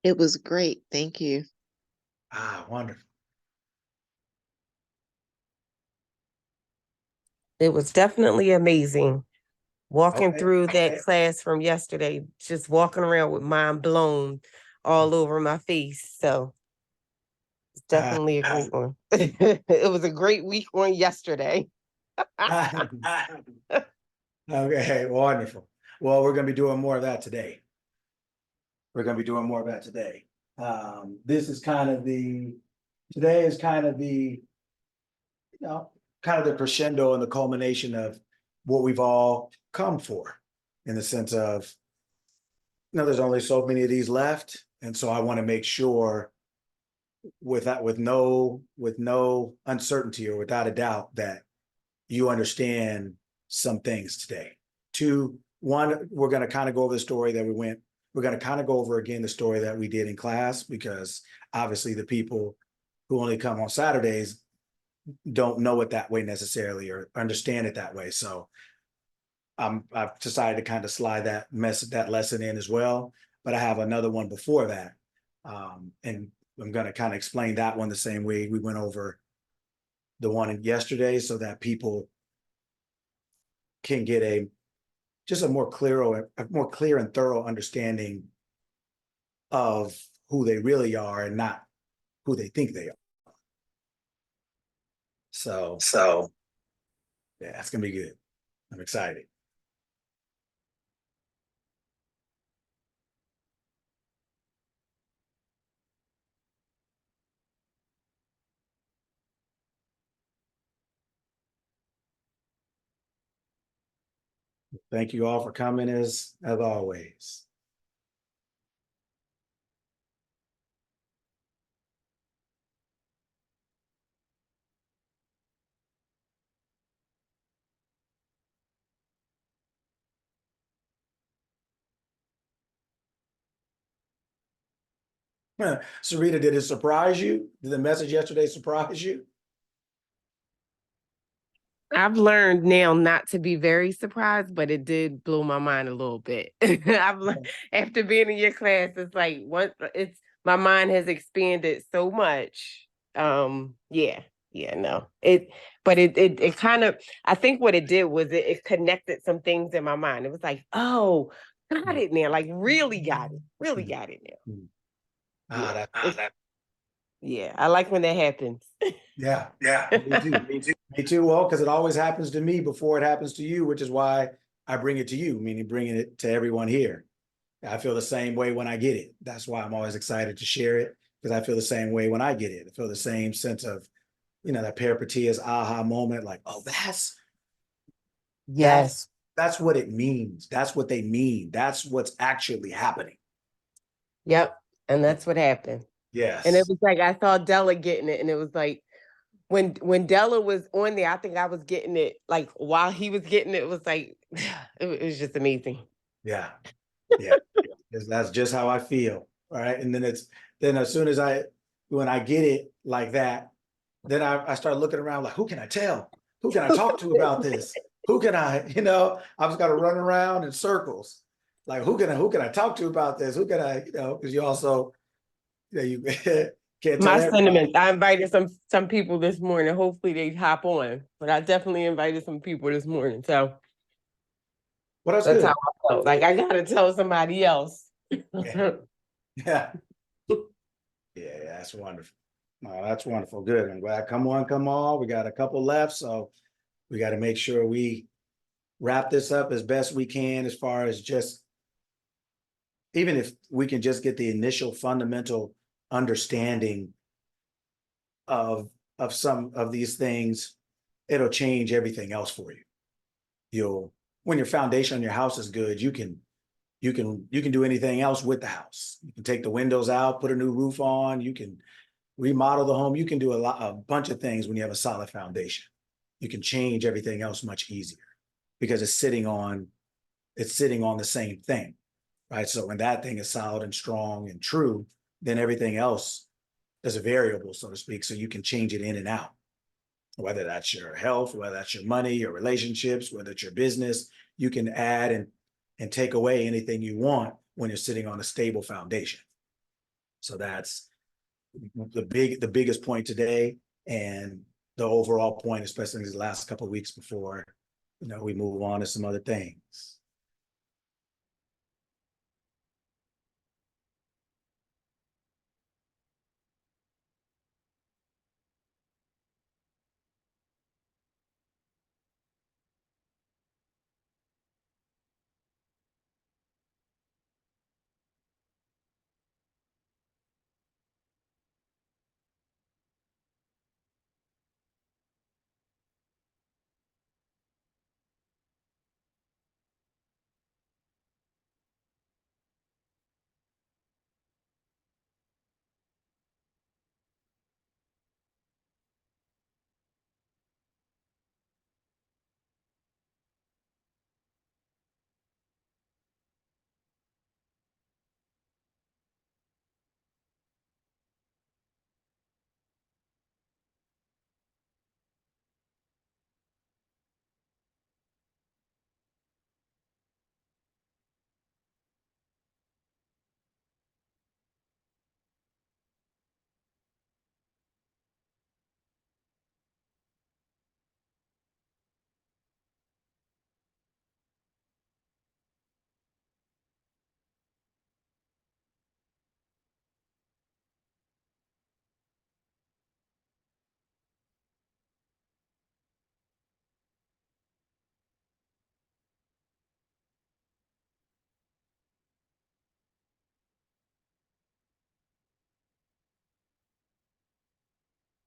It was great. Thank you. Ah, wonderful. It was definitely amazing. Walking Okay. through that class from yesterday, just walking around with mind blown all over my face. So it's Ah, definitely a great one. It was a great week on yesterday. okay, wonderful. Well, we're going to be doing more of that today. We're going to be doing more of that today. This is kind of today is kind of kind of the crescendo and the culmination of what we've all come for in the sense of, there's only so many of these left. And so I want to make sure with no uncertainty or without a doubt that you understand some things today. Two, one, we're going to kind of go over the story that we're going to kind of go over again the story that we did in class, because obviously the people who only come on Saturdays don't know it that way necessarily or understand it that way. So I've decided to kind of slide that lesson in as well, but I have another one before that. And I'm going to kind of explain that one the same way we went over the one yesterday, so that people can get a more clear and thorough understanding of who they really are and not who they think they are. So yeah, that's gonna be good. I'm excited. Thank you all for coming as always. Sarita, did it surprise you? Did the message yesterday surprise you? I've learned now not to be very surprised, but it did blow my mind a little bit. I've learned after being in your class, it's like my mind has expanded so much. No. It kind of, I think what it did was it connected some things in my mind. It was like, oh, got it now. Like really got it. Really got it now. Ah, Yeah, I like when that happens. yeah, me too. Me too. Well, because it always happens to me before it happens to you, which is why I bring it to you, meaning bringing it to everyone here. I feel the same way when I get it. That's why I'm always excited to share it, because I feel the same way when I get it. I feel the same sense of, that peripateous aha moment, like, oh, Yes. that's what it means. That's what they mean. That's what's actually happening. Yep. And that's what happened. And it Yes. was like I saw Della getting it, and it was like when Della was on there, I think I was getting it like while he was getting it, it was like it was just amazing. Yeah. Yeah. That's just how I feel. All right. And then as soon as when I get it like that, then I start looking around like, who can I tell? Who can I talk to about this? Who can I, I've just got to run around in circles. Like, who can I talk to about this? Who can I, because you also, you can't tell My everybody. sentiments. I invited some people this morning. Hopefully they hop on. But I definitely invited some people this morning. So Well, that's that's how good. I felt. Like I gotta tell somebody else. Yeah. Yeah. Yeah, that's wonderful. No, that's wonderful. Good. I'm glad. Come on. We got a couple left. So we got to make sure we wrap this up as best we can, as far as just, even if we can just get the initial fundamental understanding of some of these things, it'll change everything else for you. When your foundation on your house is good, you can do anything else with the house. You can take the windows out, put a new roof on, you can remodel the home, you can do a bunch of things when you have a solid foundation. You can change everything else much easier, because it's sitting on the same thing, right? So when that thing is solid and strong and true, then everything else is a variable, so to speak. So you can change it in and out, whether that's your health, whether that's your money, your relationships, whether it's your business. You can add and take away anything you want when you're sitting on a stable foundation. So that's the biggest point today, and the overall point, especially in these last couple of weeks before, we move on to some other things.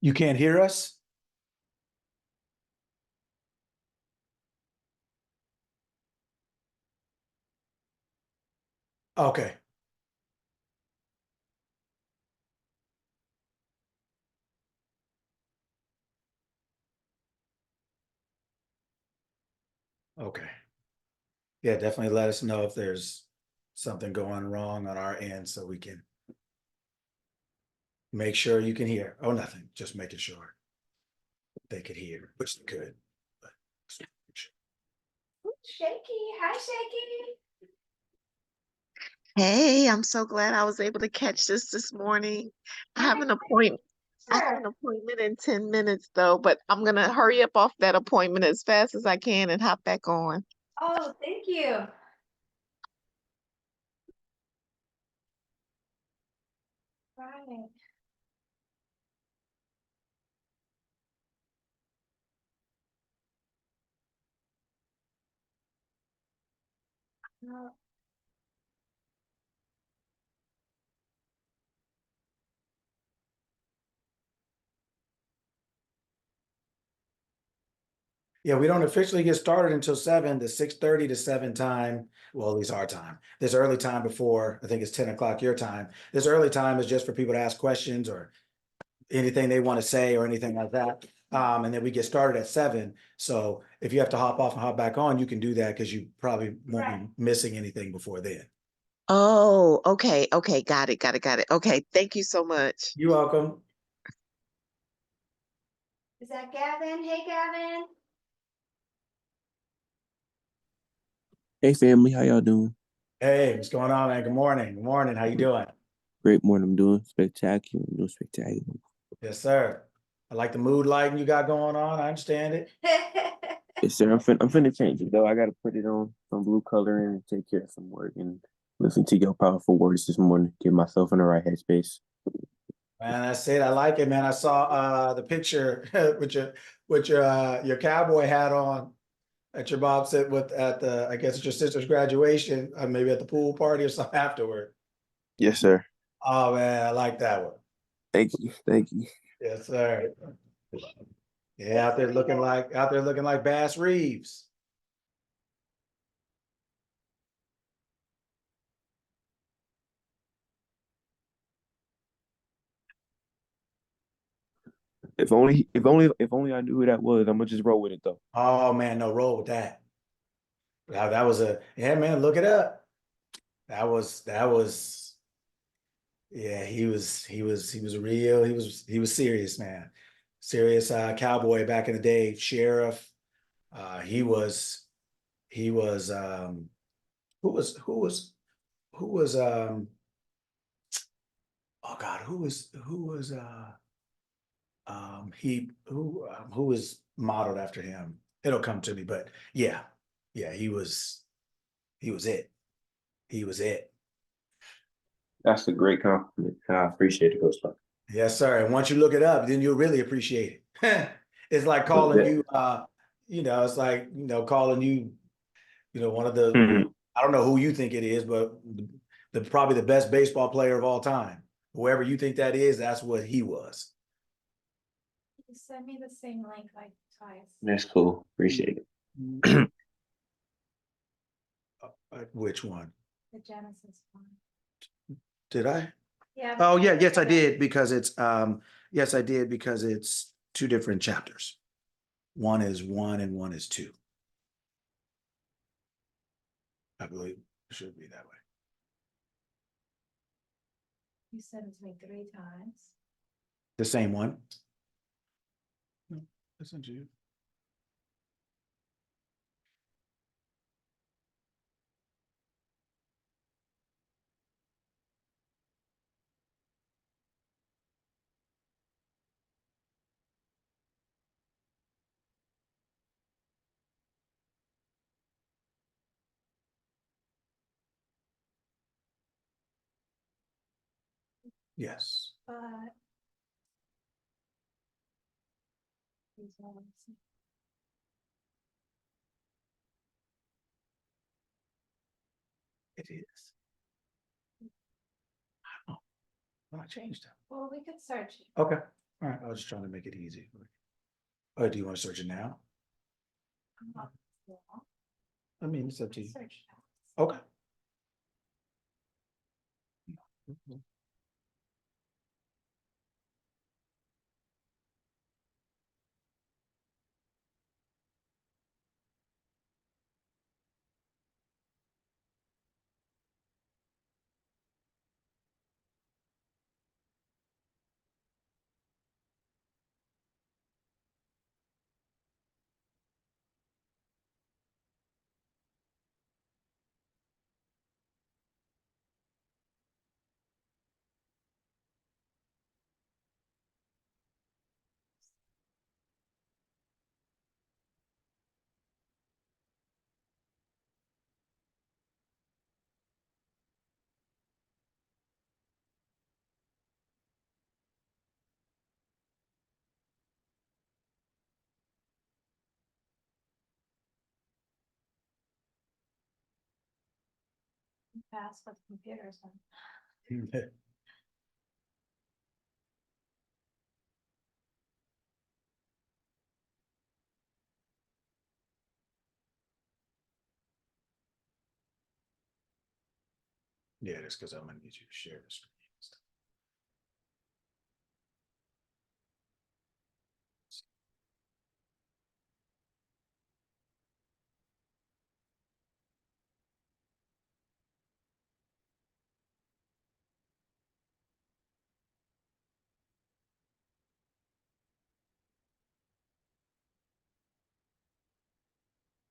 You can't hear us? Okay. Okay. Yeah, definitely let us know if there's something going wrong on our end so we can make sure you can hear. Oh, nothing, just making sure they could hear, which they could. But Shaky. Hi, Shaky. Hey, I'm so glad I was able to catch this morning. I have an appointment. I have an Sure. appointment in 10 minutes though, but I'm gonna hurry up off that appointment as fast as I can and hop back on. Oh, thank you. Right. Uh, yeah, we don't officially get started until 7, the 6:30 to 7 time. Well, at least our time. This early time before, I think it's 10 o'clock your time. This early time is just for people to ask questions or anything they want to say or anything like that. And then we get started at 7. So if you have to hop off and hop back on, you can do that because you probably won't Right. be missing anything before then. Oh, okay, okay, got it. Okay, thank you so much. You're welcome. Is that Gavin? Hey, Gavin. Hey family, how y'all doing? Hey, what's going on, man? Good morning. Good morning. How you doing? Great morning. I'm doing spectacular. I'm doing spectacular. Yes, sir. I like the mood lighting you got going on. I understand it. Yes, sir. I'm finna change it though. I gotta put it on some blue color and take care of some work and listen to your powerful words this morning. Get myself in the right headspace. Man, that's it. I like it, man. I saw the picture with your cowboy hat on at your Bob said with at the I guess it's your sister's graduation, maybe at the pool party or something afterward. Yes, sir. Oh man, I like that one. Thank you. Thank you. Yes, sir. Yeah, out there looking like Bass Reeves. If only I knew who that was. I'm gonna just roll with it though. Oh man, no, roll with that. That was yeah, man, look it up. That was yeah, he was real, he was serious, man. Serious cowboy back in the day, sheriff. He was who was oh who was modeled after him? It'll come to me, but yeah, he was it. He was it. That's a great compliment. I appreciate it, Coach Parker. Yes, sir. And once you look it up, then you'll really appreciate it. It's like calling Okay. you, it's like, calling you, one of the, Mhm. I don't know who you think it is, but probably the best baseball player of all time. Whoever you think that is, that's what he was. You sent me the same link like twice. That's cool. Appreciate it. Which one? The Genesis one. Did I? Yeah. Oh, yeah, yes, I did, because it's, yes, I did, because it's two different chapters. One is 1 and 1 is 2. I believe it should be that way. You sent it to me 3 times. The same one? No, that's not you. Yes. But these ones. It is. Oh, well, I changed them. Well, we could search. Okay. All right. I was just trying to make it easy. Oh, do you want to search it now? I'm not sure. I mean, it's up to you. Search. Okay. Fast with computers. Yeah, it's because I'm gonna need you to share the screen.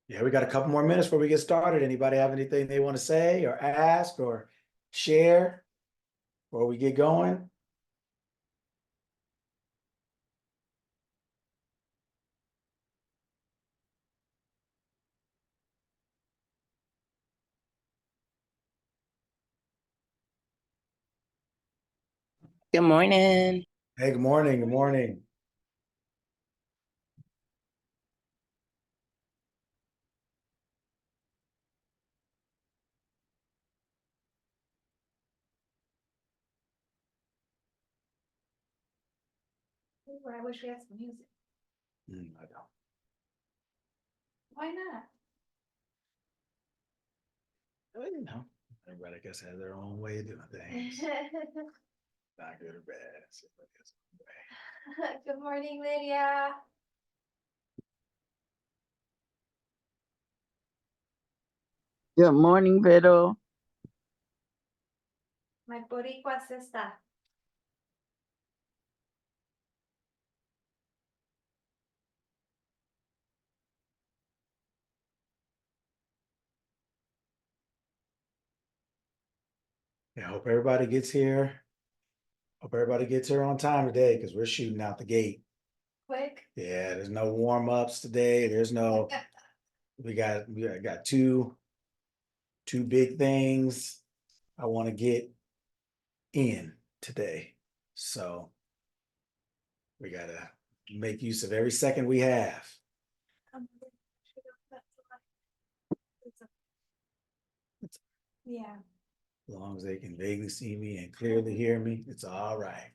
Yeah, we got a couple more minutes before we get started. Anybody have anything they want to say or ask or share before we get going? Good morning. Hey, good morning. Good morning. Ooh, I wish we had some music. I don't. Why not? Well, everybody, I guess, has their own way of doing things. Not good or bad. Everybody has their own way. Good morning, Lydia. Good morning, Vito. My boricua sister. Yeah, I hope everybody gets here Hope everybody gets here on time today because we're shooting out the gate. Quick. Yeah, there's no warm-ups today. There's no, we got two big things I want to get in today. So we gotta make use of every second we have. Yeah, As long as they can vaguely see me and clearly hear me, it's all right.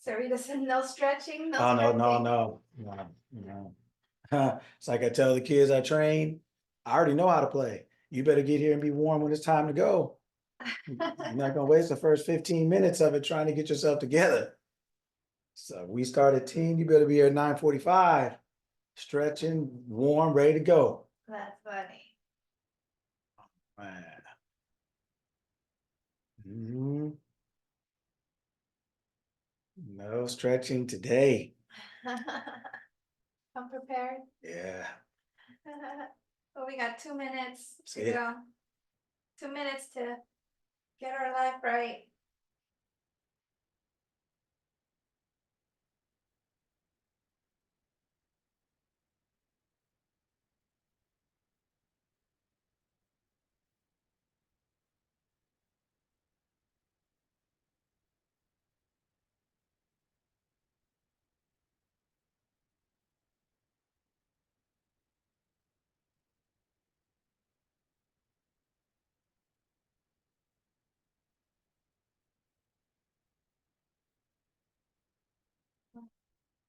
Sarita said no stretching, no Oh, no, stretching. no. It's like I tell the kids I train, I already know how to play. You better get here and be warm when it's time to go. You're not gonna waste the first 15 minutes of it trying to get yourself together. So we start at 10, you better be here at 9:45, stretching, warm, ready to go. That's funny. Man. Mhm. No stretching today. I'm prepared. Yeah. Well, we got 2 minutes to See it? go. 2 minutes to get our life right.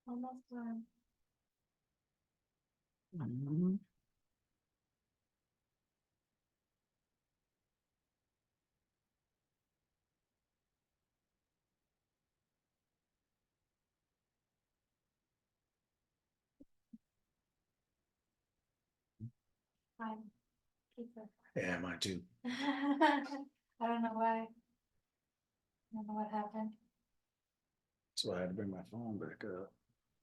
Almost done. Mhm. Fine. Keep it. Yeah, mine too. I don't know why. I don't know what happened. So I had to bring my phone back up.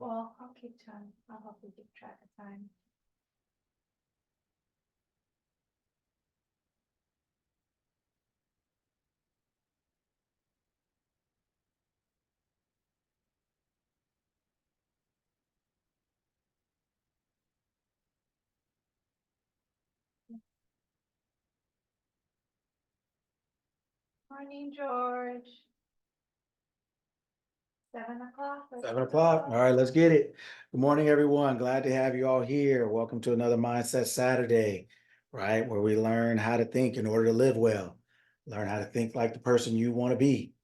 Well, I'll keep time. I'll help you keep track of time. Morning, George. 7 o'clock. 7 o'clock. All right, let's get it. Good morning, everyone. Glad to have you all here. Welcome to another Mindset Saturday, right? Where we learn how to think in order to live well, learn how to think like the person you want to be.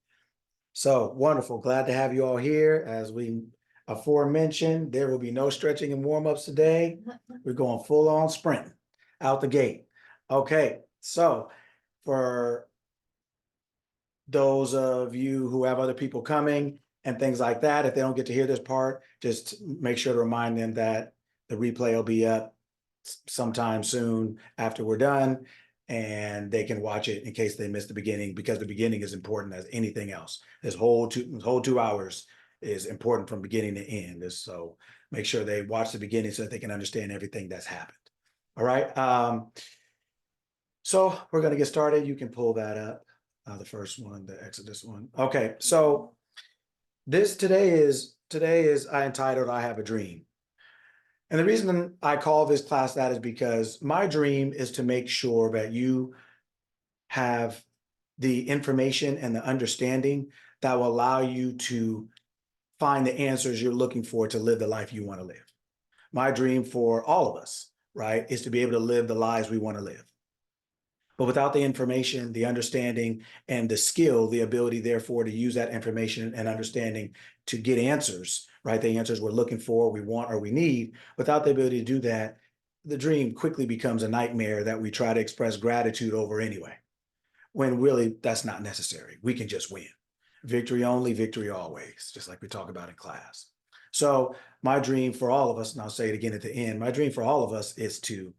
So wonderful. Glad to have you all here. As we aforementioned, there will be no stretching and warm-ups today. We're going full on sprinting out the gate. Okay, so for those of you who have other people coming and things like that, if they don't get to hear this part, just make sure to remind them that the replay will be up sometime soon after we're done, and they can watch it in case they missed the beginning, because the beginning is important as anything else. This whole 2 hours is important from beginning to end. So make sure they watch the beginning so that they can understand everything that's happened. All right. So we're going to get started. You can pull that up. The first one, the Exodus one. Okay, so today is I entitled I Have a Dream. And the reason I call this class that is because my dream is to make sure that you have the information and the understanding that will allow you to find the answers you're looking for to live the life you want to live. My dream for all of us, right, is to be able to live the lives we want to live. But without the information, the understanding, and the skill, the ability, therefore, to use that information and understanding to get answers, right? The answers we're looking for, we want, or we need. Without the ability to do that, the dream quickly becomes a nightmare that we try to express gratitude over anyway, when really that's not necessary. We can just win. Victory only, victory always, just like we talk about in class. So my dream for all of us, and I'll say it again at the end, my dream for all of us is to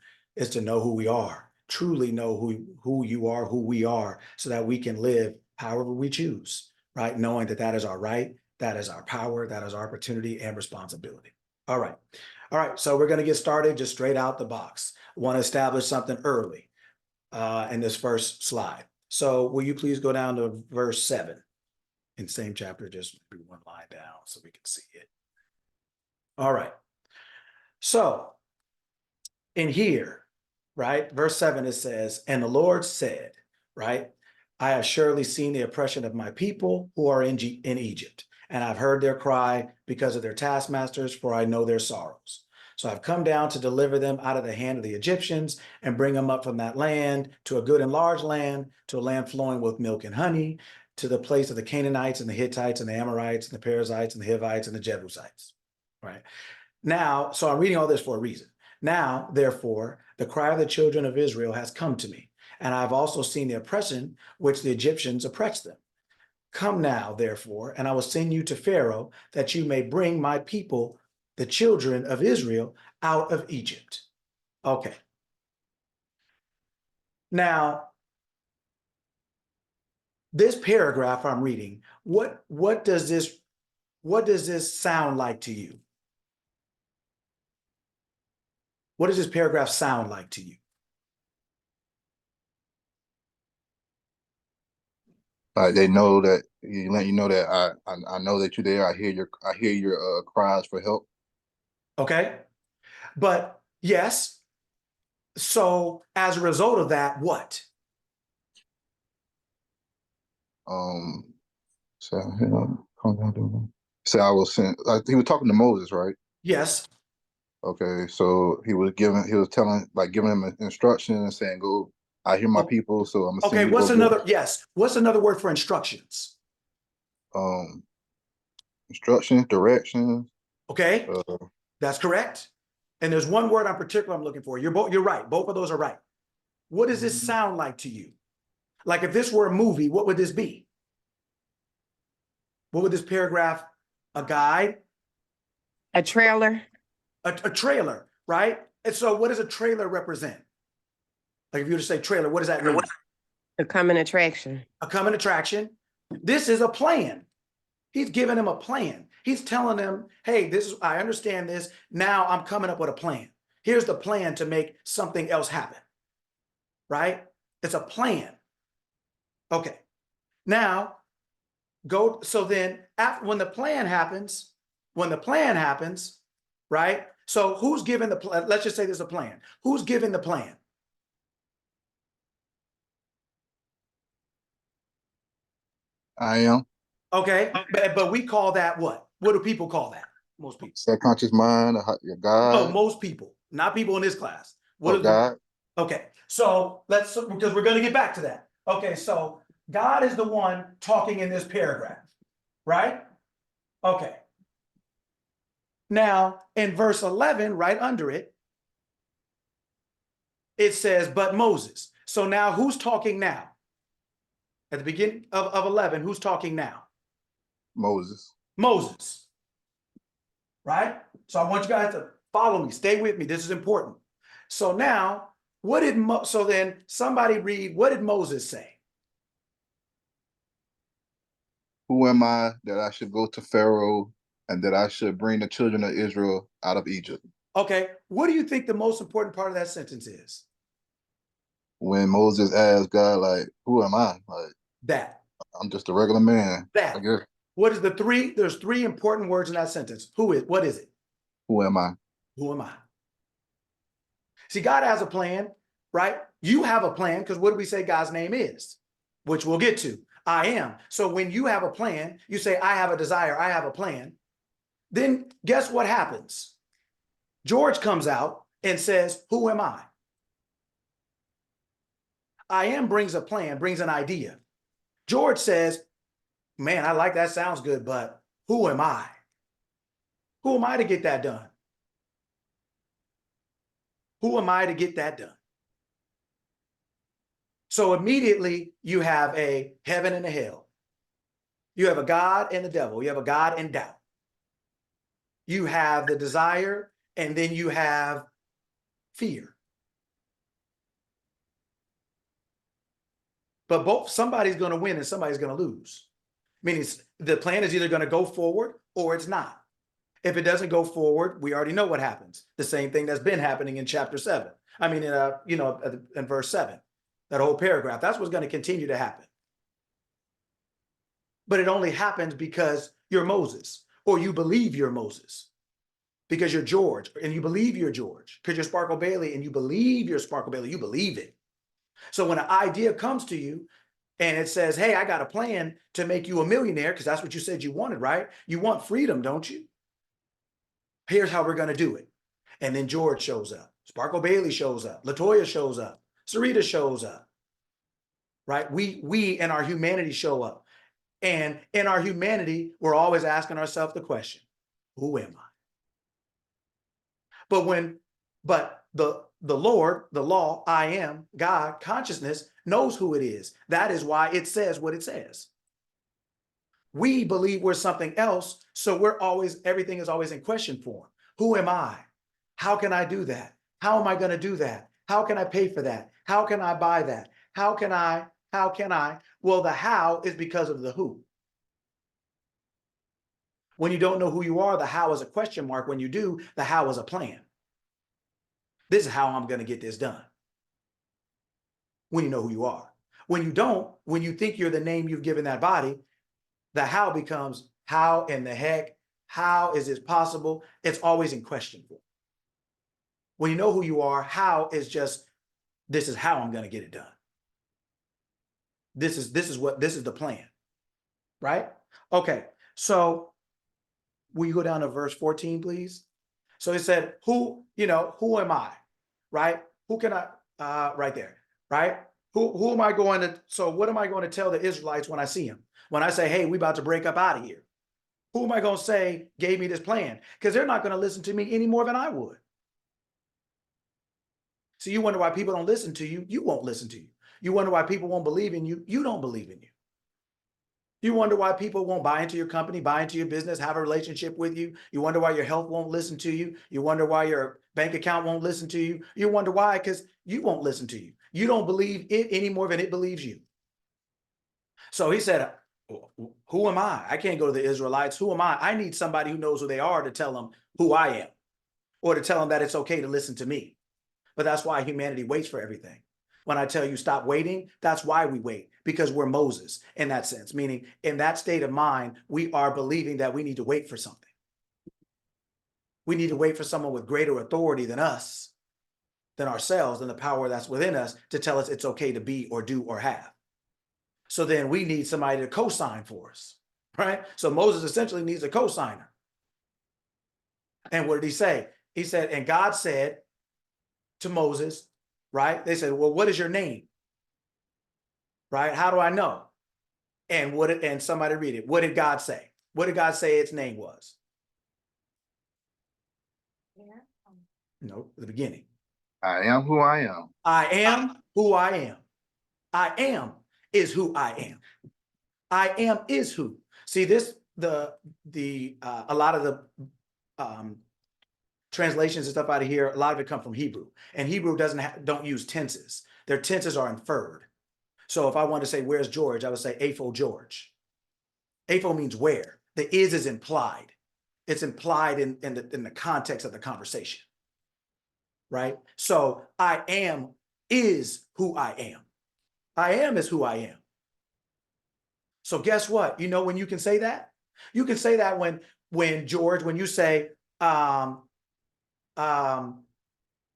know who we are. Truly know who you are, who we are, so that we can live however we choose, right? Knowing that that is our right, that is our power, that is our opportunity and responsibility. All right. So we're going to get started just straight out the box. I want to establish something early in this first slide. So will you please go down to verse 7? in same chapter, just maybe one line down so we can see it. All right. So in here, right, verse 7, it says, and the Lord said, right, I have surely seen the oppression of my people who are in Egypt, and I've heard their cry because of their taskmasters, for I know their sorrows. So I've come down to deliver them out of the hand of the Egyptians and bring them up from that land to a good and large land, to a land flowing with milk and honey, to the place of the Canaanites and the Hittites and the Amorites and the Perizzites and the Hivites and the Jebusites, right? Now, so I'm reading all this for a reason. Now, therefore, the cry of the children of Israel has come to me, and I've also seen the oppression which the Egyptians oppressed them. Come now, therefore, and I will send you to Pharaoh, that you may bring my people, the children of Israel, out of Egypt. Okay. Now, this paragraph I'm reading, what does this sound like to you? What does this paragraph sound like to you? They know that you let you know that I know that you're there. I hear your cries for help. Okay. But yes. So as a result of that, what? So calm down, dude. So I will send. He was talking to Moses, right? Yes. Okay, so he was giving him instructions and saying, "Go. I hear my people, so I'm gonna send Okay. you to What's go another? Yes. What's another word for instructions? Instructions, directions. Okay. That's correct. And there's one word in particular I'm looking for. You're right. Both of those are right. What does this sound like to you? Like if this were a movie, what would this be? What would this paragraph? A guide? A trailer. A trailer, right? And so what does a trailer represent? Like if you were to say trailer, what does that mean? A coming attraction. A coming attraction. This is a plan. He's giving him a plan. He's telling them, hey, I understand this. Now I'm coming up with a plan. Here's the plan to make something else happen, right? It's a plan. Okay. Now so then when the plan happens, right? So who's giving the plan? Let's just say there's a plan. Who's giving the plan? I am. Okay. But we call that what? What do people call that? Most people. Subconscious mind, your God. No, most people, not people in this class. What is God? Okay. So because we're going to get back to that. Okay. So God is the one talking in this paragraph, right? Okay. Now, in verse 11, right under it, it says, but Moses. So now who's talking now? At the beginning of 11, who's talking now? Moses. Right? So I want you guys to follow me. Stay with me. This is important. So now, so then somebody read, what did Moses say? Who am I that I should go to Pharaoh and that I should bring the children of Israel out of Egypt? Okay. What do you think the most important part of that sentence is? When Moses asked God, like, who am I? Like, that. I'm just a regular man. That. I guess. What is there's three important words in that sentence. What is it? Who am I? Who am I? See, God has a plan, right? You have a plan because what do we say God's name is? Which we'll get to. I am. So when you have a plan, you say, I have a desire, I have a plan. Then guess what happens? George comes out and says, who am I? I am brings a plan, brings an idea. George says, man, I like that, sounds good, but who am I? Who am I to get that done? Who am I to get that done? So immediately you have a heaven and a hell. You have a God and the devil. You have a God and doubt. You have the desire, and then you have fear. But somebody's going to win and somebody's going to lose. Meaning the plan is either going to go forward or it's not. If it doesn't go forward, we already know what happens. The same thing that's been happening in chapter 7. I mean, in verse 7, that whole paragraph, that's what's going to continue to happen. but it only happens because you're Moses, or you believe you're Moses, because you're George, and you believe you're George, because you're Sparkle Bailey, and you believe you're Sparkle Bailey, you believe it. So when an idea comes to you and it says, hey, I got a plan to make you a millionaire, because that's what you said you wanted, right? You want freedom, don't you? Here's how we're going to do it. And then George shows up. Sparkle Bailey shows up. LaToya shows up. Sarita shows up. Right? We in our humanity show up. And in our humanity, we're always asking ourselves the question, who am I? But the Lord, the law, I am, God, consciousness knows who it is. That is why it says what it says. We believe we're something else, so everything is always in question form. Who am I? How can I do that? How am I going to do that? How can I pay for that? How can I buy that? How can I? Well, the how is because of the who. When you don't know who you are, the how is a question mark. When you do, the how is a plan. This is how I'm going to get this done. When you know who you are. When you don't, when you think you're the name you've given that body, the how becomes how in the heck, how is this possible? It's always in question. When you know who you are, how is just, this is how I'm going to get it done. This is the plan, right? Okay, so will you go down to verse 14, please? So it said, who am I, right? Who can I, right there, right? Who am I going to, so what am I going to tell the Israelites when I see them? When I say, hey, we about to break up out of here. Who am I going to say gave me this plan? Because they're not going to listen to me any more than I would. So you wonder why people don't listen to you. You won't listen to you. You wonder why people won't believe in you. You don't believe in you. You wonder why people won't buy into your company, buy into your business, have a relationship with you. You wonder why your health won't listen to you. You wonder why your bank account won't listen to you. You wonder why, because you won't listen to you. You don't believe it any more than it believes you. So he said, who am I? I can't go to the Israelites. Who am I? I need somebody who knows who they are to tell them who I am, or to tell them that it's okay to listen to me. But that's why humanity waits for everything. When I tell you stop waiting, that's why we wait, because we're Moses in that sense, meaning in that state of mind, we are believing that we need to wait for something. We need to wait for someone with greater authority than us, than ourselves, than the power that's within us to tell us it's okay to be or do or have. So then we need somebody to co-sign for us, right? So Moses essentially needs a co-signer. And what did he say? He said, and God said to Moses, right? They said, well, what is your name? Right? How do I know? And somebody read it. What did God say? What did God say its name was? No, the beginning. I am who I am. I am who I am. I am is who I am. I am is who. See this, a lot of the translations and stuff out of here, a lot of it come from Hebrew, and Hebrew don't use tenses. Their tenses are inferred. So if I want to say, where's George? I would say, Apho George. Apho means where. The is implied. It's implied in the context of the conversation, right? So I am is who I am. I am is who I am. So guess what? You know when you can say that? You can say that when George, when you say,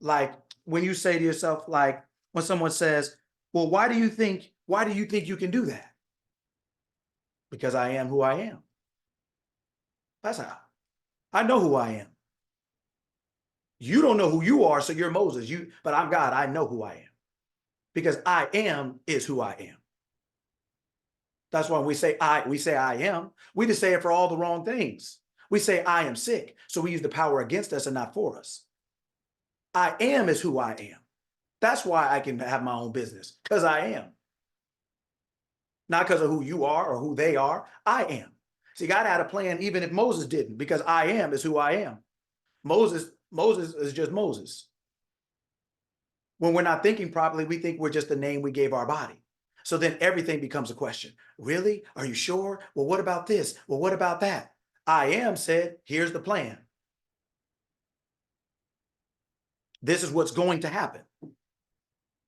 like when you say to yourself, like when someone says, well, why do you think you can do that? Because I am who I am. That's how. I know who I am. You don't know who you are, so you're Moses. But I'm God. I know who I am. Because I am is who I am. That's why we say I am. We just say it for all the wrong things. We say I am sick, so we use the power against us and not for us. I am is who I am. That's why I can have my own business, because I am. Not because of who you are or who they are. I am. See, God had a plan even if Moses didn't, because I am is who I am. Moses is just Moses. When we're not thinking properly, we think we're just the name we gave our body. So then everything becomes a question. Really? Are you sure? Well, what about this? Well, what about that? I am said, here's the plan. This is what's going to happen,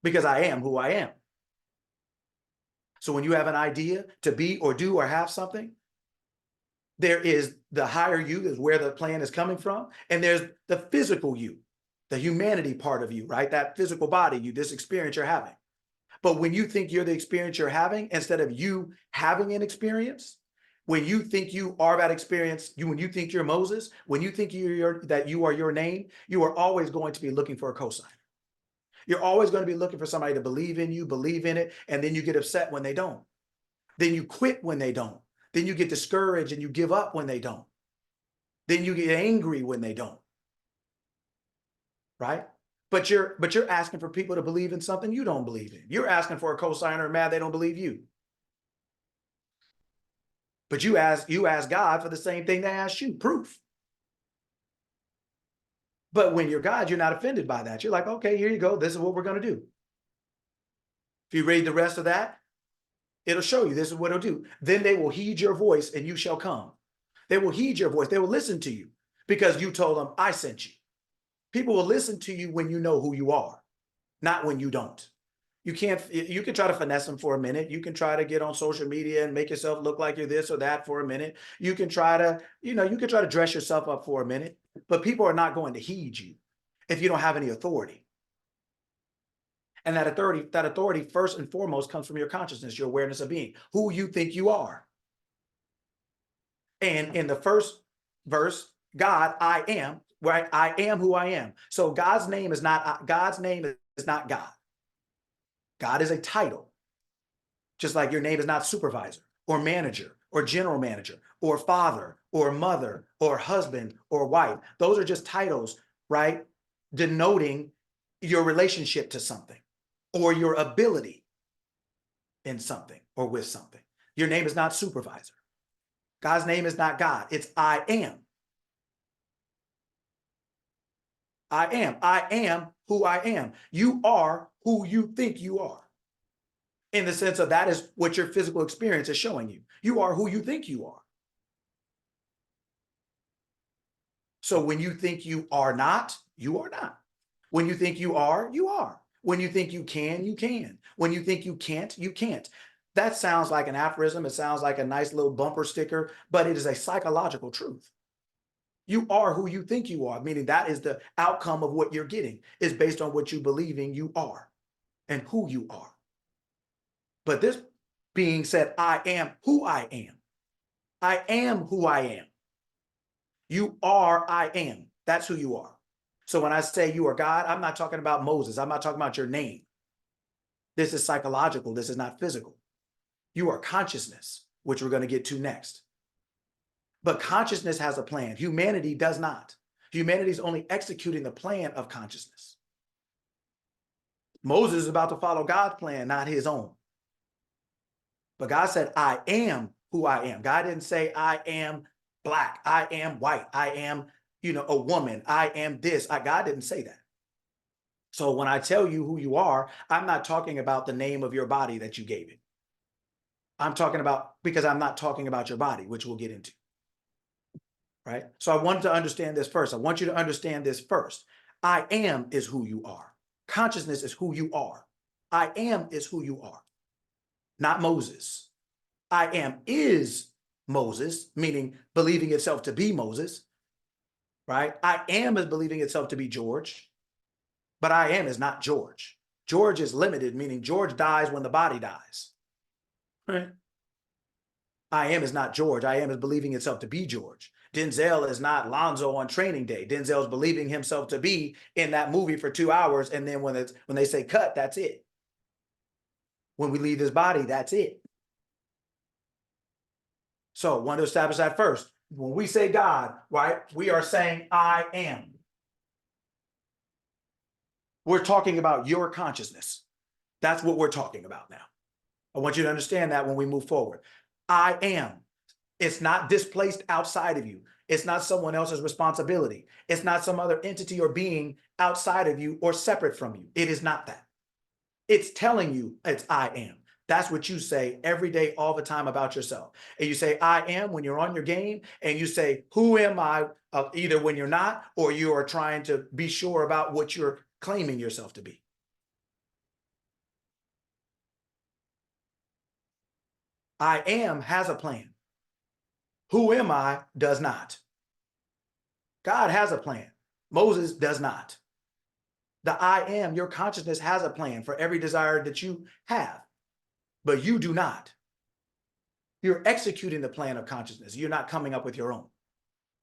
because I am who I am. So when you have an idea to be or do or have something, there is the higher you, is where the plan is coming from. And there's the physical you, the humanity part of you, right? That physical body, you, this experience you're having. But when you think you're the experience you're having, instead of you having an experience, when you think you are that experience, when you think you're Moses, when you think that you are your name, you are always going to be looking for a cosigner. You're always going to be looking for somebody to believe in you, believe in it, and then you get upset when they don't. Then you quit when they don't. Then you get discouraged and you give up when they don't. Then you get angry when they don't. Right? But you're asking for people to believe in something you don't believe in. You're asking for a cosigner, mad they don't believe you. But you ask God for the same thing they asked you, proof. But when you're God, you're not offended by that. You're like, okay, here you go. This is what we're going to do. If you read the rest of that, it'll show you this is what it'll do. Then they will heed your voice and you shall come. They will heed your voice. They will listen to you because you told them, I sent you. People will listen to you when you know who you are, not when you don't. You can try to finesse them for a minute. You can try to get on social media and make yourself look like you're this or that for a minute. You can try to, you can try to dress yourself up for a minute, but people are not going to heed you if you don't have any authority. And that authority first and foremost comes from your consciousness, your awareness of being, who you think you are. And in the first verse, God, I am, right? I am who I am. So God's name is not God. God is a title. Just like your name is not supervisor or manager or general manager or father or mother or husband or wife. Those are just titles, right? Denoting your relationship to something or your ability in something or with something. Your name is not supervisor. God's name is not God. It's I am. I am. I am who I am. You are who you think you are. In the sense of that is what your physical experience is showing you. You are who you think you are. So when you think you are not, you are not. When you think you are, you are. When you think you can, you can. When you think you can't, you can't. That sounds like an aphorism. It sounds like a nice little bumper sticker, but it is a psychological truth. You are who you think you are, meaning that is the outcome of what you're getting is based on what you believing you are and who you are. But this being said, I am who I am. I am who I am. You are, I am. That's who you are. So when I say you are God, I'm not talking about Moses. I'm not talking about your name. This is psychological. This is not physical. You are consciousness, which we're going to get to next. But consciousness has a plan. Humanity does not. Humanity is only executing the plan of consciousness. Moses is about to follow God's plan, not his own. But God said, I am who I am. God didn't say, I am black. I am white. I am, a woman. I am this. God didn't say that. So when I tell you who you are, I'm not talking about the name of your body that you gave it. Because I'm not talking about your body, which we'll get into. Right? So I wanted to understand this first. I want you to understand this first. I am is who you are. Consciousness is who you are. I am is who you are. Not Moses. I am is Moses, meaning believing itself to be Moses, right? I am is believing itself to be George, but I am is not George. George is limited, meaning George dies when the body dies, right? I am is not George. I am is believing itself to be George. Denzel is not Lonzo on Training Day. Denzel is believing himself to be in that movie for 2 hours, and then when they say cut, that's it. When we leave this body, that's it. So I want to establish that first. When we say God, right, we are saying I am. We're talking about your consciousness. That's what we're talking about now. I want you to understand that when we move forward. I am. It's not displaced outside of you. It's not someone else's responsibility. It's not some other entity or being outside of you or separate from you. It is not that. It's telling you it's I am. That's what you say every day, all the time about yourself. And you say, I am when you're on your game, and you say, who am I? Either when you're not, or you are trying to be sure about what you're claiming yourself to be. I am has a plan. Who am I does not. God has a plan. Moses does not. The I am, your consciousness has a plan for every desire that you have, but you do not. You're executing the plan of consciousness. You're not coming up with your own.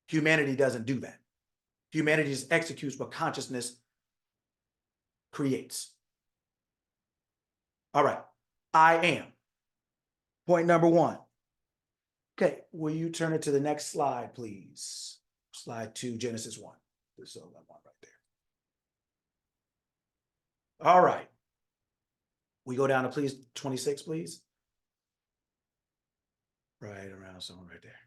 Humanity doesn't do that. Humanity just executes what consciousness creates. All right. I am. Point number one. Okay. Will you turn it to the next slide, please? Slide 2, Genesis 1. So that one right there. All right. We go down to please 26, please. Right around somewhere right there.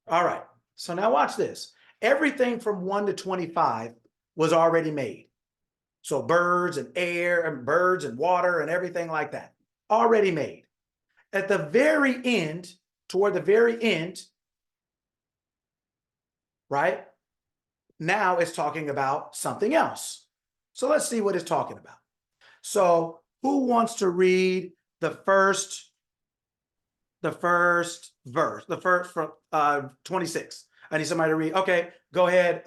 All right. So now watch this. Everything from 1 to 25 was already made. So birds and air and birds and water and everything like that, already made. At the very end, toward the very end, right? Now it's talking about something else. So let's see what it's talking about. So who wants to read the first verse, the first from 26? I need somebody to read. Okay, go ahead.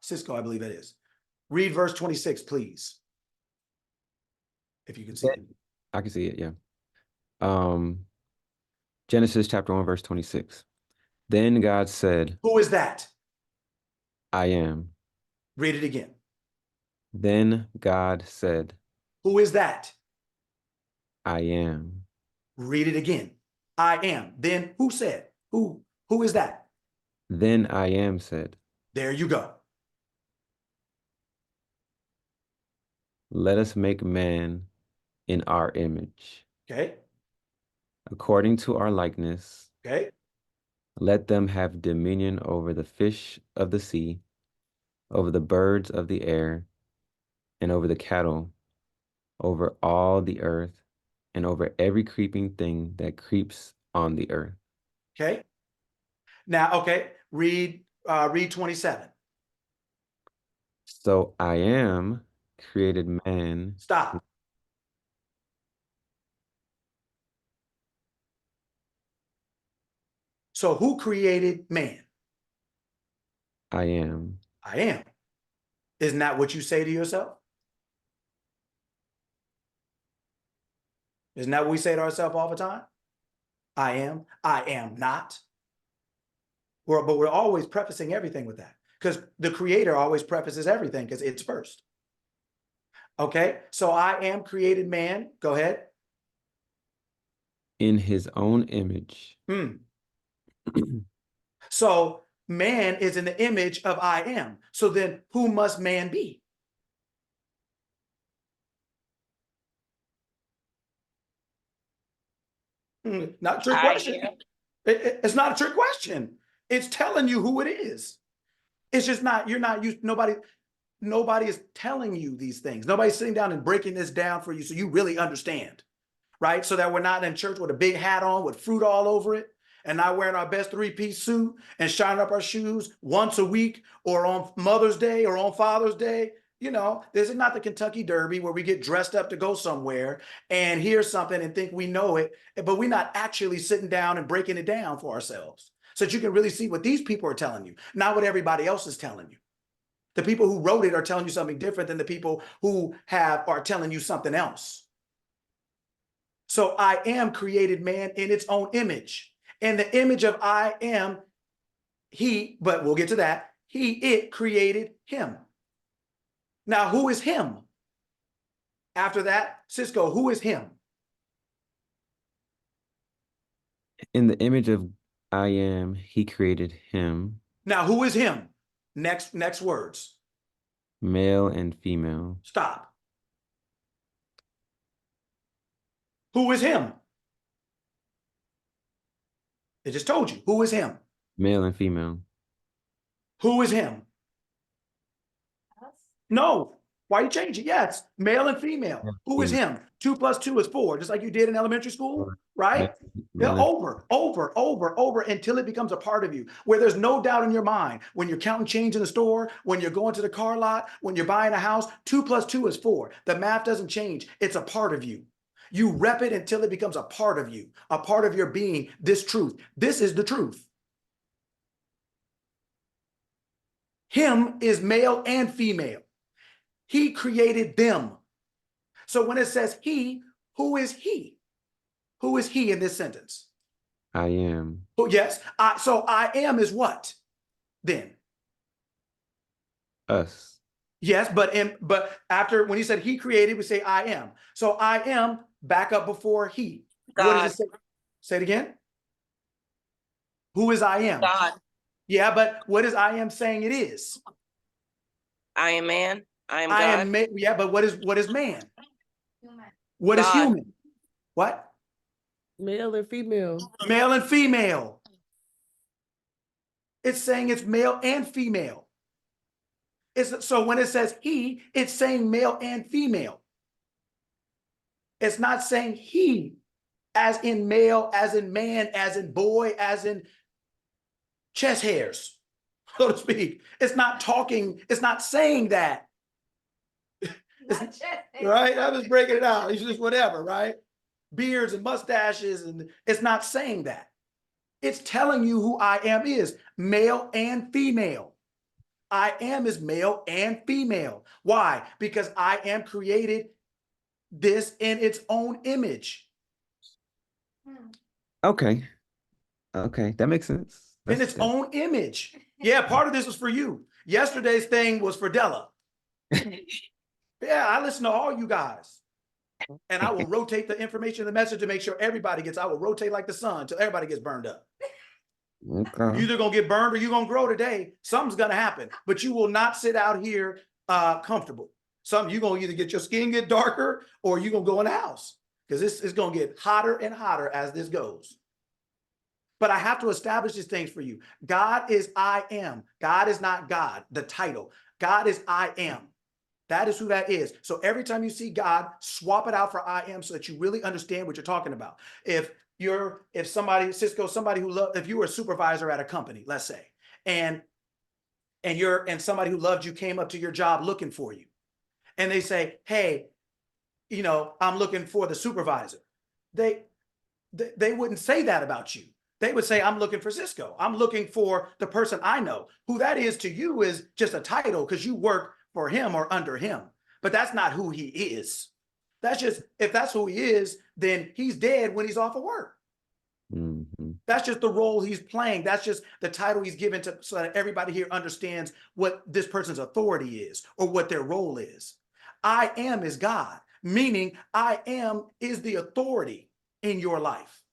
Cisco, I believe it is. Read verse 26, please. If you can see it. I can see it, yeah. Genesis chapter 1, verse 26. Then God said, Who is that? I am. Read it again. Then God said, Who is that? I am. Read it again. I am. Then who said? Who is that? Then I am said, There you go. let us make man in our image, Okay. according to our likeness. Okay. Let them have dominion over the fish of the sea, over the birds of the air, and over the cattle, over all the earth, and over every creeping thing that creeps on the earth. Okay. Now, okay, read 27. So I am created man. Stop. So who created man? I am. I am. Isn't that what you say to yourself? Isn't that what we say to ourselves all the time? I am not. But we're always prefacing everything with that because the creator always prefaces everything because it's first. Okay, so I am created man. Go ahead. In his own image. So man is in the image of I am. So then who must man be? Not a trick question. It's not a trick question. It's telling you who it is. It's just not, you're not used, nobody is telling you these things. Nobody's sitting down and breaking this down for you so you really understand, right? So that we're not in church with a big hat on with fruit all over it and not wearing our best 3-piece suit and shining up our shoes once a week or on Mother's Day or on Father's Day. You know, this is not the Kentucky Derby where we get dressed up to go somewhere and hear something and think we know it, but we're not actually sitting down and breaking it down for ourselves so that you can really see what these people are telling you, not what everybody else is telling you. The people who wrote it are telling you something different than the people who are telling you something else. So I am created man in its own image. And the image of I am, but we'll get to that. It created him. Now, who is him? After that, Cisco, who is him? In the image of I am, he created him. Now, who is him? Next words. Male and female. Stop. Who is him? It just told you. Who is him? Male and female. Who is him? No. Why you change it? Yes, male and female. Yeah. Who is him? 2 + 2 is 4, just like you did in elementary school, right? Yeah, over until it becomes a part of you, where there's no doubt in your mind. When you're counting change in the store, when you're going to the car lot, when you're buying a house, 2 + 2 is 4. The math doesn't change. It's a part of you. You rep it until it becomes a part of you, a part of your being. This truth. This is the truth. Him is male and female. He created them. So when it says he, who is he? Who is he in this sentence? I am. Oh, yes. So I am is what then? Us. Yes, but after when he said he created, we say I am. So I am back up before he. What does it say? Say it again. Who is I am? God. Yeah, but what is I am saying it is? I am man. I am I God. am yeah, but what is man? Human. What is God. human? What? Male and female. Male and female. It's saying it's male and female. So when it says he, it's saying male and female. It's not saying he as in male, as in man, as in boy, as in chest hairs, so to speak. It's not talking, it's not saying that. Not just- Right? I'm just breaking it out. It's just whatever, right? Beards and mustaches, and it's not saying that. It's telling you who I am is male and female. I am is male and female. Why? Because I am created this in its own image. Okay. Okay. That makes sense. In its own image. Yeah, part of this was for you. Yesterday's thing was for Della. Yeah, I listen to all you guys. And I will rotate the information, the message to make sure everybody gets, I will rotate like the sun until everybody gets burned up. Okay. You're either gonna get burned or you're gonna grow today. Something's gonna happen, but you will not sit out here comfortable. You're gonna either get your skin get darker or you're gonna go in the house because this is gonna get hotter and hotter as this goes. But I have to establish these things for you. God is I am. God is not God, the title. God is I am. That is who that is. So every time you see God, swap it out for I am so that you really understand what you're talking about. If somebody, Cisco, somebody if you were a supervisor at a company, let's say, and somebody who loved you came up to your job looking for you, and they say, hey, I'm looking for the supervisor. They wouldn't say that about you. They would say, I'm looking for Cisco. I'm looking for the person I know. Who that is to you is just a title because you work for him or under him. But that's not who he is. That's just, if that's who he is, then he's dead when he's off of work. Mm-hmm. That's just the role he's playing. That's just the title he's given so that everybody here understands what this person's authority is or what their role is. I am is God, meaning I am is the authority in your life.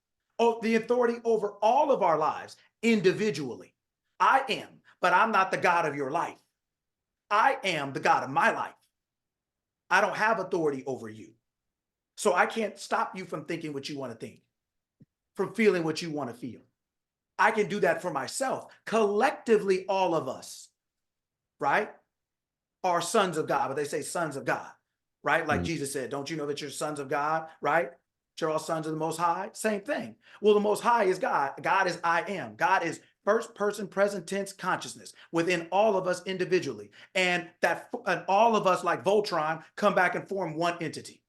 Oh, the authority over all of our lives individually. I am, but I'm not the God of your life. I am the God of my life. I don't have authority over you. So I can't stop you from thinking what you want to think, from feeling what you want to feel. I can do that for myself. Collectively, all of us, right, are sons of God, but they say sons of God, right? Like Jesus said, don't you know that you're sons of God, right? You're all sons of the Most High. Same thing. Well, the Most High is God. God is I am. God is first person present tense consciousness within all of us individually. And all of us, like Voltron, come back and form one entity.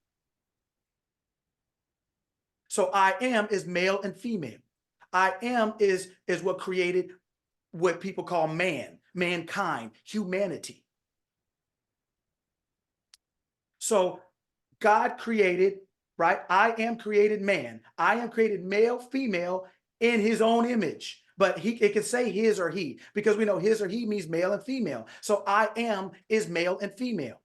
So I am is male and female. I am is what created what people call man, mankind, humanity. So God created, right? I am created man. I am created male, female in his own image. But it can say his or he because we know his or he means male and female. So I am is male and female.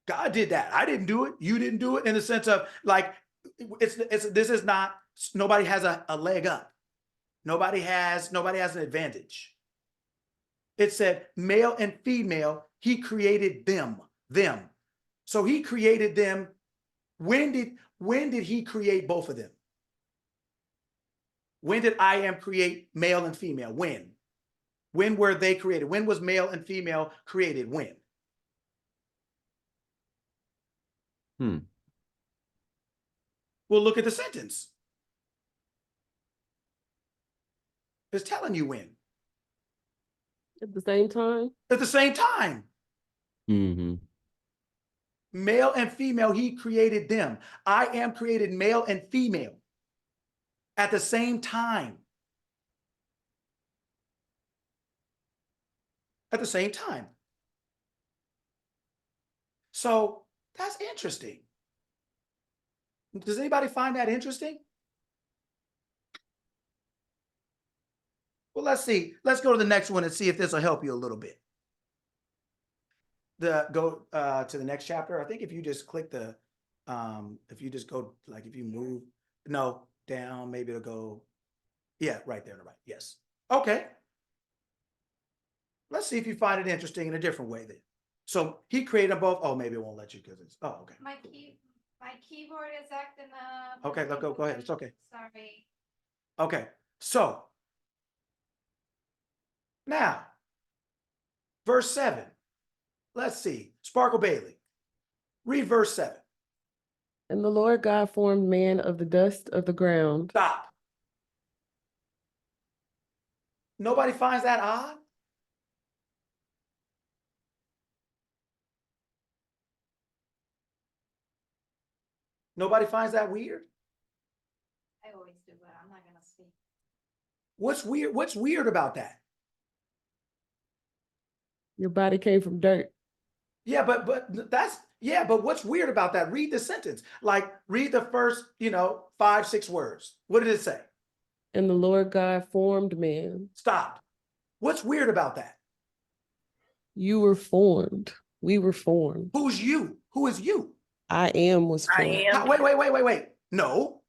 God did that. I didn't do it. You didn't do it in the sense of like, this is not, nobody has a leg up. Nobody has an advantage. It said male and female, he created them. So he created them. When did he create both of them? When did I am create male and female? When? When were they created? When was male and female created? When? Well, look at the sentence. It's telling you when. At the same time? At the same time. Mm-hmm. Male and female, he created them. I am created male and female at the same time. At the same time. So that's interesting. Does anybody find that interesting? Well, let's see. Let's go to the next one and see if this will help you a little bit. Go to the next chapter. I think if you just click the, if you just go, like if you move, no, down, maybe it'll go, yeah, right there on the right. Yes. Okay. Let's see if you find it interesting in a different way then. So he created them both. Oh, maybe it won't let you because it's, oh, okay. My keyboard is acting up. Okay, go ahead. It's okay. Sorry. Okay. So now, verse 7. Let's see. Sparkle Bailey. Read verse 7. And the Lord God formed man of the dust of the ground. Stop. Nobody finds that odd? Nobody finds that weird? I always do, but I'm not gonna speak. What's weird? What's weird about that? Your body came from dirt. Yeah, but what's weird about that? Read the sentence. Like read the first, 5, 6 words. What did it say? And the Lord God formed man. Stop. What's weird about that? You were formed. We were formed. Who's you? Who is you? I am was I formed. am. Wait. No.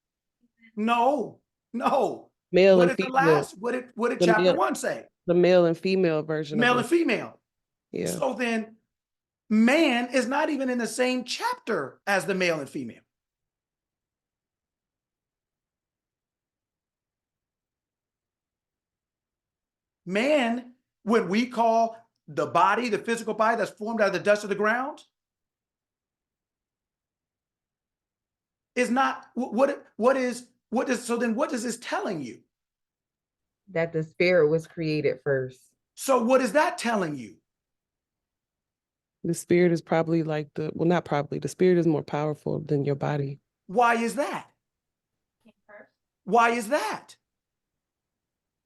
Male and did the female. last? What did chapter 1 say? The male and female version. Male of and it. female. Yeah. So then man is not even in the same chapter as the male and female. Man, when we call the body, the physical body that's formed out of the dust of the ground, is not so then what is this telling you? That the spirit was created first. So what is that telling you? The spirit is probably not probably, the spirit is more powerful than your body. Why is that? Why is that?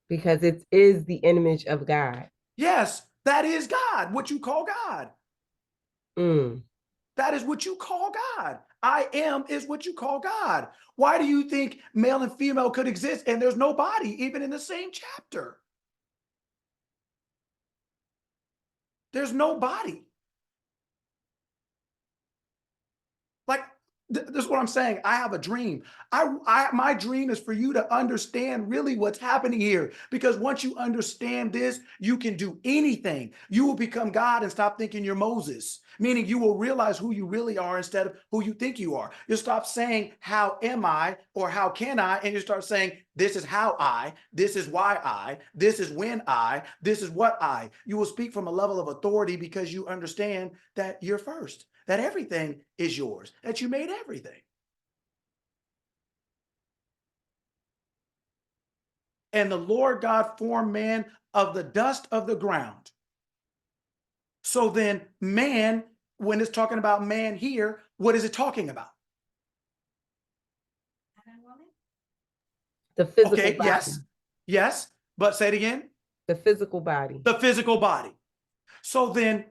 Because it is the image of God. Yes, that is God, what you call God. That is what you call God. I am is what you call God. Why do you think male and female could exist and there's no body even in the same chapter? There's no body. Like, this is what I'm saying. I have a dream. My dream is for you to understand really what's happening here. Because once you understand this, you can do anything. You will become God and stop thinking you're Moses. Meaning you will realize who you really are instead of who you think you are. You'll stop saying, how am I? Or how can I? And you start saying, this is how I, this is why I, this is when I, this is what I. You will speak from a level of authority because you understand that you're first. That everything is yours, that you made everything. And the Lord God formed man of the dust of the ground. So then man, when it's talking about man here, what is it talking about? The physical okay, body. yes, but say it again. The physical body. The physical body. So then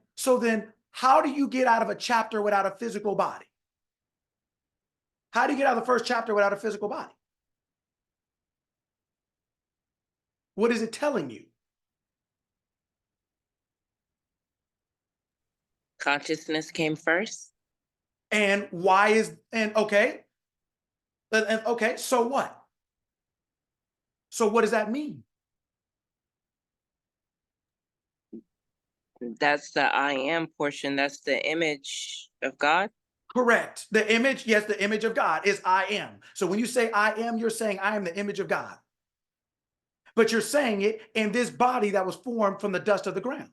how do you get out of a chapter without a physical body? How do you get out of the first chapter without a physical body? What is it telling you? Consciousness came first. And why is, and okay, so what? So what does that mean? That's the I am portion. That's the image of God. Correct. The image, yes, the image of God is I am. So when you say I am, you're saying I am the image of God. But you're saying it in this body that was formed from the dust of the ground.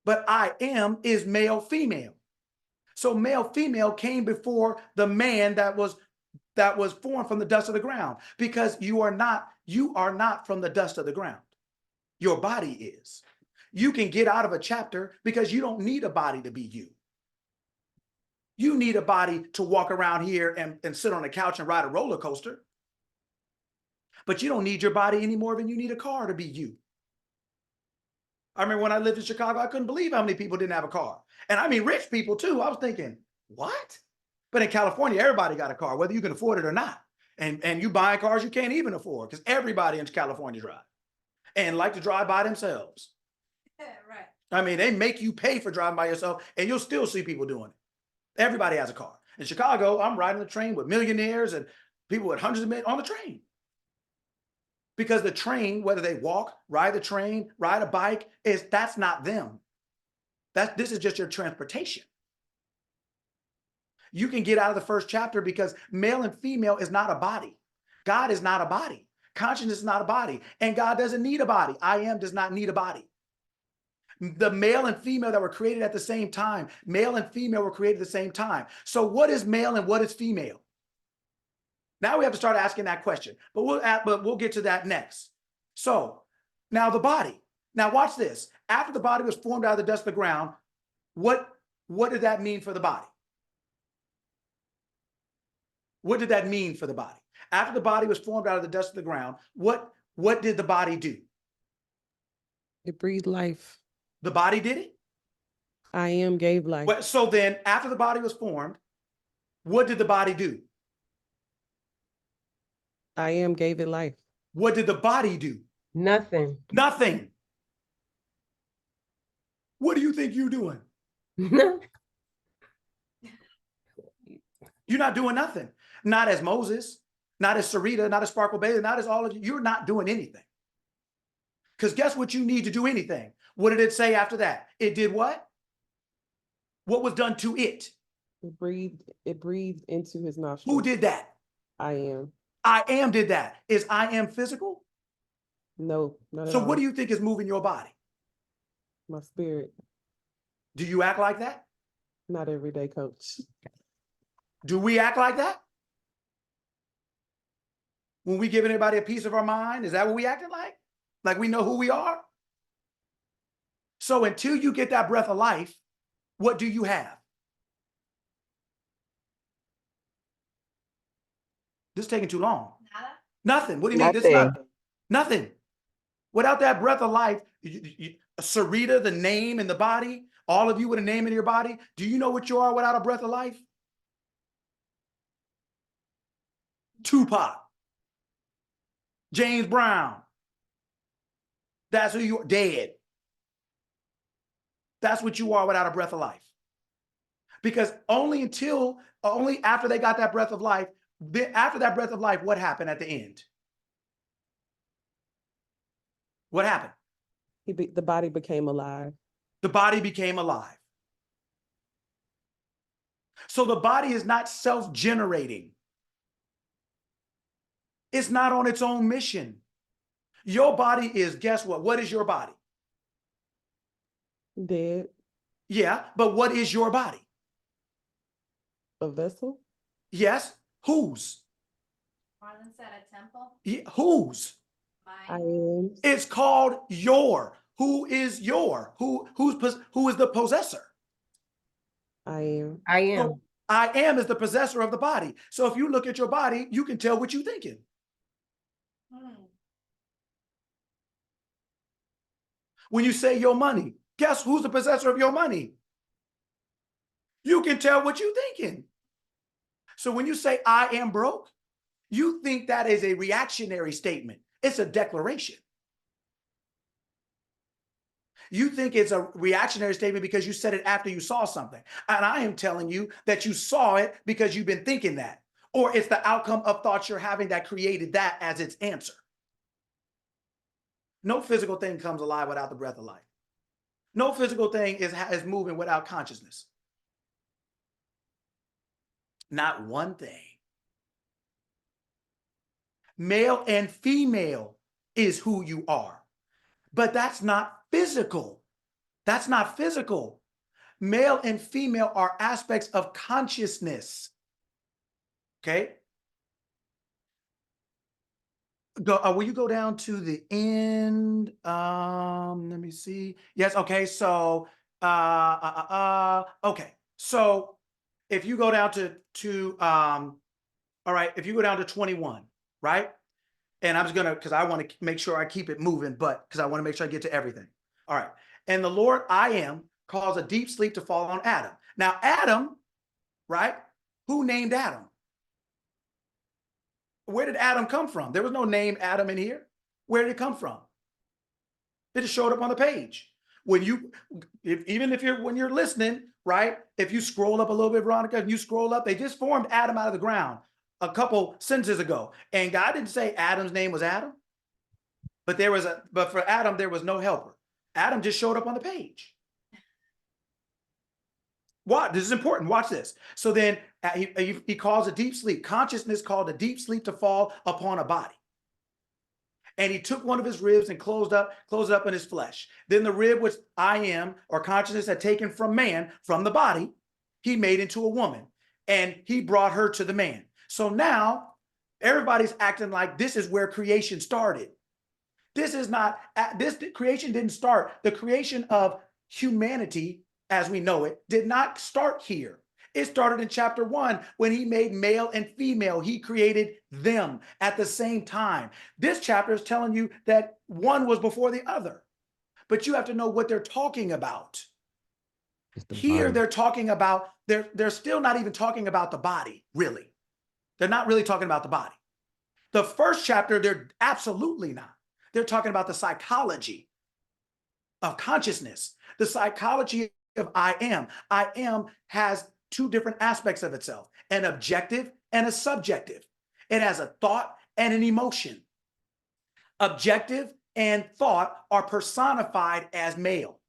But I am is male, female. So male, female came before the man that was formed from the dust of the ground, because you are not from the dust of the ground. Your body is. You can get out of a chapter because you don't need a body to be you. You need a body to walk around here and sit on a couch and ride a roller coaster. But you don't need your body any more than you need a car to be you. I remember when I lived in Chicago, I couldn't believe how many people didn't have a car. And I mean, rich people too. I was thinking, what? But in California, everybody got a car, whether you can afford it or not. And you buy cars you can't even afford because everybody in California drive and like to drive by themselves. Yeah, right. I mean, they make you pay for driving by yourself and you'll still see people doing it. Everybody has a car. In Chicago, I'm riding the train with millionaires and people with hundreds of million on the train. Because the train, whether they walk, ride the train, ride a bike, that's not them. This is just your transportation. You can get out of the first chapter because male and female is not a body. God is not a body. Consciousness is not a body. And God doesn't need a body. I am does not need a body. The male and female that were created at the same time, male and female were created at the same time. So what is male and what is female? Now we have to start asking that question, but we'll get to that next. So now the body. Now watch this. After the body was formed out of the dust of the ground, what did that mean for the body? What did that mean for the body? After the body was formed out of the dust of the ground, what did the body do? It breathed life. The body did it? I am gave life. So then after the body was formed, what did the body do? I am gave it life. What did the body do? Nothing. Nothing. What do you think you're doing? You're not doing nothing. Not as Moses, not as Sarita, not as Sparkle Bailey, not as all of you. You're not doing anything. Because guess what you need to do anything? What did it say after that? It did what? What was done to it? It breathed into his nostrils. Who did that? I am. I am did that. Is I am physical? No, not at So all. what do you think is moving your body? My spirit. Do you act like that? Not every day, coach. Do we act like that? When we give anybody a piece of our mind, is that what we acting like? Like we know who we are? So until you get that breath of life, what do you have? This is taking too long. Nada? Nothing. What do you mean? This is Nothing. nothing. Without that breath of life, Sarita, the name in the body, all of you with a name in your body, do you know what you are without a breath of life? Tupac, James Brown. That's who you are, dead. That's what you are without a breath of life. Because only after they got that breath of life, after that breath of life, what happened at the end? What happened? The body became alive. The body became alive. So the body is not self-generating. It's not on its own mission. Your body is, guess what? What is your body? Dead. Yeah, but what is your body? A vessel. Yes, whose? Marlon said a temple. Yeah, whose? I Mine. am. It's called your. Who is your? Who is the possessor? I am. I am. So I am is the possessor of the body. So if you look at your body, you can tell what you're thinking. When you say your money, guess who's the possessor of your money? You can tell what you're thinking. So when you say I am broke, you think that is a reactionary statement. It's a declaration. You think it's a reactionary statement because you said it after you saw something. And I am telling you that you saw it because you've been thinking that. Or it's the outcome of thoughts you're having that created that as its answer. No physical thing comes alive without the breath of life. No physical thing is moving without consciousness. Not one thing. Male and female is who you are. But that's not physical. That's not physical. Male and female are aspects of consciousness. Okay? Go, will you go down to the end? Let me see. Yes, okay, so okay. So if you go down to all right, if you go down to 21, right? And I'm just gonna, because I want to make sure I keep it moving, but because I want to make sure I get to everything. All right. And the Lord I am caused a deep sleep to fall on Adam. Now, Adam, right? Who named Adam? Where did Adam come from? There was no name Adam in here. Where did it come from? It just showed up on the page. When you, even if you're, when you're listening, right? If you scroll up a little bit, Veronica, if you scroll up, they just formed Adam out of the ground a couple sentences ago. And God didn't say Adam's name was Adam, but but for Adam, there was no helper. Adam just showed up on the page. What? This is important. Watch this. So then he calls a deep sleep. Consciousness called a deep sleep to fall upon a body. And he took one of his ribs and closed it up in his flesh. Then the rib which I am, or consciousness, had taken from man, from the body, he made into a woman. And he brought her to the man. So now everybody's acting like this is where creation started. This is not, this creation didn't start. The creation of humanity as we know it did not start here. It started in chapter 1 when he made male and female. He created them at the same time. This chapter is telling you that one was before the other, but you have to know what they're talking about. Here they're talking about, they're still not even talking about the body, really. They're not really talking about the body. The first chapter, they're absolutely not. They're talking about the psychology of consciousness, the psychology of I am. I am has two different aspects of itself, an objective and a subjective. It has a thought and an emotion. Objective and thought are personified as male.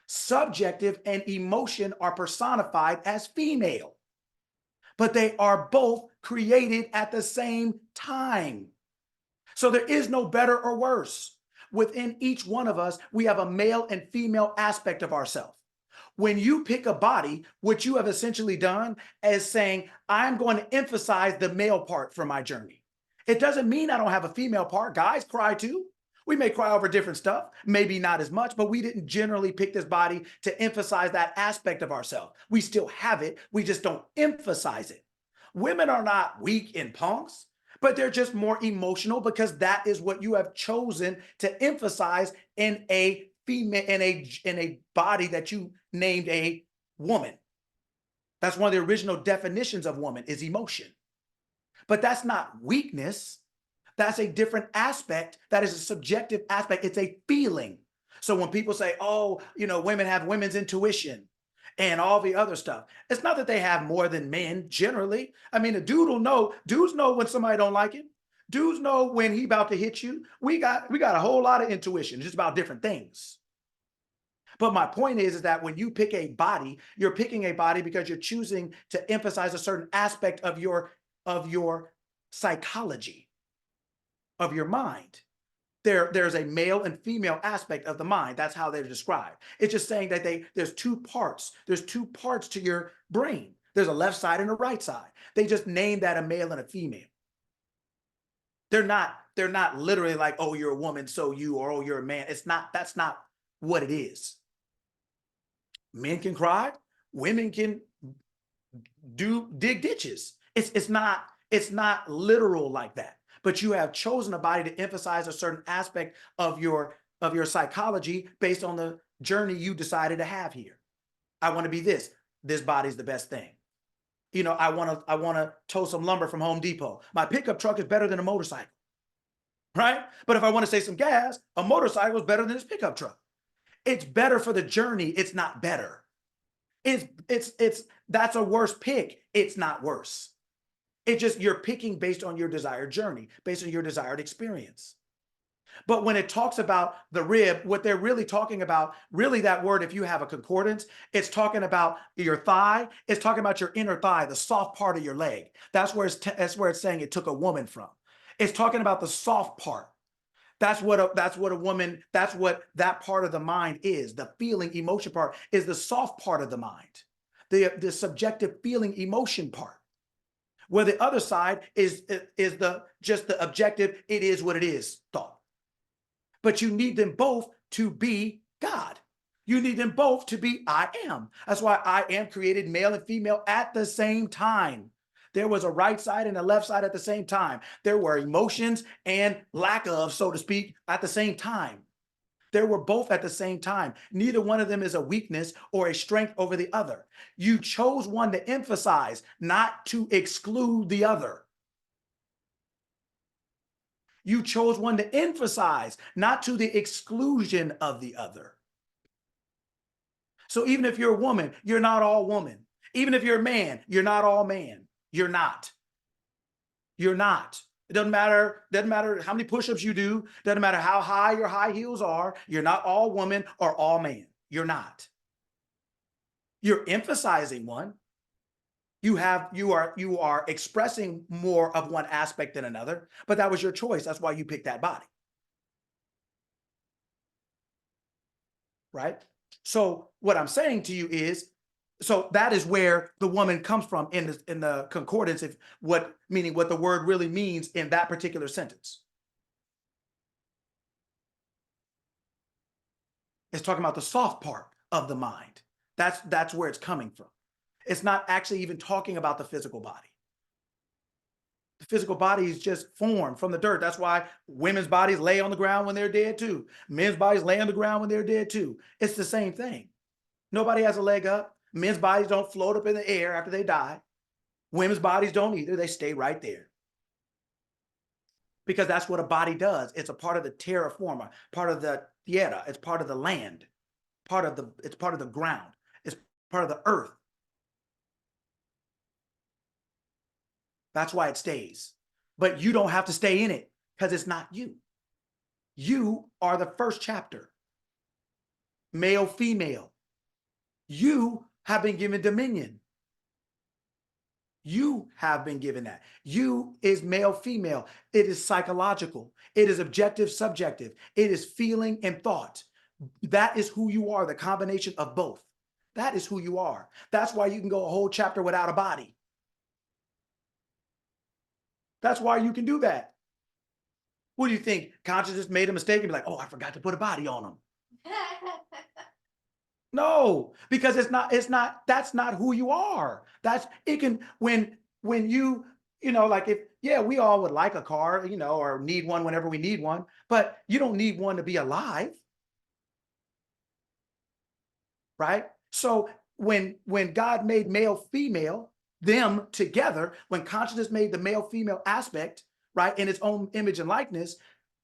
Subjective and emotion are personified as female. But they are both created at the same time. So there is no better or worse. Within each one of us, we have a male and female aspect of ourselves. When you pick a body, what you have essentially done is saying, I'm going to emphasize the male part for my journey. It doesn't mean I don't have a female part. Guys cry too. We may cry over different stuff, maybe not as much, but we didn't generally pick this body to emphasize that aspect of ourselves. We still have it. We just don't emphasize it. Women are not weak in punks, but they're just more emotional because that is what you have chosen to emphasize in a female, in a body that you named a woman. That's one of the original definitions of woman is emotion. But that's not weakness. That's a different aspect. That is a subjective aspect. It's a feeling. So when people say, oh, you know, women have women's intuition and all the other stuff, it's not that they have more than men generally. I mean, a dude will know. Dudes know when somebody don't like him. Dudes know when he about to hit you. We got a whole lot of intuition just about different things. But my point is that when you pick a body, you're picking a body because you're choosing to emphasize a certain aspect of your psychology, of your mind. There's a male and female aspect of the mind. That's how they're described. It's just saying that there's two parts. There's two parts to your brain. There's a left side and a right side. They just named that a male and a female. They're not literally like, oh, you're a woman, so you, or oh, you're a man. That's not what it is. Men can cry, women can dig ditches. It's not literal like that. But you have chosen a body to emphasize a certain aspect of your psychology based on the journey you decided to have here. I want to be this. This body's the best thing. You know, I want to tow some lumber from Home Depot. My pickup truck is better than a motorcycle, right? But if I want to save some gas, a motorcycle is better than this pickup truck. It's better for the journey. It's not better. That's a worse pick. It's not worse. It's just you're picking based on your desired journey, based on your desired experience. But when it talks about the rib, what they're really talking about, really that word, if you have a concordance, it's talking about your thigh. It's talking about your inner thigh, the soft part of your leg. That's where it's saying it took a woman from. It's talking about the soft part. That's what that part of the mind is. The feeling emotion part is the soft part of the mind, the subjective feeling emotion part. Where the other side is the just the objective, it is what it is thought. But you need them both to be God. You need them both to be I am. That's why I am created male and female at the same time. There was a right side and a left side at the same time. There were emotions and lack of, so to speak, at the same time. They were both at the same time. Neither one of them is a weakness or a strength over the other. You chose one to emphasize, not to exclude the other. You chose one to emphasize, not to the exclusion of the other. So even if you're a woman, you're not all woman. Even if you're a man, you're not all man. You're not. You're not. It doesn't matter how many push-ups you do, doesn't matter how high your high heels are, you're not all woman or all man. You're not. You're emphasizing one. You are expressing more of one aspect than another, but that was your choice. That's why you picked that body. Right? So what I'm saying to you is, so that is where the woman comes from in the concordance, meaning what the word really means in that particular sentence. It's talking about the soft part of the mind. That's where it's coming from. It's not actually even talking about the physical body. The physical body is just formed from the dirt. That's why women's bodies lay on the ground when they're dead too. Men's bodies lay on the ground when they're dead too. It's the same thing. Nobody has a leg up. Men's bodies don't float up in the air after they die. Women's bodies don't either. They stay right there. Because that's what a body does. It's a part of the terra firma, part of the tierra. It's part of the land, it's part of the ground. It's part of the earth. That's why it stays. But you don't have to stay in it because it's not you. You are the first chapter. Male, female. You have been given dominion. You have been given that. You is male, female. It is psychological. It is objective, subjective. It is feeling and thought. That is who you are, the combination of both. That is who you are. That's why you can go a whole chapter without a body. That's why you can do that. What do you think? Consciousness made a mistake and be like, oh, I forgot to put a body on him. No, because that's not who you are. When you like we all would like a car, or need one whenever we need one, but you don't need one to be alive. Right? So when God made male, female, them together, when consciousness made the male, female aspect, right, in its own image and likeness,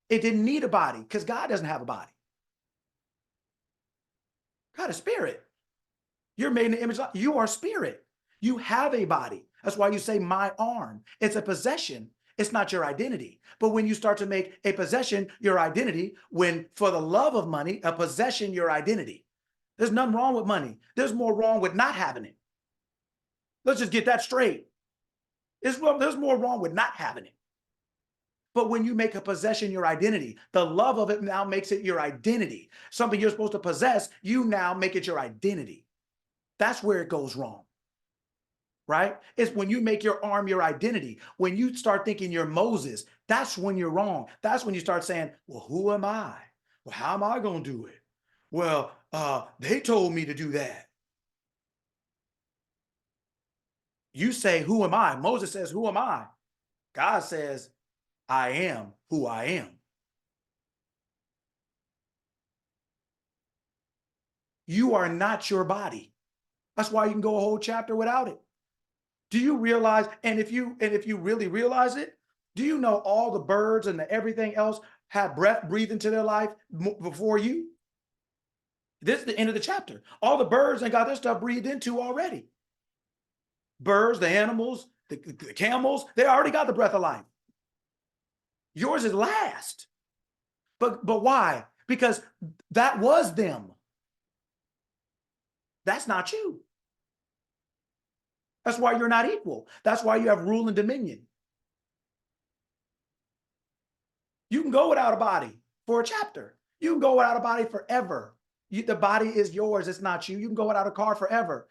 it didn't need a body because God doesn't have a body. God is spirit. You're made in the image. You are spirit. You have a body. That's why you say my arm. It's a possession. It's not your identity. But when you start to make a possession your identity, when for the love of money, a possession your identity. There's nothing wrong with money. There's more wrong with not having it. Let's just get that straight. There's more wrong with not having it. But when you make a possession your identity, the love of it now makes it your identity. Something you're supposed to possess, you now make it your identity. That's where it goes wrong. Right? It's when you make your arm your identity. When you start thinking you're Moses, that's when you're wrong. That's when you start saying, well, who am I? Well, how am I going to do it? Well, they told me to do that. You say, who am I? Moses says, who am I? God says, I am who I am. You are not your body. That's why you can go a whole chapter without it. Do you realize, and if you really realize it, do you know all the birds and everything else have breath breathed into their life before you? This is the end of the chapter. All the birds and got their stuff breathed into already. Birds, the animals, the camels, they already got the breath of life. Yours is last. But why? Because that was them. That's not you. That's why you're not equal. That's why you have rule and dominion. You can go without a body for a chapter. You can go without a body forever. The body is yours. It's not you. You can go without a car forever.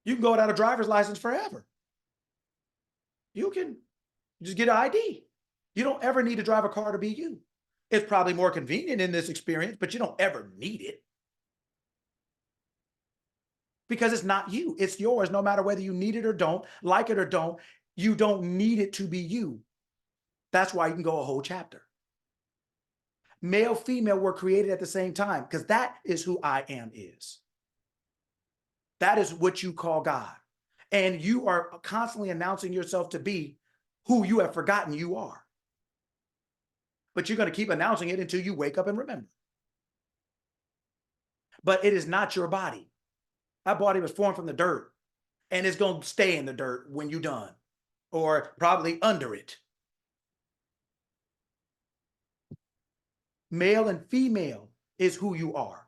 You can go without a driver's license forever. You can just get an ID. You don't ever need to drive a car to be you. It's probably more convenient in this experience, but you don't ever need it. Because it's not you, it's yours, no matter whether you need it or don't, like it or don't, you don't need it to be you. That's why you can go a whole chapter. Male, female were created at the same time, because that is who I am is. That is what you call God. And you are constantly announcing yourself to be who you have forgotten you are. But you're going to keep announcing it until you wake up and remember. But it is not your body. That body was formed from the dirt, and it's going to stay in the dirt when you're done, or probably under it. Male and female is who you are.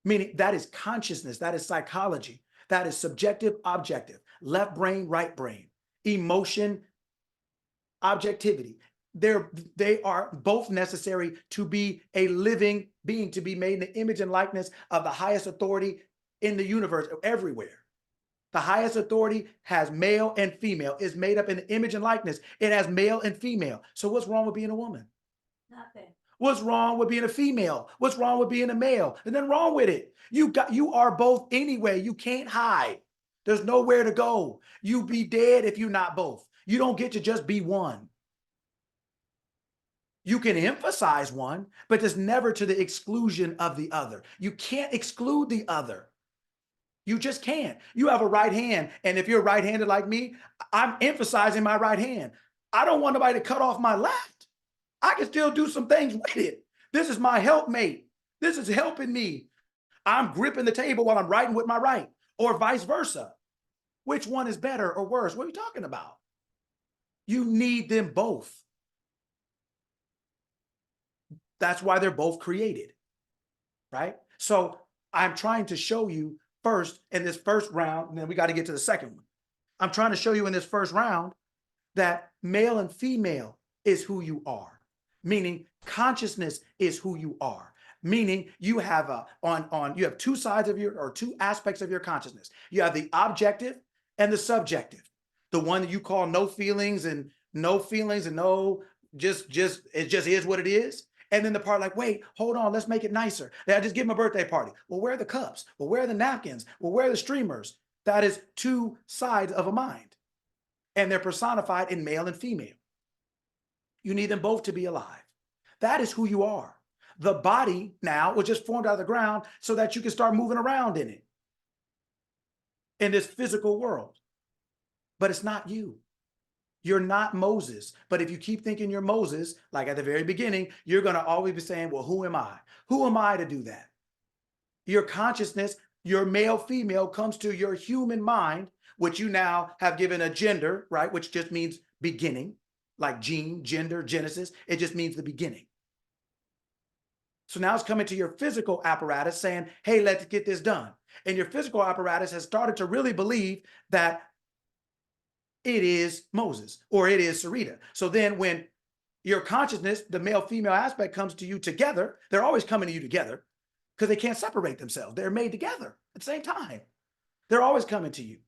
Meaning that is consciousness, that is psychology, that is subjective, objective, left brain, right brain, emotion, objectivity. They are both necessary to be a living being, to be made in the image and likeness of the highest authority in the universe, everywhere. The highest authority has male and female, is made up in the image and likeness. It has male and female. So what's wrong with being a woman? Nothing. What's wrong with being a female? What's wrong with being a male? There's nothing wrong with it. You are both anyway. You can't hide. There's nowhere to go. You be dead if you're not both. You don't get to just be one. You can emphasize one, but it's never to the exclusion of the other. You can't exclude the other. You just can't. You have a right hand, and if you're right-handed like me, I'm emphasizing my right hand. I don't want nobody to cut off my left. I can still do some things with it. This is my helpmate. This is helping me. I'm gripping the table while I'm writing with my right, or vice versa. Which one is better or worse? What are you talking about? You need them both. That's why they're both created, right? So I'm trying to show you first in this first round, and then we got to get to the second one. I'm trying to show you in this first round that male and female is who you are, meaning consciousness is who you are, meaning you have you have two sides of or two aspects of your consciousness. You have the objective and the subjective, the one that you call no feelings and no just it just is what it is. And then the part like, wait, hold on, let's make it nicer. I just give him a birthday party. Well, where are the cups? Well, where are the napkins? Well, where are the streamers? That is two sides of a mind. And they're personified in male and female. You need them both to be alive. That is who you are. The body now was just formed out of the ground so that you can start moving around in it, in this physical world. But it's not you. You're not Moses. But if you keep thinking you're Moses, like at the very beginning, you're going to always be saying, well, who am I? Who am I to do that? Your consciousness, your male, female comes to your human mind, which you now have given a gender, right? Which just means beginning, like gene, gender, genesis. It just means the beginning. So now it's coming to your physical apparatus saying, hey, let's get this done. And your physical apparatus has started to really believe that it is Moses or it is Sarita. So then when your consciousness, the male female aspect comes to you together, they're always coming to you together because they can't separate themselves. They're made together at the same time. They're always coming to you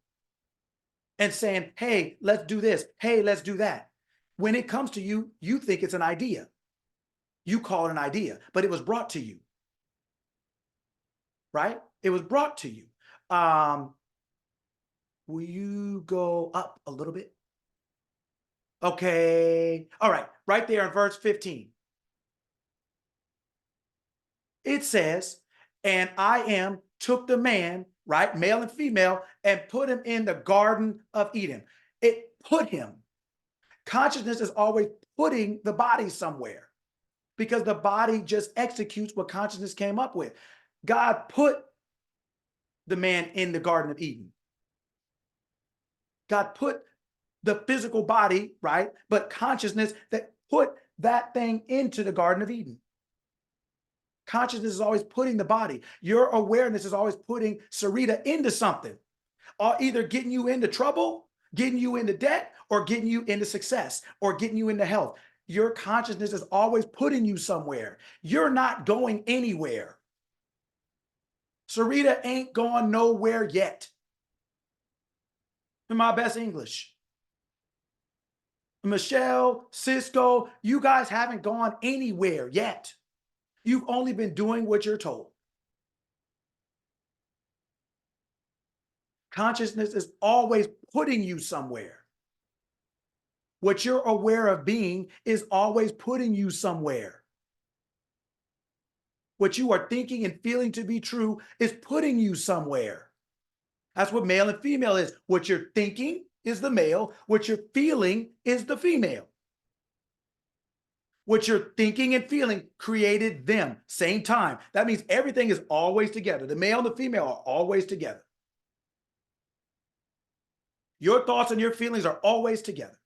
and saying, hey, let's do this. Hey, let's do that. When it comes to you, you think it's an idea. You call it an idea, but it was brought to you, right? It was brought to you. Will you go up a little bit? Okay. All right. Right there in verse 15. It says, and I took the man, right, male and female, and put him in the Garden of Eden. It put him. Consciousness is always putting the body somewhere because the body just executes what consciousness came up with. God put the man in the Garden of Eden. God put the physical body, right? But consciousness that put that thing into the Garden of Eden. Consciousness is always putting the body. Your awareness is always putting Sarita into something, or either getting you into trouble, getting you into debt, or getting you into success, or getting you into health. Your consciousness is always putting you somewhere. You're not going anywhere. Sarita ain't going nowhere yet. in my best English. Michelle, Cisco, you guys haven't gone anywhere yet. You've only been doing what you're told. Consciousness is always putting you somewhere. What you're aware of being is always putting you somewhere. What you are thinking and feeling to be true is putting you somewhere. That's what male and female is. What you're thinking is the male. What you're feeling is the female. What you're thinking and feeling created them, same time. That means everything is always together. The male and the female are always together. Your thoughts and your feelings are always together.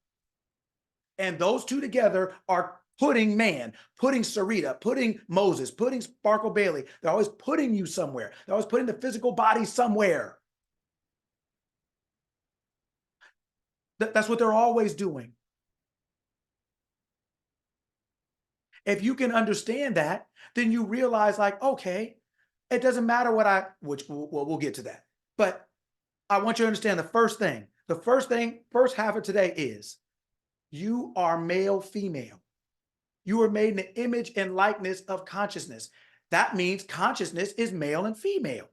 And those two together are putting man, putting Sarita, putting Moses, putting Sparkle Bailey. They're always putting you somewhere. They're always putting the physical body somewhere. That's what they're always doing. If you can understand that, then you realize like, okay, it doesn't matter what which we'll get to that. But I want you to understand the first thing, first half of today is you are male, female. You are made in the image and likeness of consciousness. That means consciousness is male and female.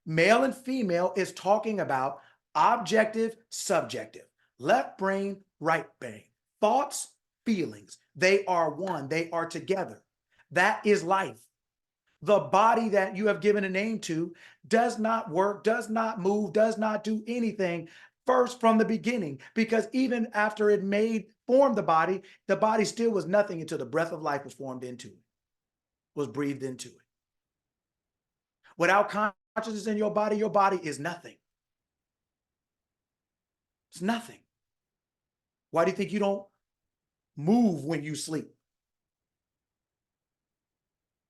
Male and female is talking about objective, subjective, left brain, right brain, thoughts, feelings. They are one, they are together. That is life. The body that you have given a name to does not work, does not move, does not do anything first from the beginning, because even after it formed the body still was nothing until the breath of life was formed into it, was breathed into it. Without consciousness in your body is nothing. It's nothing. Why do you think you don't move when you sleep?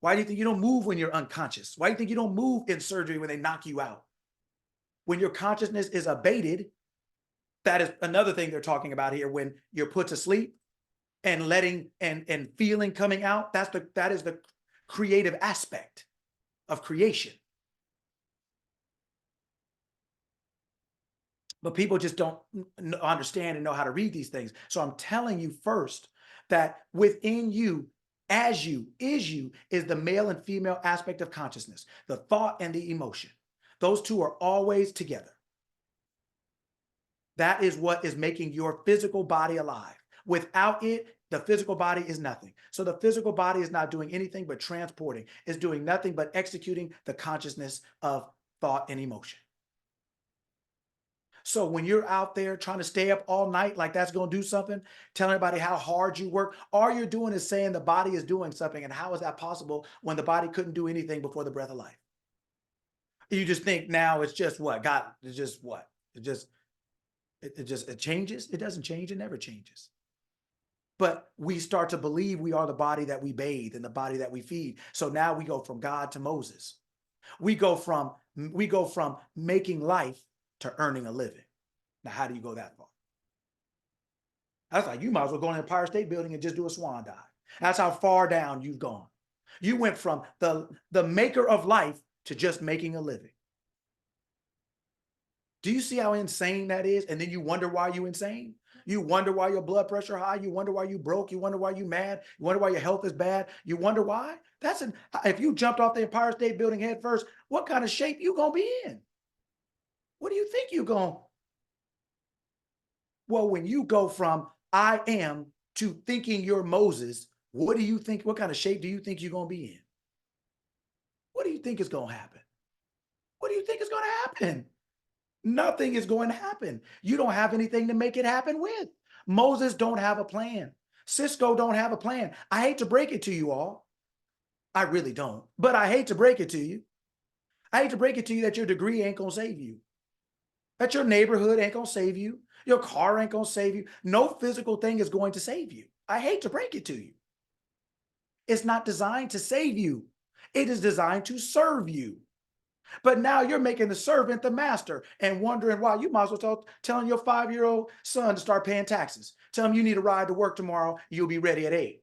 Why do you think you don't move when you're unconscious? Why do you think you don't move in surgery when they knock you out? When your consciousness is abated, that is another thing they're talking about here. When you're put to sleep and letting and feeling coming out, that is the creative aspect of creation. But people just don't understand and know how to read these things. So I'm telling you first that within you, as you, is the male and female aspect of consciousness, the thought and the emotion. Those two are always together. That is what is making your physical body alive. Without it, the physical body is nothing. So the physical body is not doing anything but transporting. It's doing nothing but executing the consciousness of thought and emotion. So when you're out there trying to stay up all night like that's going to do something, telling everybody how hard you work, all you're doing is saying the body is doing something. And how is that possible when the body couldn't do anything before the breath of life? You just think now it's just what? God, it's just what? It changes. It doesn't change. It never changes. But we start to believe we are the body that we bathe and the body that we feed. So now we go from God to Moses. We go from making life to earning a living. Now, how do you go that far? That's like you might as well go in the Empire State Building and just do a swan dive. That's how far down you've gone. You went from the maker of life to just making a living. Do you see how insane that is? And then you wonder why you're insane. You wonder why your blood pressure high. You wonder why you broke. You wonder why you mad. You wonder why your health is bad. You wonder why. If you jumped off the Empire State Building head first, what kind of shape you gonna be in? What do you think you're going? Well, when you go from I am to thinking you're Moses, what do you think? What kind of shape do you think you're going to be in? What do you think is going to happen? What do you think is going to happen? Nothing is going to happen. You don't have anything to make it happen with. Moses don't have a plan. Cisco don't have a plan. I hate to break it to you all. I really don't, but I hate to break it to you. I hate to break it to you that your degree ain't going to save you. That your neighborhood ain't going to save you. Your car ain't going to save you. No physical thing is going to save you. I hate to break it to you. It's not designed to save you. It is designed to serve you. But now you're making the servant the master and wondering why. You might as well telling your 5-year-old son to start paying taxes. Tell him you need a ride to work tomorrow. You'll be ready at 8.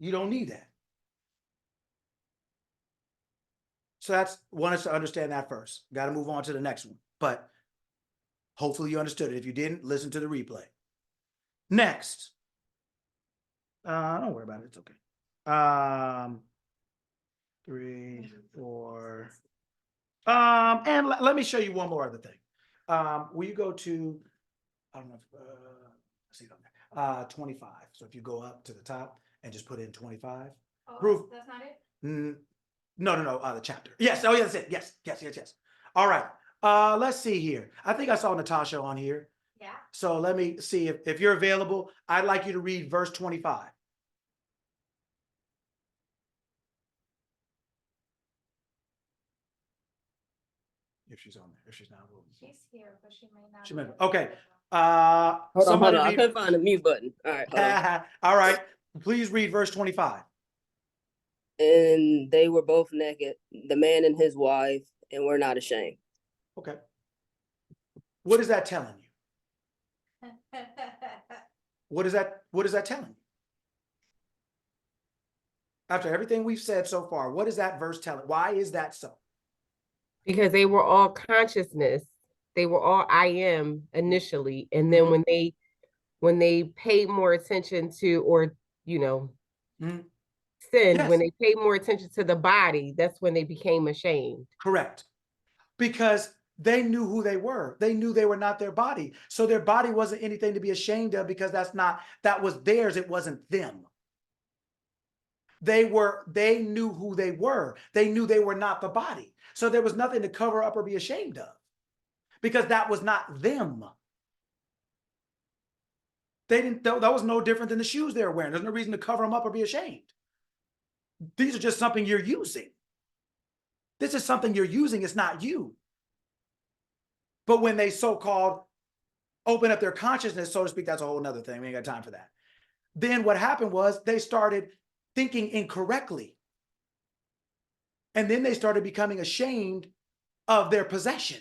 You don't need that. So that's want us to understand that first. Got to move on to the next one. But hopefully you understood it. If you didn't, listen to the replay. Next. Don't worry about it. It's okay. 3, 4. And let me show you one more other thing. Will you go to, I don't know if, let's see, 25. So if you go up to the top and just put in 25. Oh, Proof. that's not it? No, the chapter. Yes, oh, yes, that's it. Yes. All right. Let's see here. I think I saw Natasha on here. Yeah. So let me see if you're available. I'd like you to read verse 25. If she's on there, if she's not, She's here, but she may not. she be may. available. Okay. Hold Somebody on. I read- couldn't find the mute button. All right, hold on. All right. Please read verse 25. And they were both naked, the man and his wife, and were not ashamed. Okay. What is that telling you? What is that telling you? After everything we've said so far, what is that verse telling? Why is that so? Because they were all consciousness. They were all I am initially. And then when they paid more attention to, or, Mhm. sinned, Yes. when they paid more attention to the body, that's when they became ashamed. Correct. Because they knew who they were. They knew they were not their body. So their body wasn't anything to be ashamed of, because that was theirs. It wasn't them. They knew who they were. They knew they were not the body. So there was nothing to cover up or be ashamed of, because that was not them. That was no different than the shoes they were wearing. There's no reason to cover them up or be ashamed. These are just something you're using. This is something you're using. It's not you. But when they so-called open up their consciousness, so to speak, that's a whole nother thing. We ain't got time for that. Then what happened was they started thinking incorrectly. And then they started becoming ashamed of their possession.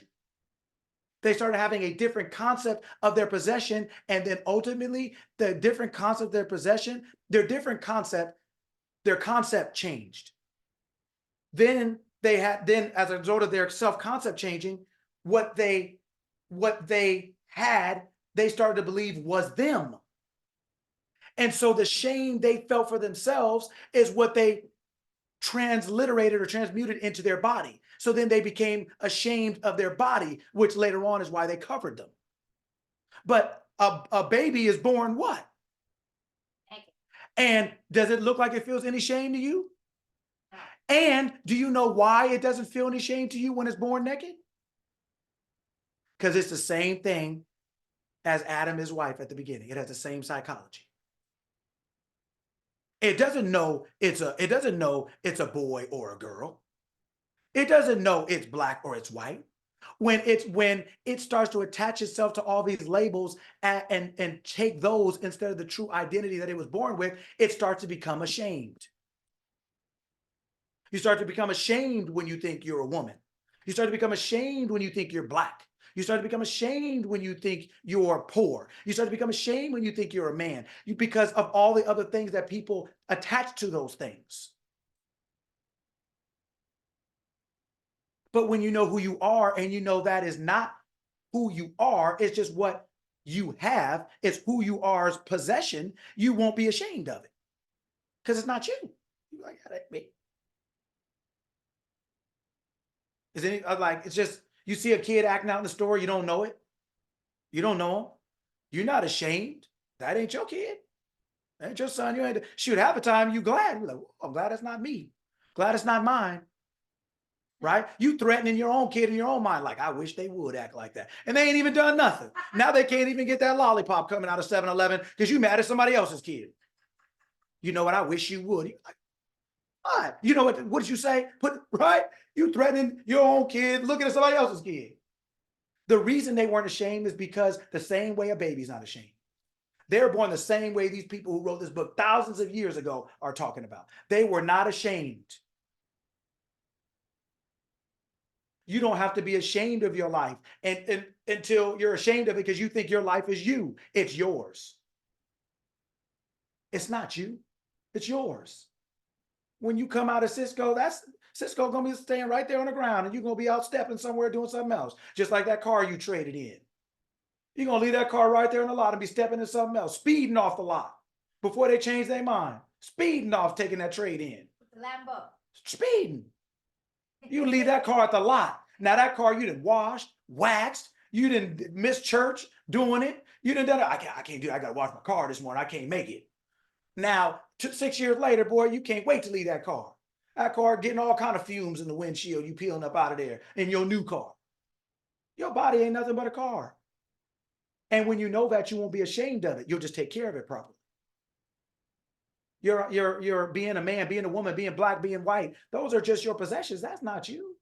They started having a different concept of their possession. And then ultimately, the different concept of their possession, their concept changed. Then as a result of their self-concept changing, what they had, they started to believe was them. And so the shame they felt for themselves is what they transliterated or transmuted into their body. So then they became ashamed of their body, which later on is why they covered them. But a baby is born what? Naked. And does it look like it feels any shame to you? And do you know why it doesn't feel any shame to you when it's born naked? Because it's the same thing as Adam, his wife, at the beginning. It has the same psychology. It doesn't know it's a boy or a girl. It doesn't know it's black or it's white. When it starts to attach itself to all these labels and take those instead of the true identity that it was born with, it starts to become ashamed. You start to become ashamed when you think you're a woman. You start to become ashamed when you think you're black. You start to become ashamed when you think you're poor. You start to become ashamed when you think you're a man, because of all the other things that people attach to those things. But when you know who you are, and you know that is not who you are, it's just what you have, it's who you are's possession, you won't be ashamed of it, because it's not you. You're like, that ain't me. Is any like, it's just, you see a kid acting out in the store, you don't know it. You don't know him. You're not ashamed. That ain't your kid. That ain't your son. You ain't, shoot, half the time you glad. You're like, oh, I'm glad it's not me. Glad it's not mine. Right? You threatening your own kid in your own mind. Like, I wish they would act like that. And they ain't even done nothing. Now they can't even get that lollipop coming out of 7-Eleven because you mad at somebody else's kid. You know what? I wish you would. You're like, what? You know what did you say? Right? You threatening your own kid, looking at somebody else's kid. The reason they weren't ashamed is because the same way a baby's not ashamed. They're born the same way these people who wrote this book thousands of years ago are talking about. They were not ashamed. You don't have to be ashamed of your life and until you're ashamed of it because you think your life is you. It's yours. It's not you. It's yours. When you come out of Cisco, that's Cisco gonna be staying right there on the ground, and you're gonna be out stepping somewhere doing something else, just like that car you traded in. You're gonna leave that car right there in the lot and be stepping in something else, speeding off the lot before they change their mind, speeding off taking that trade in, The Lambo. speeding. You leave that car at the lot. Now that car you didn't washed, waxed, you didn't miss church doing it. You didn't done it. I can't do it. I gotta wash my car this morning. I can't make it. Now, 6 years later, boy, you can't wait to leave that car. That car getting all kind of fumes in the windshield, you peeling up out of there in your new car. Your body ain't nothing but a car. And when you know that, you won't be ashamed of it. You'll just take care of it properly. You're being a man, being a woman, being black, being white. Those are just your possessions. That's not you.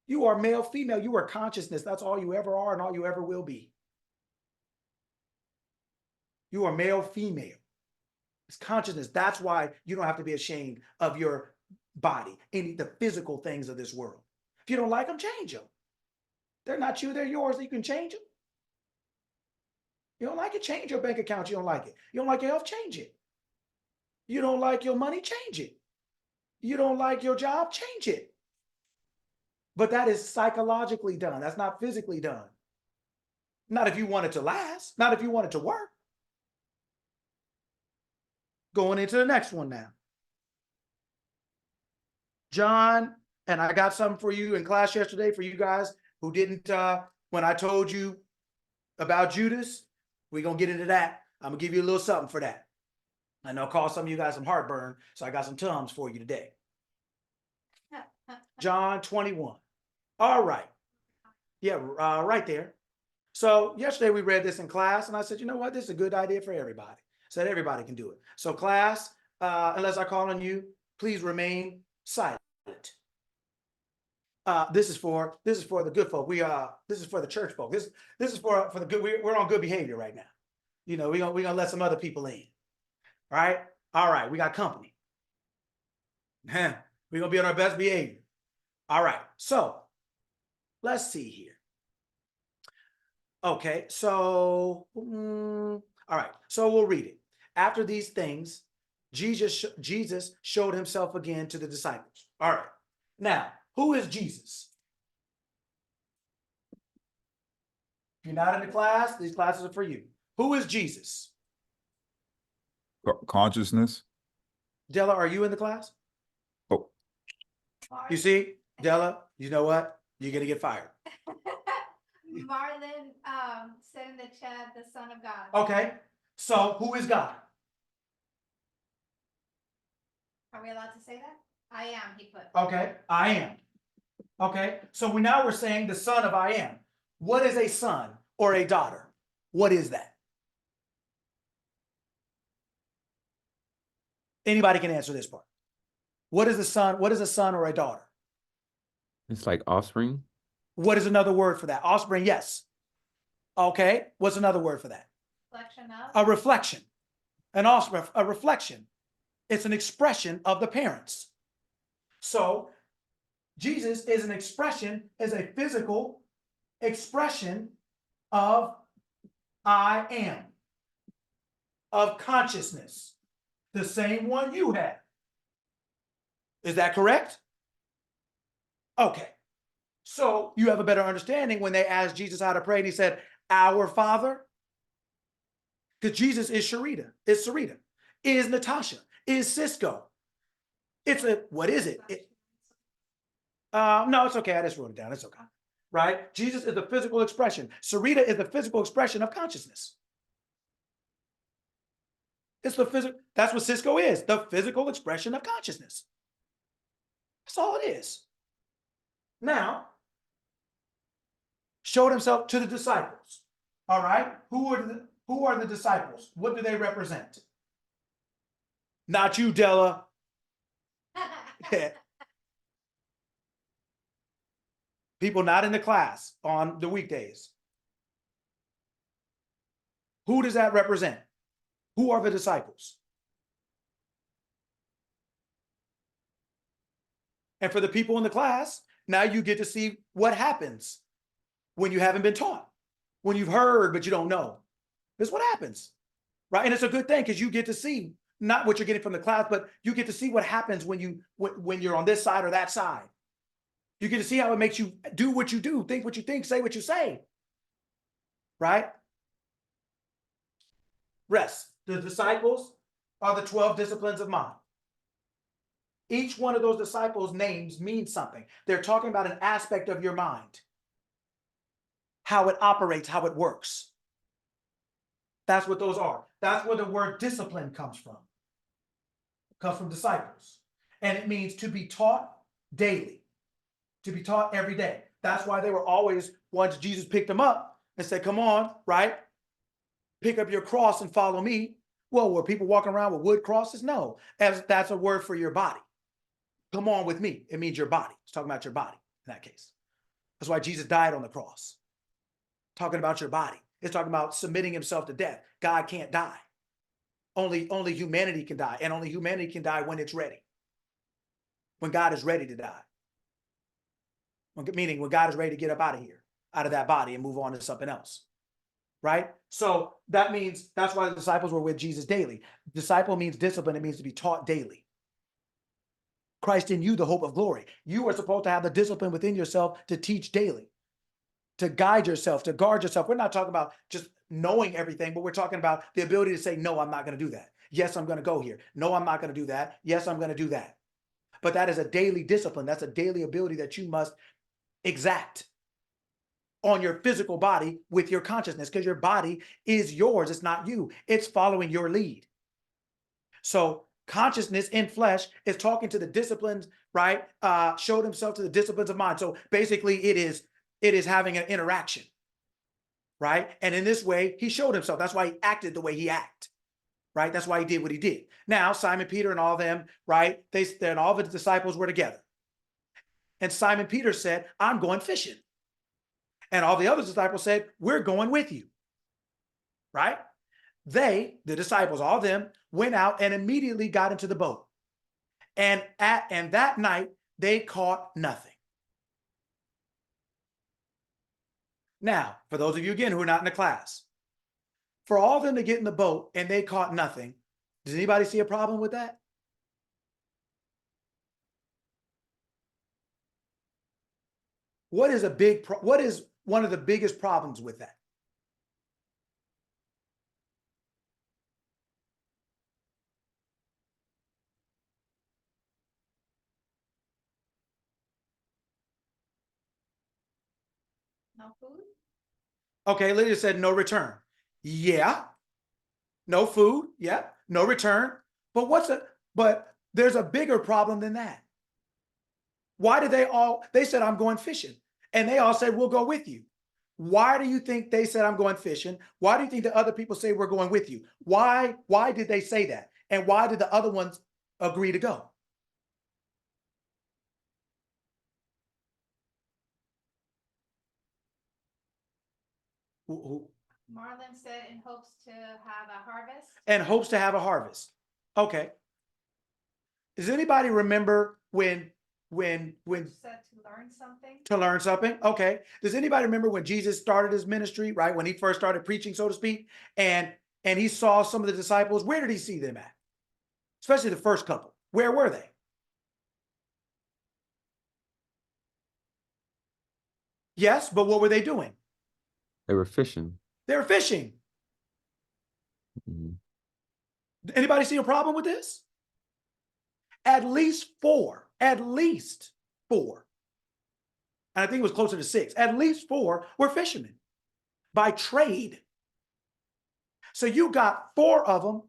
You are male, female. You are consciousness. That's all you ever are and all you ever will be. You are male, female. It's consciousness. That's why you don't have to be ashamed of your body, the physical things of this world. If you don't like them, change them. They're not you, they're yours. You can change them. You don't like it, change your bank account. You don't like it. You don't like your health, change it. You don't like your money, change it. You don't like your job, change it. But that is psychologically done. That's not physically done. Not if you want it to last, not if you want it to work. Going into the next one now. John, and I got something for you in class yesterday for you guys who didn't, when I told you about Judas, we're going to get into that. I'm going to give you a little something for that. I know it caused some of you guys some heartburn, so I got some Tums for you today. John 21. All right. Yeah, right there. So yesterday we read this in class, and I said, you know what? This is a good idea for everybody. Said everybody can do it. So class, unless I call on you, please remain silent. This is for the good folk. This is for the church folk. This is for the good. We're on good behavior right now. You know, we're gonna let some other people in. Right? All right, we got company. We're gonna be on our best behavior. All right, so let's see here. Okay, so all right, so we'll read it. After these things, Jesus showed himself again to the disciples. All right, now who is Jesus? If you're not in the class, these classes are for you. Who is Jesus? Consciousness. Della, are you in the class? Oh, You see, Della, you know what? You're gonna get fired. Marlon said in the chat, the Son of God. Okay, so who is God? Are we allowed to say that? I am, he put. Okay, I am. Okay, so now we're saying the son of I am. What is a son or a daughter? What is that? Anybody can answer this part. What is the son? What is a son or a daughter? It's like offspring. What is another word for that? Offspring, yes. Okay, what's another word for that? Reflection of. A reflection. An offspring, a reflection. It's an expression of the parents. So Jesus is an expression, is a physical expression of I am, of consciousness, the same one you have. Is that correct? Okay. So you have a better understanding when they asked Jesus how to pray, and he said, "Our Father." Because Jesus is Sharita, is Sarita, is Natasha, is Cisco. It's a, what is it? No, it's okay. I just wrote it down. It's okay. Right? Jesus is the physical expression. Sarita is the physical expression of consciousness. It's the physical, that's what Cisco is, the physical expression of consciousness. That's all it is. Now, showed himself to the disciples. All right? Who are the disciples? What do they represent? Not you, Della. People not in the class on the weekdays. Who does that represent? Who are the disciples? And for the people in the class, now you get to see what happens when you haven't been taught, when you've heard but you don't know. This is what happens. right? And it's a good thing because you get to see not what you're getting from the clouds, but you get to see what happens when you're on this side or that side. You get to see how it makes you do what you do, think what you think, say what you say, right? Rest. The disciples are the 12 disciplines of mind. Each one of those disciples' names means something. They're talking about an aspect of your mind, how it operates, how it works. That's what those are. That's where the word discipline comes from. It comes from disciples. And it means to be taught daily, to be taught every day. That's why they were always, once Jesus picked them up and said, come on, right? Pick up your cross and follow me. Well, were people walking around with wood crosses? No, that's a word for your body. Come on with me. It means your body. It's talking about your body in that case. That's why Jesus died on the cross. Talking about your body. It's talking about submitting himself to death. God can't die. Only humanity can die, and only humanity can die when it's ready. When God is ready to die. Meaning when God is ready to get up out of here, out of that body and move on to something else. Right? So that means that's why the disciples were with Jesus daily. Disciple means discipline. It means to be taught daily. Christ in you, the hope of glory. You are supposed to have the discipline within yourself to teach daily, to guide yourself, to guard yourself. We're not talking about just knowing everything, but we're talking about the ability to say, no, I'm not going to do that. Yes, I'm going to go here. No, I'm not going to do that. Yes, I'm going to do that. But that is a daily discipline. That's a daily ability that you must exact on your physical body with your consciousness, because your body is yours. It's not you. It's following your lead. So consciousness in flesh is talking to the disciplines, right? Showed himself to the disciplines of mind. So basically it is having an interaction, right? And in this way, he showed himself. That's why he acted the way he acted, right? That's why he did what he did. Now, Simon Peter and all of them, right? And all of the disciples were together. And Simon Peter said, I'm going fishing. And all the other disciples said, we're going with you, right? They, the disciples, all of them, went out and immediately got into the boat. And that night, they caught nothing. Now, for those of you, again, who are not in the class, for all of them to get in the boat and they caught nothing, does anybody see a problem with that? What is one of the biggest problems with that? No food? Okay, Lydia said no return. Yeah. No food. Yeah. No return. But there's a bigger problem than that. Why did they said, I'm going fishing. And they all said, we'll go with you. Why do you think they said, I'm going fishing? Why do you think the other people say we're going with you? Why did they say that? And why did the other ones agree to go? Marlon said in hopes to have a harvest. And hopes to have a harvest. Okay. Does anybody remember when Said to learn something. to learn something? Okay. Does anybody remember when Jesus started his ministry, right? When he first started preaching, so to speak, and he saw some of the disciples, where did he see them at? Especially the first couple. Where were they? Yes, but what were they doing? They were fishing. They were fishing. Mhm. Anybody see a problem with this? At least four. And I think it was closer to 6. At least 4 were fishermen by trade. So you got 4 of them.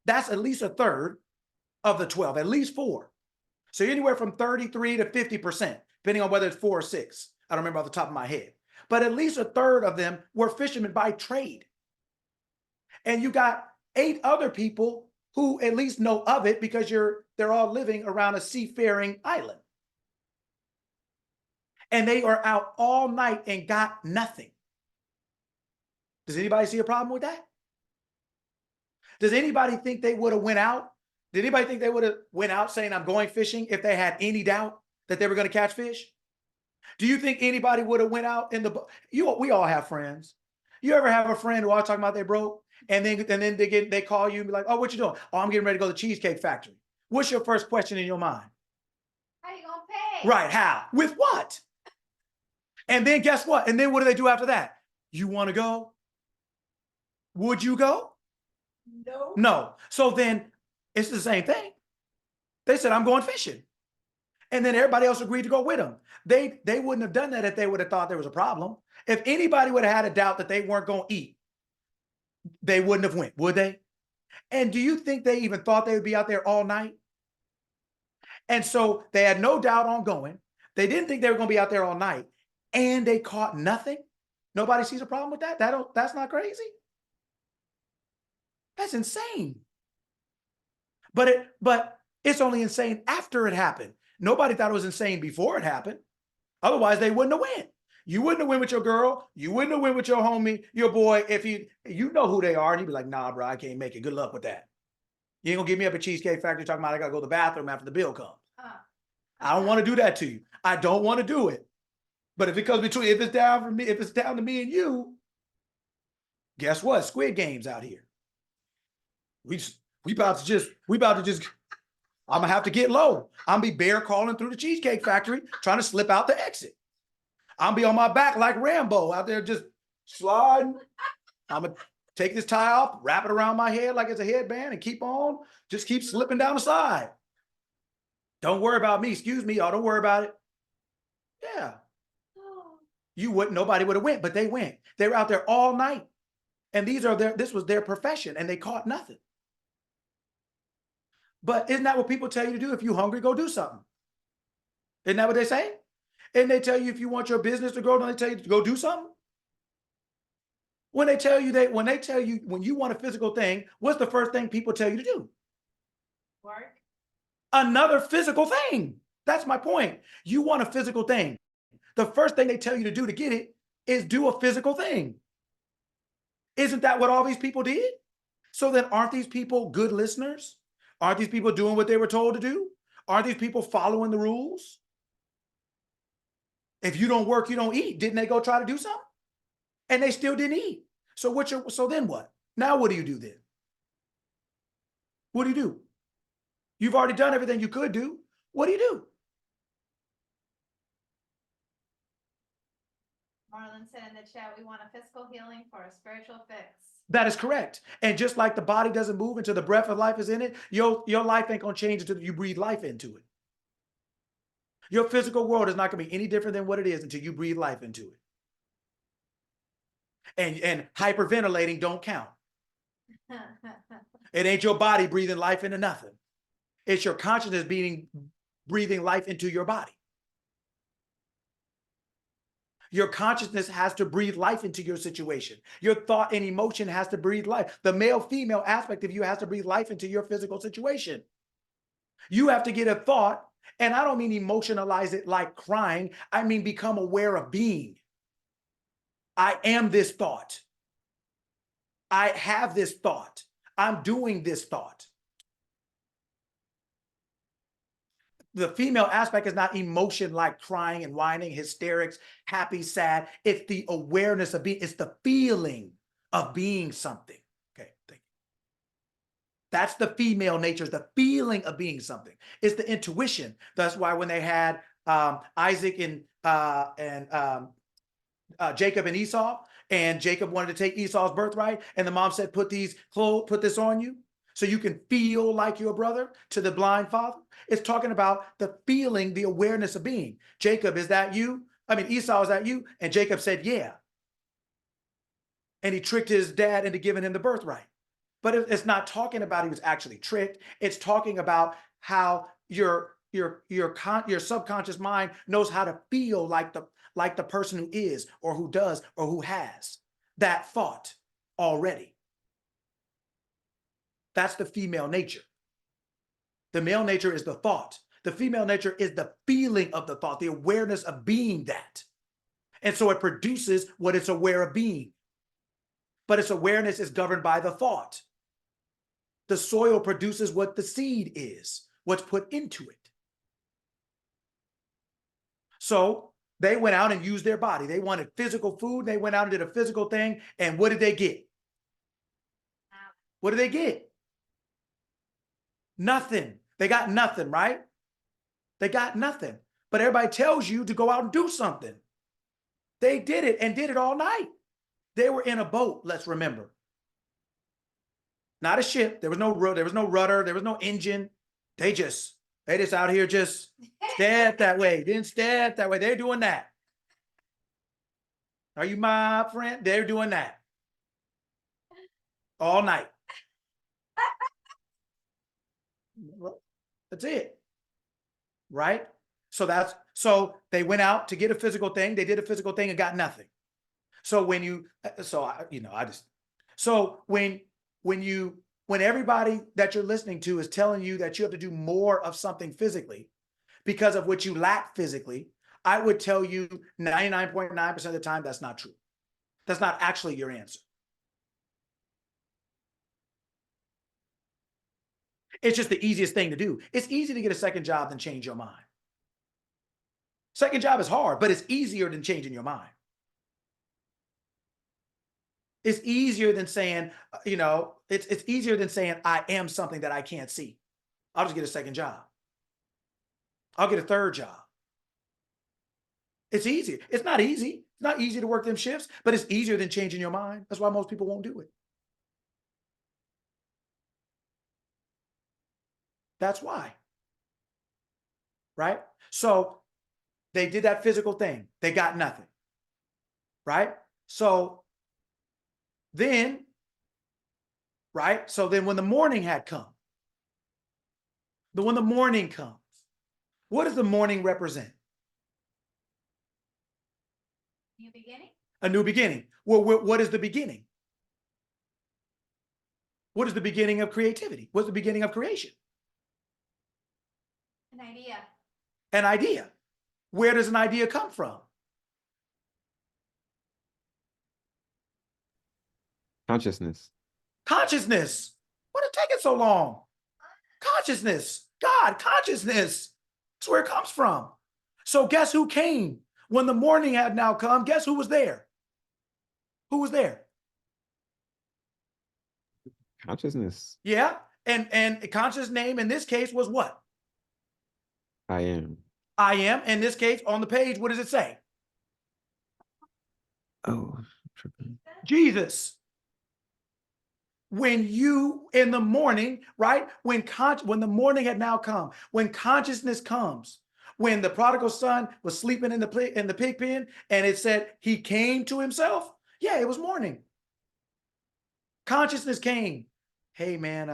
That's at least a third of the 12, at least 4. So anywhere from 33 to 50%, depending on whether it's 4 or 6. I don't remember off the top of my head. But at least a third of them were fishermen by trade. And you got 8 other people who at least know of it because they're all living around a seafaring island. And they are out all night and got nothing. Does anybody see a problem with that? Does anybody think they would have went out? Did anybody think they would have went out saying, I'm going fishing, if they had any doubt that they were going to catch fish? Do you think anybody would have went out in the boat? We all have friends. You ever have a friend who always talking about they broke? And then they call you and be like, oh, what you doing? Oh, I'm getting ready to go to the Cheesecake Factory. What's your first question in your mind? How you gonna pay? Right, how? With what? And then guess what? And then what do they do after that? You want to go? Would you go? No. No. So then it's the same thing. They said, I'm going fishing. And then everybody else agreed to go with them. They wouldn't have done that if they would have thought there was a problem. If anybody would have had a doubt that they weren't going to eat, they wouldn't have went, would they? And do you think they even thought they would be out there all night? And so they had no doubt on going. They didn't think they were going to be out there all night, and they caught nothing. Nobody sees a problem with that. That's not crazy. That's insane. But it's only insane after it happened. Nobody thought it was insane before it happened. Otherwise, they wouldn't have went. You wouldn't have went with your girl. You wouldn't have went with your homie, your boy. If you know who they are, and you'd be like, nah, bro, I can't make it. Good luck with that. You ain't gonna get me up at Cheesecake Factory talking about I gotta go to the bathroom after the bill comes. I don't want to do that to you. I don't want to do it. But if it's down for me, if it's down to me and you, guess what? Squid Game's out here. We about to just. I'm gonna have to get low. I'm gonna be bear crawling through the Cheesecake Factory, trying to slip out the exit. I'm gonna be on my back like Rambo out there just sliding. I'm gonna take this tie off, wrap it around my head like it's a headband, and just keep slipping down the side. Don't worry about me. Excuse me, y'all. Don't worry about it. Yeah. Nobody would have went, but they went. They were out there all night. And this was their profession, and they caught nothing. But isn't that what people tell you to do? If you're hungry, go do something. Isn't that what they say? And they tell you if you want your business to grow, don't they tell you to go do something? When you want a physical thing, what's the first thing people tell you to do? Work. Another physical thing. That's my point. You want a physical thing. The first thing they tell you to do to get it is do a physical thing. Isn't that what all these people did? So then aren't these people good listeners? Aren't these people doing what they were told to do? Aren't these people following the rules? If you don't work, you don't eat. Didn't they go try to do something? And they still didn't eat. So then what? Now what do you do then? What do you do? You've already done everything you could do. What do you do? Marlon said in the chat, we want a physical healing for a spiritual fix. That is correct. And just like the body doesn't move until the breath of life is in it, your life ain't gonna change until you breathe life into it. Your physical world is not gonna be any different than what it is until you breathe life into it. And hyperventilating don't count. It ain't your body breathing life into nothing. It's your consciousness breathing life into your body. Your consciousness has to breathe life into your situation. Your thought and emotion has to breathe life. The male-female aspect of you has to breathe life into your physical situation. You have to get a thought, and I don't mean emotionalize it like crying. I mean become aware of being. I am this thought. I have this thought. I'm doing this thought. The female aspect is not emotion like crying and whining, hysterics, happy, sad. It's the awareness of being, it's the feeling of being something. Okay, thank you. That's the female nature, is the feeling of being something. It's the intuition. That's why when they had Isaac and Jacob and Esau, and Jacob wanted to take Esau's birthright, and the mom said, put this on you so you can feel like your brother, to the blind father. It's talking about the feeling, the awareness of being. Jacob, is that you? Esau, is that you? And Jacob said, yeah. And he tricked his dad into giving him the birthright. But it's not talking about he was actually tricked. It's talking about how your subconscious mind knows how to feel like the person who is, or who does, or who has that thought already. That's the female nature. The male nature is the thought. The female nature is the feeling of the thought, the awareness of being that. And so it produces what it's aware of being. But its awareness is governed by the thought. The soil produces what the seed is, what's put into it. So they went out and used their body. They wanted physical food. They went out and did a physical thing. And what did they get? What do they get? Nothing. They got nothing, right? They got nothing. But everybody tells you to go out and do something. They did it and did it all night. They were in a boat, let's remember. Not a ship. There was no rudder, there was no engine. They just out here just stared that way. Didn't stare that way. They're doing that. Are you my friend? They're doing that. All night. That's it. Right? So they went out to get a physical thing. They did a physical thing and got nothing. So when everybody that you're listening to is telling you that you have to do more of something physically because of what you lack physically, I would tell you 99.9% of the time, that's not true. That's not actually your answer. It's just the easiest thing to do. It's easy to get a second job than change your mind. Second job is hard, but it's easier than changing your mind. It's easier than saying, it's easier than saying, I am something that I can't see. I'll just get a second job. I'll get a third job. It's easier. It's not easy. It's not easy to work them shifts, but it's easier than changing your mind. That's why most people won't do it. That's why. Right? So they did that physical thing. They got nothing. Right? So then when the morning had come, when the morning comes, what does the morning represent? New beginning? A new beginning. Well, what is the beginning? What is the beginning of creativity? What's the beginning of creation? An idea. An idea. Where does an idea come from? Consciousness. Consciousness. What is taking so long? Consciousness. God, consciousness. That's where it comes from. So guess who came? When the morning had now come, guess who was there? Who was there? Consciousness. Yeah. And conscious name in this case was what? I am. I am. In this case, on the page, what does it say? Oh. Jesus. When you in the morning, right? When the morning had now come, when consciousness comes, when the prodigal son was sleeping in the pig pen and it said he came to himself. Yeah, it was morning. Consciousness came. Hey man,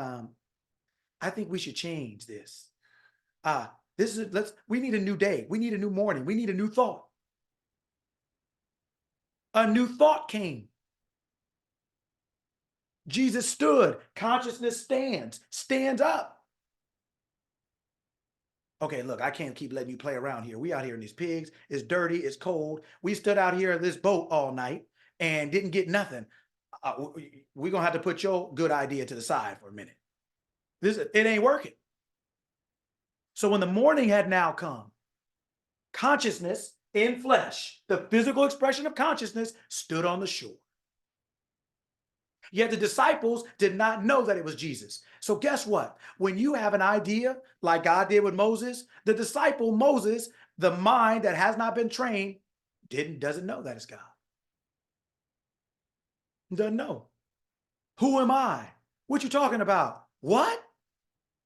I think we should change this. We need a new day. We need a new morning. We need a new thought. A new thought came. Jesus stood. Consciousness stands up. Okay, look, I can't keep letting you play around here. We out here in these pigs. It's dirty. It's cold. We stood out here in this boat all night and didn't get nothing. We're going to have to put your good idea to the side for a minute. It ain't working. So when the morning had now come, consciousness in flesh, the physical expression of consciousness, stood on the shore. Yet the disciples did not know that it was Jesus. So guess what? When you have an idea like God did with Moses, the disciple Moses, the mind that has not been trained, doesn't know that it's God. Doesn't know. Who am I? What you talking about? What?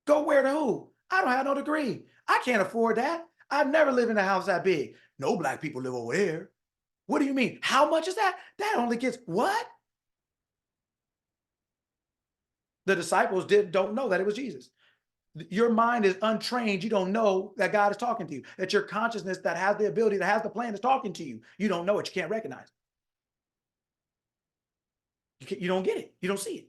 Go where to who? I don't have no degree. I can't afford that. I've never lived in a house that big. No black people live over there. What do you mean? How much is that? That only gets what? The disciples don't know that it was Jesus. Your mind is untrained. You don't know that God is talking to you, that your consciousness that has the ability, that has the plan is talking to you. You don't know it. You can't recognize it. You don't get it. You don't see it.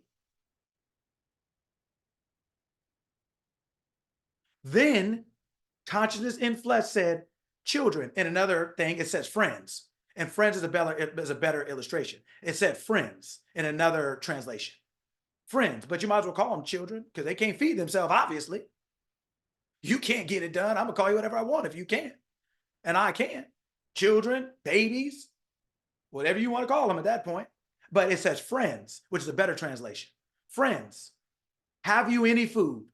Then consciousness in flesh said children. In another thing, it says friends. And friends is a better illustration. It said friends in another translation. Friends, but you might as well call them children because they can't feed themselves, obviously. You can't get it done. I'm going to call you whatever I want if you can. And I can. Children, babies, whatever you want to call them at that point. But it says friends, which is a better translation. Friends, have you any food?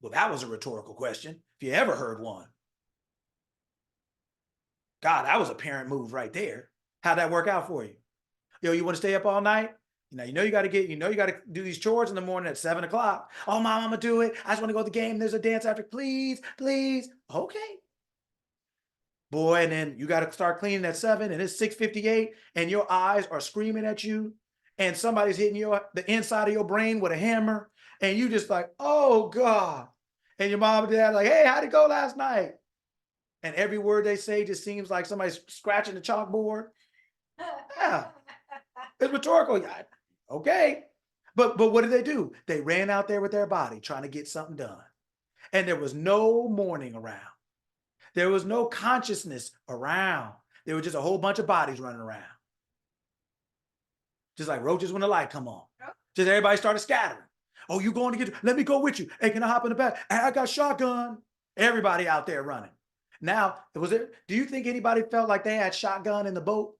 Well, that was a rhetorical question, if you ever heard one. God, that was a parent move right there. How'd that work out for you? Yo, you want to stay up all night? You know, you got to do these chores in the morning at 7 o'clock. Oh, mom, I'm gonna do it. I just want to go to the game. There's a dance after. Please, please. Okay. Boy, and then you got to start cleaning at 7 and it's 6:58 and your eyes are screaming at you and somebody's hitting the inside of your brain with a hammer and you just like, oh God. And your mom and dad like, hey, how'd it go last night? And every word they say just seems like somebody's scratching the chalkboard. Yeah. It's rhetorical. Yeah, okay. But what did they do? They ran out there with their body trying to get something done. And there was no mourning around. There was no consciousness around. There was just a whole bunch of bodies running around. Just like roaches when the light come on. Just everybody started scattering. Oh, you going to get, let me go with you. Hey, can I hop in the back? Hey, I got shotgun. Everybody out there running. Now, do you think anybody felt like they had shotgun in the boat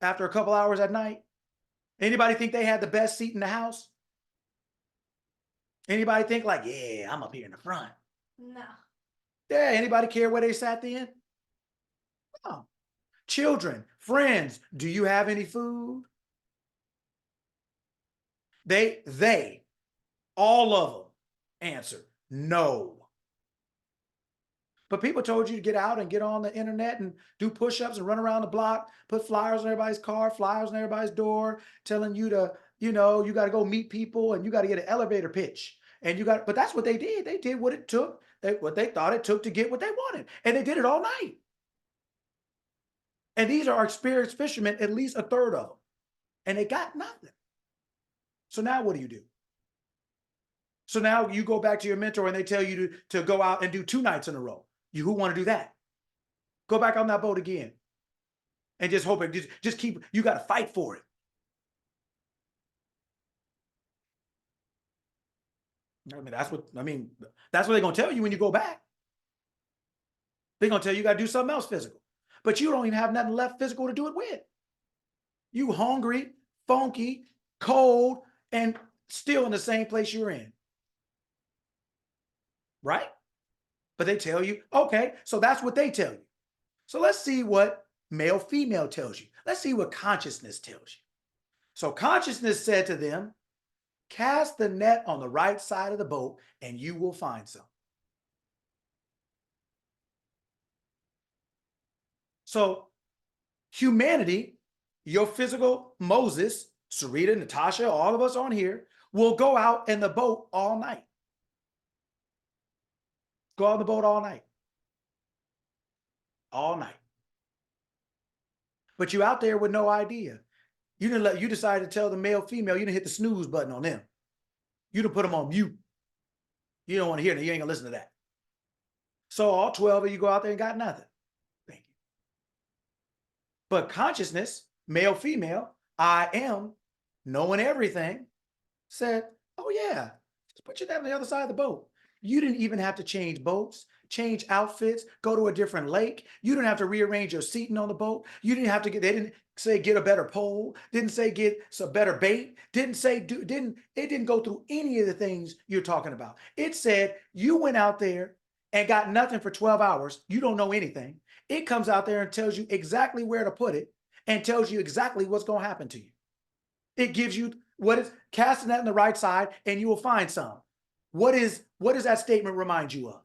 after a couple hours at night? Anybody think they had the best seat in the house? Anybody think like, yeah, I'm up here in the front? No. Yeah, anybody care where they sat then? No. Children, friends, do you have any food? They, all of them answered no. But people told you to get out and get on the internet and do push-ups and run around the block, put flyers on everybody's car, flyers on everybody's door, telling you to, you got to go meet people and you got to get an elevator pitch. But that's what they did. They did what it took, what they thought it took to get what they wanted. And they did it all night. And these are experienced fishermen, at least a third of them. And they got nothing. So now what do? So now you go back to your mentor and they tell you to go out and do 2 nights in a row. Who want to do that? Go back on that boat again. And just hope it just keep, you got to fight for it. That's what they're going to tell you when you go back. They're going to tell you got to do something else physical. But you don't even have nothing left physical to do it with. You hungry, funky, cold, and still in the same place you're in. Right? But they tell you, okay, so that's what they tell you. So let's see what male, female tells you. Let's see what consciousness tells you. So consciousness said to them, cast the net on the right side of the boat and you will find some. So humanity, your physical Moses, Sarita, Natasha, all of us on here, will go out in the boat all night. Go on the boat all night. All night. But you out there with no idea. You decided to tell the male, female, you didn't hit the snooze button on them. You didn't put them on mute. You don't want to hear that. You ain't gonna listen to that. So all 12 of you go out there and got nothing. Thank you. But consciousness, male, female, I am, knowing everything, said, oh yeah, just put your net on the other side of the boat. You didn't even have to change boats, change outfits, go to a different lake. You didn't have to rearrange your seating on the boat. You didn't have to they didn't say get a better pole, didn't say get some better bait, it didn't go through any of the things you're talking about. It said you went out there and got nothing for 12 hours. You don't know anything. It comes out there and tells you exactly where to put it and tells you exactly what's going to happen to you. It gives you what is casting that on the right side and you will find some. What does that statement remind you of?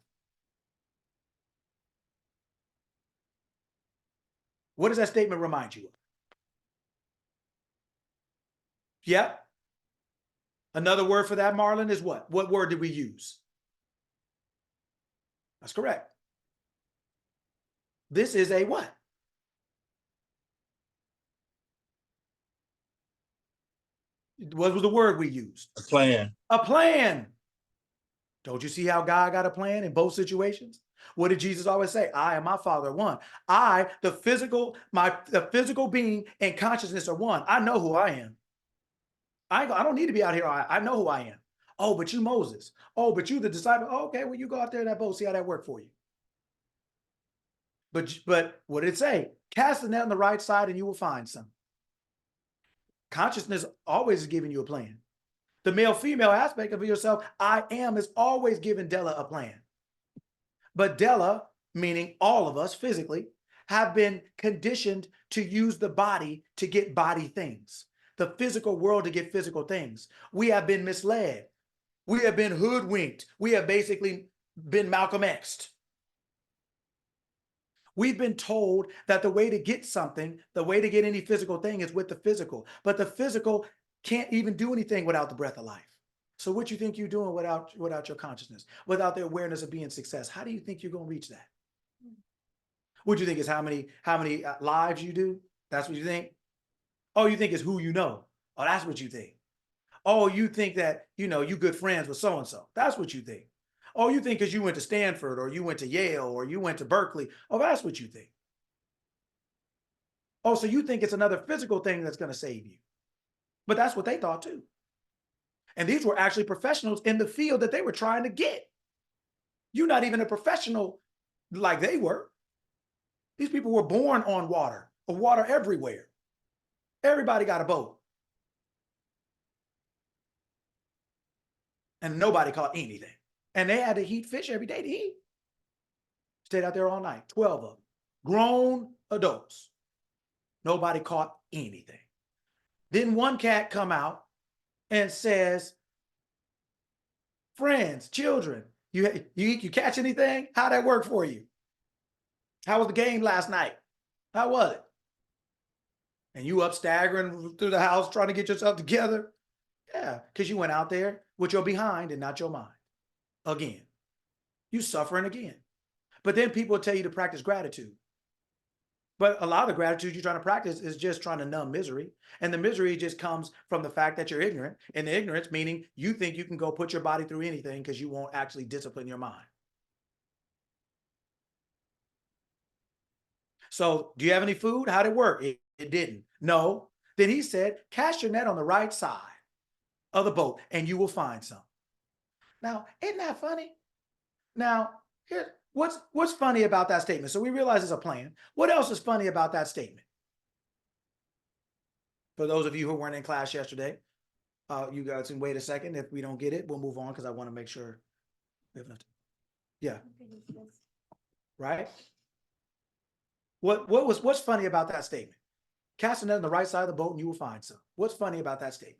What does that statement remind you of? Yep. Another word for that, Marlon, is what? What word did we use? That's correct. This is a what? What was the word we used? A plan. A plan. Don't you see how God got a plan in both situations? What did Jesus always say? I and my Father are one. The physical being and consciousness are one. I know who I am. I don't need to be out here. I know who I am. Oh, but you Moses. Oh, but you the disciple. Oh, okay, well, you go out there in that boat, see how that worked for you. But what did it say? Cast the net on the right side and you will find some. Consciousness always is giving you a plan. The male-female aspect of yourself, I am, is always giving Della a plan. But Della, meaning all of us physically, have been conditioned to use the body to get body things, the physical world to get physical things. We have been misled. We have been hoodwinked. We have basically been Malcolm X'd. We've been told that the way to get something, the way to get any physical thing is with the physical, but the physical can't even do anything without the breath of life. So what you think you're doing without your consciousness, without the awareness of being success? How do you think you're going to reach that? What do you think is how many lives you do? That's what you think? Oh, you think it's who you know. Oh, that's what you think. Oh, you think that, you good friends with so-and-so. That's what you think. Oh, you think because you went to Stanford or you went to Yale or you went to Berkeley. Oh, that's what you think. Oh, so you think it's another physical thing that's going to save you. But that's what they thought too. And these were actually professionals in the field that they were trying to get. You're not even a professional like they were. These people were born on water, or water everywhere. Everybody got a boat. And nobody caught anything. And they had to eat fish every day to eat. Stayed out there all night, 12 of them. Grown adults. Nobody caught anything. Then one cat come out and says, friends, children, you catch anything? How'd that work for you? How was the game last night? How was it? And you up staggering through the house trying to get yourself together? Yeah, because you went out there with your behind and not your mind. Again, you suffering again. But then people tell you to practice gratitude. But a lot of the gratitude you're trying to practice is just trying to numb misery. And the misery just comes from the fact that you're ignorant. And the ignorance meaning you think you can go put your body through anything because you won't actually discipline your mind. So do you have any food? How'd it work? It didn't. No. Then he said, cast your net on the right side of the boat and you will find some. Now, isn't that funny? Now, here, what's funny about that statement? So we realize it's a plan. What else is funny about that statement? For those of you who weren't in class yesterday, you guys can wait a second. If we don't get it, we'll move on because I want to make sure we have enough. Yeah. Right? What's funny about that statement? Cast a net on the right side of the boat and you will find some. What's funny about that statement?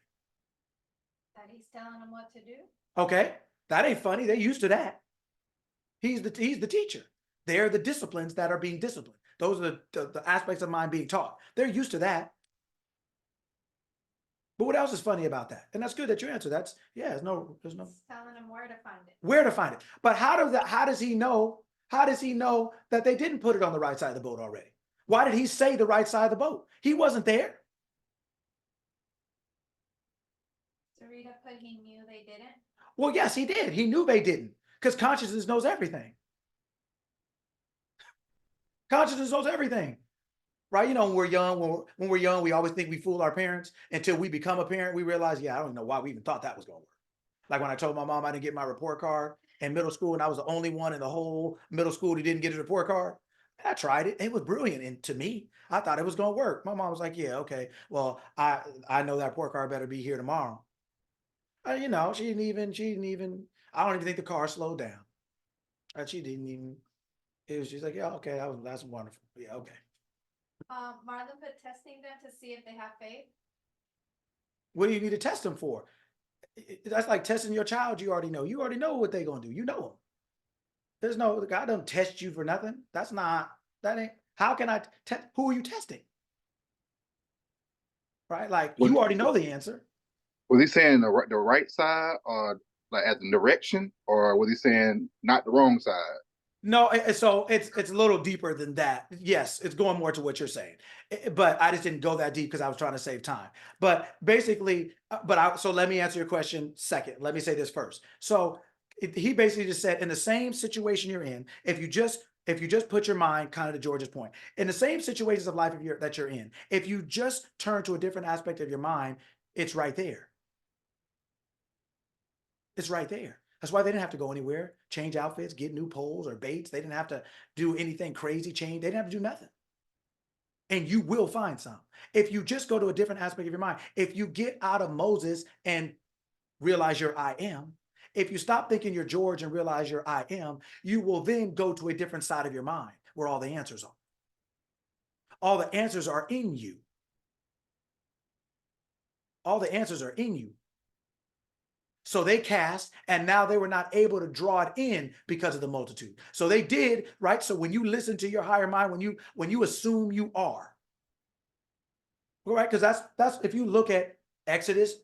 That he's telling them what to do. Okay, that ain't funny. They're used to that. He's the teacher. They're the disciplines that are being disciplined. Those are the aspects of mind being taught. They're used to that. But what else is funny about that? And that's good that you answer. There's no. He's telling them where to find it. Where to find it. But how does he know that they didn't put it on the right side of the boat already? Why did he say the right side of the boat? He wasn't there. Sarita put he knew they didn't. Well, yes, he did. He knew they didn't because consciousness knows everything. Consciousness knows everything, right? When we're young, we always think we fool our parents until we become a parent. We realize, yeah, I don't know why we even thought that was going to work. Like when I told my mom I didn't get my report card in middle school and I was the only one in the whole middle school who didn't get a report card. I tried it. It was brilliant. And to me, I thought it was going to work. My mom was like, yeah, okay. Well, I know that report card better be here tomorrow. She didn't even, I don't even think the car slowed down. She didn't even, it was just like, yeah, okay, that's wonderful. Yeah, okay. Marlon put testing them to see if they have faith. What do you need to test them for? That's like testing your child. You already know what they're going to do. You know them. There's no, God doesn't test you for nothing. That ain't, how can I test? Who are you testing? Right? Like you already know the answer. Was he saying the right side or like as a direction, or was he saying not the wrong side? No, so it's a little deeper than that. Yes, it's going more to what you're saying, but I just didn't go that deep because I was trying to save time. But basically, so let me answer your question second. Let me say this first. So he basically just said, in the same situation you're in, if you just put your mind, kind of to George's point, in the same situations of life that you're in, if you just turn to a different aspect of your mind, it's right there. It's right there. That's why they didn't have to go anywhere, change outfits, get new poles or baits. They didn't have to do anything crazy, change. They didn't have to do nothing. And you will find some. If you just go to a different aspect of your mind, if you get out of Moses and realize you're I am. If you stop thinking you're George and realize you're I am, you will then go to a different side of your mind where all the answers are. All the answers are in you. All the answers are in you. So they cast, and now they were not able to draw it in because of the multitude. So they did, right? So when you listen to your higher mind, when you assume you are, right? Because that's if you look at Exodus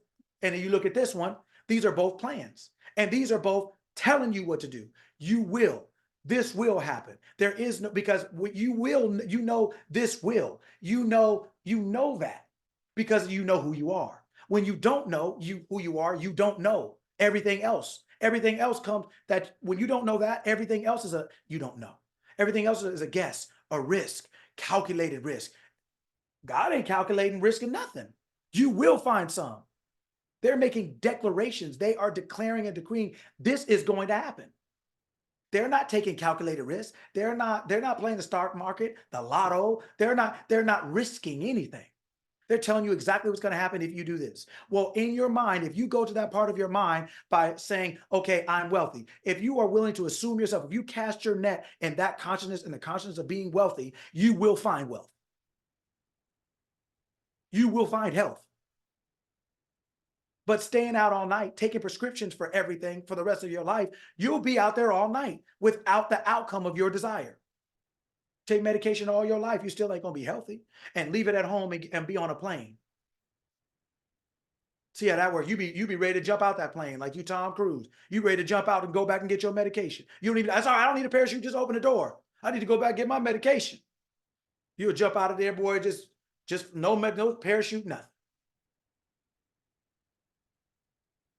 and then you look at this one, these are both plans, and these are both telling you what to do. You will. This will happen. There is no, because what you will, you know, this will, you know that because you know who you are. When you don't know who you are, you don't know everything else. Everything else comes that when you don't know that, everything else is you don't know. Everything else is a guess, a risk, calculated risk. God ain't calculating risk of nothing. You will find some. They're making declarations. They are declaring and decreeing this is going to happen. They're not taking calculated risks. They're not playing the stock market, the lotto. They're not risking anything. They're telling you exactly what's going to happen if you do this. Well, in your mind, if you go to that part of your mind by saying, okay, I'm wealthy, if you are willing to assume yourself, if you cast your net in that consciousness and the consciousness of being wealthy, you will find wealth. You will find health. But staying out all night, taking prescriptions for everything for the rest of your life, you'll be out there all night without the outcome of your desire. Take medication all your life, you still ain't gonna be healthy. And leave it at home and be on a plane. See how that works? You be ready to jump out that plane like you Tom Cruise. You ready to jump out and go back and get your medication. You don't even, that's all right, I don't need a parachute, just open the door. I need to go back and get my medication. You'll jump out of there, boy, just no parachute, nothing.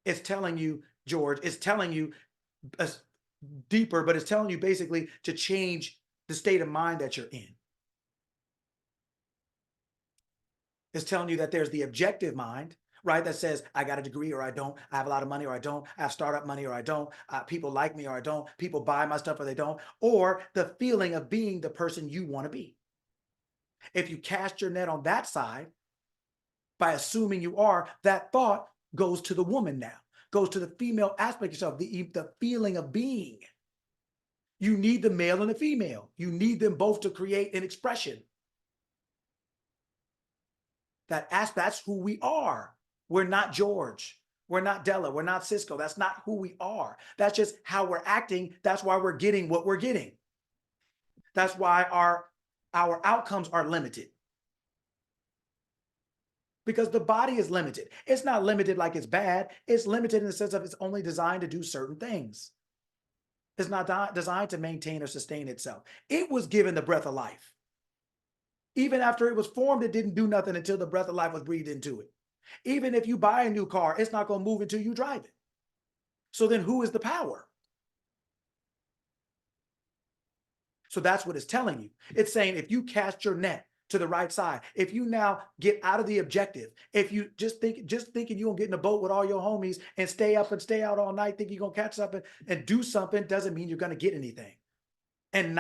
It's telling you, George, it's telling you deeper, but it's telling you basically to change the state of mind that you're in. It's telling you that there's the objective mind, right? That says, I got a degree or I don't, I have a lot of money or I don't, I have startup money or I don't, people like me or I don't, people buy my stuff or they don't, or the feeling of being the person you want to be. If you cast your net on that side, by assuming you are, that thought goes to the woman now, goes to the female aspect of yourself, the feeling of being. You need the male and the female. You need them both to create an expression. That's who we are. We're not George. We're not Della. We're not Cisco. That's not who we are. That's just how we're acting. That's why we're getting what we're getting. That's why our outcomes are limited. Because the body is limited. It's not limited like it's bad. It's limited in the sense of it's only designed to do certain things. It's not designed to maintain or sustain itself. It was given the breath of life. Even after it was formed, it didn't do nothing until the breath of life was breathed into it. Even if you buy a new car, it's not going to move until you drive it. So then who is the power? So that's what it's telling you. It's saying if you cast your net to the right side, if you now get out of the objective, if you just thinking you're gonna get in a boat with all your homies and stay up and stay out all night, thinking you're gonna catch something and do something, doesn't mean you're gonna get anything. And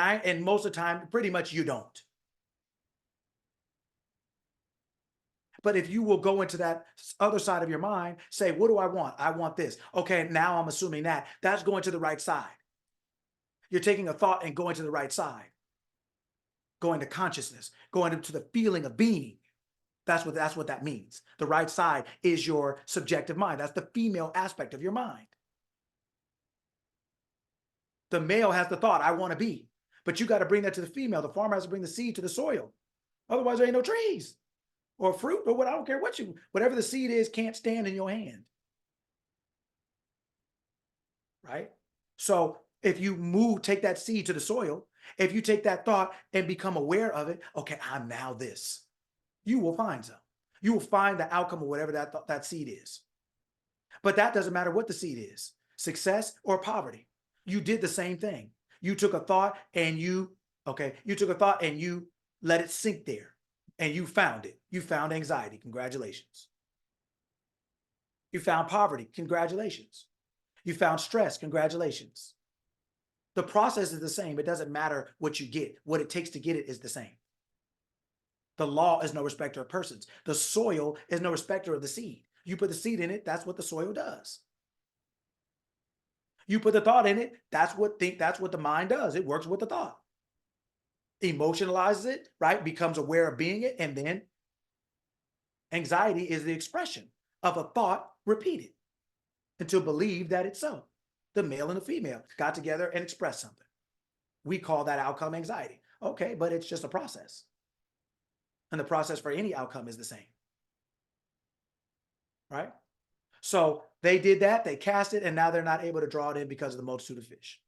most of the time, pretty much you don't. But if you will go into that other side of your mind, say, what do I want? I want this. Okay, now I'm assuming that. That's going to the right side. You're taking a thought and going to the right side. Going to consciousness, going into the feeling of being. That's what that means. The right side is your subjective mind. That's the female aspect of your mind. The male has the thought, I want to be. But you got to bring that to the female. The farmer has to bring the seed to the soil. Otherwise, there ain't no trees or fruit or what. I don't care whatever the seed is can't stand in your hand. Right? So if you take that seed to the soil, if you take that thought and become aware of it, okay, I'm now this, you will find some. You will find the outcome of whatever that seed is. But that doesn't matter what the seed is, success or poverty. You did the same thing. You took a thought and you let it sink there and you found it. You found anxiety. Congratulations. You found poverty. Congratulations. You found stress. Congratulations. The process is the same. It doesn't matter what you get. What it takes to get it is the same. The law is no respecter of persons. The soil is no respecter of the seed. You put the seed in it, that's what the soil does. You put the thought in it, that's what the mind does. It works with the thought. Emotionalizes it, right? Becomes aware of being it, and then anxiety is the expression of a thought repeated until believed that it's so. The male and the female got together and expressed something. We call that outcome anxiety. Okay, but it's just a process. And the process for any outcome is the same. Right? So they did that, they cast it, and now they're not able to draw it in because of the multitude of fish.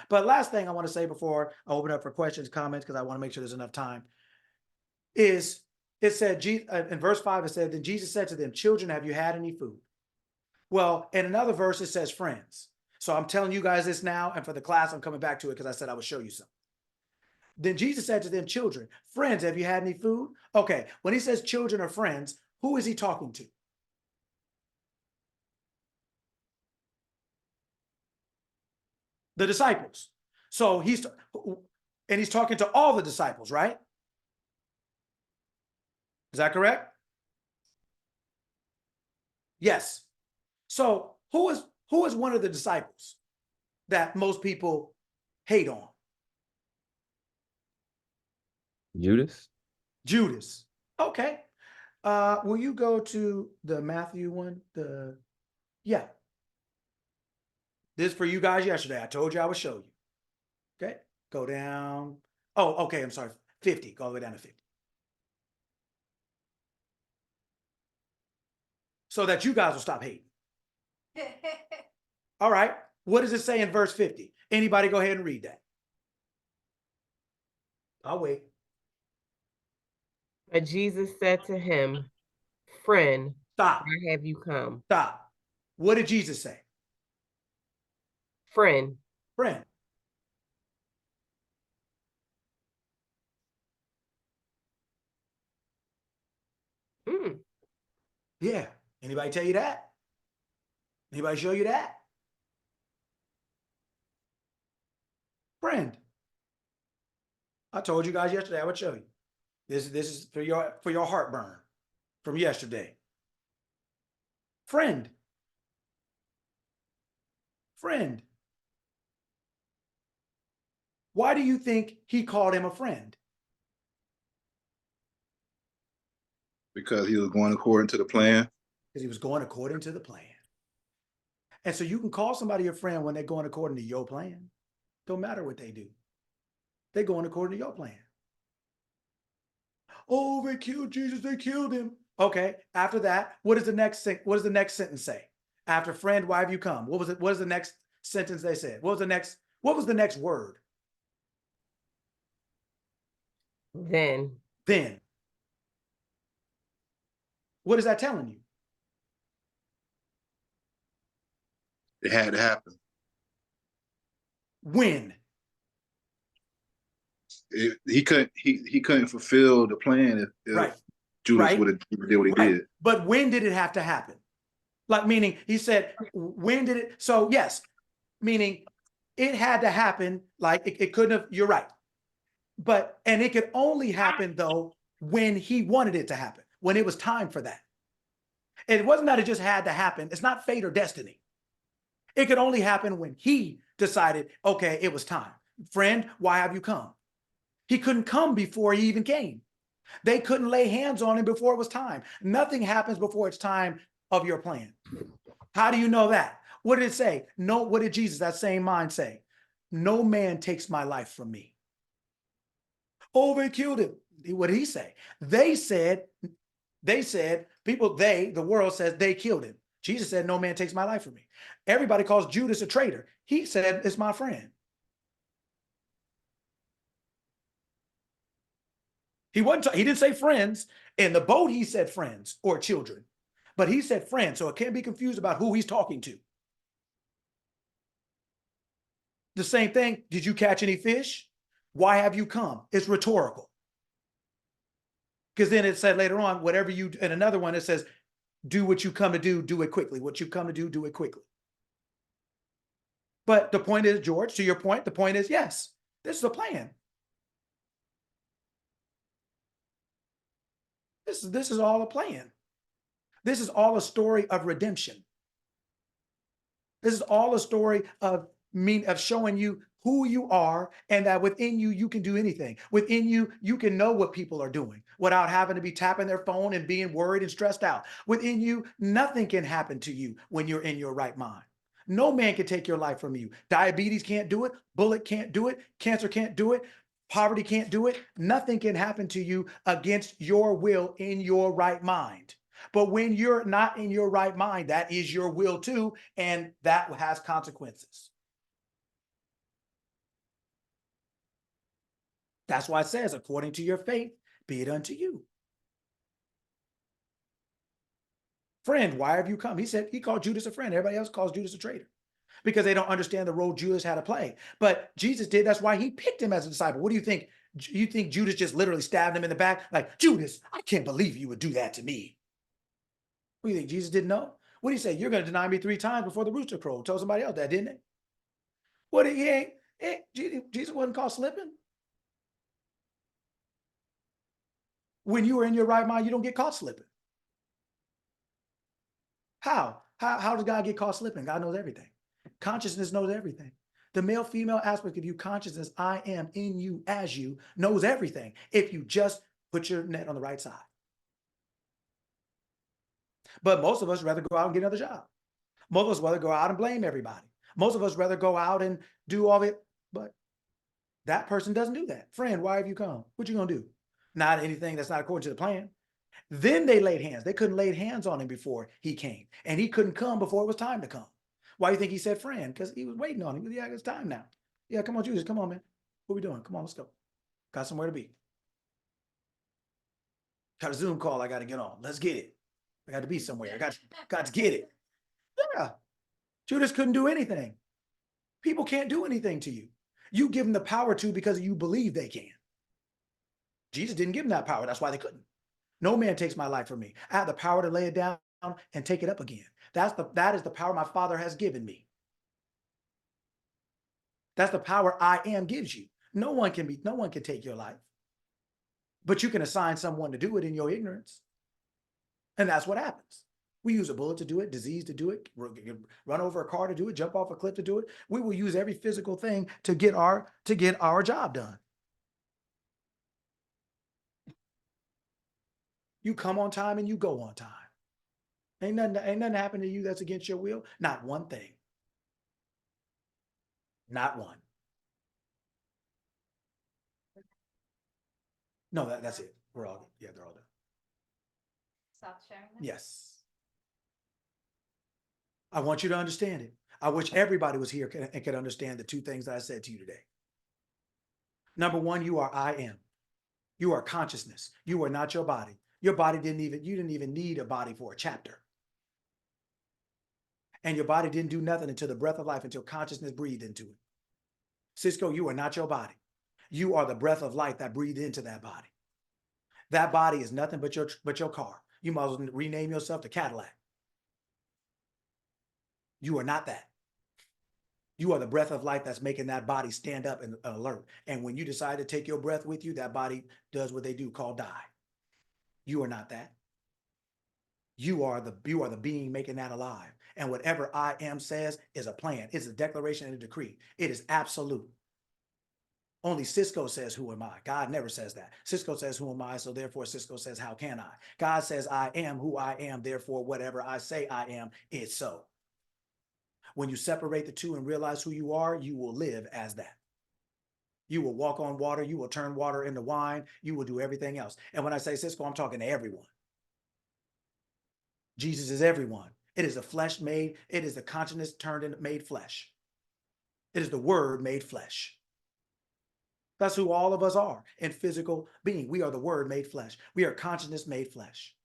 But last thing I want to say before I open up for questions, comments, because I want to make sure there's enough time, is it said in verse 5, it said, then Jesus said to them, children, have you had any food? Well, in another verse, it says friends. So I'm telling you guys this now, and for the class, I'm coming back to it because I said I would show you something. Then Jesus said to them, children, friends, have you had any food? Okay, when he says children or friends, who is he talking to? The disciples. So he's talking to all the disciples, right? Is that correct? Yes. So who is one of the disciples that most people hate on? Judas? Judas. Okay. Will you go to the Matthew one? Yeah. This is for you guys yesterday. I told you I would show you. Okay. Go down. Oh, okay. I'm sorry. 50. Go all the way down to 50. So that you guys will stop hating. All right. What does it say in verse 50? Anybody go ahead and read that. I'll wait. But Jesus said to him, friend, Stop. why have you come? Stop. What did Jesus say? Friend. Friend. Mm. Yeah. Anybody tell you that? Anybody show you that? Friend. I told you guys yesterday I would show you. This is for your heartburn from yesterday. Friend. Friend. Why do you think he called him a friend? Because he was going according to the plan. Because he was going according to the plan. And so you can call somebody a friend when they're going according to your plan. Don't matter what they do. They're going according to your plan. Oh, they killed Jesus. They killed him. Okay. After that, what does the next sentence say? After friend, why have you come? What was it? What is the next sentence they said? What was the next word? Then. What is that telling you? It had to happen. When? He couldn't fulfill the plan if Right. Judas Right. would have did what he Right. did. But when did it have to happen? Like, meaning he said, when did it? So yes, meaning it had to happen. Like it couldn't have, you're right. And it could only happen though, when he wanted it to happen, when it was time for that. It wasn't that it just had to happen. It's not fate or destiny. It could only happen when he decided, okay, it was time. Friend, why have you come? He couldn't come before he even came. They couldn't lay hands on him before it was time. Nothing happens before it's time of your plan. How do you know that? What did it say? No, what did Jesus, that same mind, say? No man takes my life from me. Oh, they killed him. What did he say? They said, the world says they killed him. Jesus said, no man takes my life from me. Everybody calls Judas a traitor. He said, it's my friend. He didn't say friends. In the boat, he said friends or children, but he said friends. So it can't be confused about who he's talking to. The same thing. Did you catch any fish? Why have you come? It's rhetorical. Because then it said later on, whatever you, and another one, it says, do what you come to do it quickly. What you come to do it quickly. But the point is, George, to your point, the point is, yes, this is a plan. This is all a plan. This is all a story of redemption. This is all a story of showing you who you are, and that within you, you can do anything. Within you, you can know what people are doing without having to be tapping their phone and being worried and stressed out. Within you, nothing can happen to you when you're in your right mind. No man can take your life from you. Diabetes can't do it. Bullet can't do it. Cancer can't do it. Poverty can't do it. Nothing can happen to you against your will in your right mind. But when you're not in your right mind, that is your will too, and that has consequences. That's why it says, according to your faith, be it unto you. Friend, why have you come? He said, he called Judas a friend. Everybody else calls Judas a traitor because they don't understand the role Judas had to play. But Jesus did. That's why he picked him as a disciple. What do you think? You think Judas just literally stabbed him in the back? Like, Judas, I can't believe you would do that to me. What do you think? Jesus didn't know? What did he say? You're going to deny me 3 times before the rooster crowed. Told somebody else that, didn't it? What did he ain't? Jesus wasn't caught slipping. When you are in your right mind, you don't get caught slipping. How? How does God get caught slipping? God knows everything. Consciousness knows everything. The male-female aspect of you, consciousness, I am in you as you, knows everything if you just put your net on the right side. But most of us rather go out and get another job. Most of us rather go out and blame everybody. Most of us rather go out and do all it, but that person doesn't do that. Friend, why have you come? What you gonna do? Not anything that's not according to the plan. Then they laid hands. They couldn't lay hands on him before he came. And he couldn't come before it was time to come. Why do you think he said friend? Because he was waiting on him. Yeah, it's time now. Yeah, come on, Judas. Come on, man. What we doing? Come on, let's go. Got somewhere to be. Got a Zoom call I got to get on. Let's get it. I got to be somewhere. I got to get it. Yeah. Judas couldn't do anything. People can't do anything to you. You give them the power to because you believe they can. Jesus didn't give them that power. That's why they couldn't. No man takes my life from me. I have the power to lay it down and take it up again. That is the power my Father has given me. That's the power I am gives you. No one can take your life. But you can assign someone to do it in your ignorance. And that's what happens. We use a bullet to do it, disease to do it, run over a car to do it, jump off a cliff to do it. We will use every physical thing to get our job done. You come on time and you go on time. Ain't nothing happen to you that's against your will. Not one thing. Not one. No, that's it. They're all done. Stop sharing that? Yes. I want you to understand it. I wish everybody was here and could understand the 2 things that I said to you today. Number 1, you are I am. You are consciousness. You are not your body. Your body you didn't even need a body for a chapter. And your body didn't do nothing until the breath of life, until consciousness breathed into it. Cisco, you are not your body. You are the breath of life that breathed into that body. That body is nothing but your car. You might as well rename yourself to Cadillac. You are not that. You are the breath of life that's making that body stand up and alert. And when you decide to take your breath with you, that body does what they do, called die. You are not that. You are the being making that alive. And whatever I am says is a plan. It's a declaration and a decree. It is absolute. Only Cisco says, who am I? God never says that. Cisco says, who am I? So therefore Cisco says, how can I? God says, I am who I am. Therefore, whatever I say I am, is so. When you separate the 2 and realize who you are, you will live as that. You will walk on water. You will turn water into wine. You will do everything else. And when I say Cisco, I'm talking to everyone. Jesus is everyone. It is the flesh made. It is the consciousness turned and made flesh. It is the word made flesh. That's who all of us are in physical being. We are the word made flesh. We are consciousness made flesh.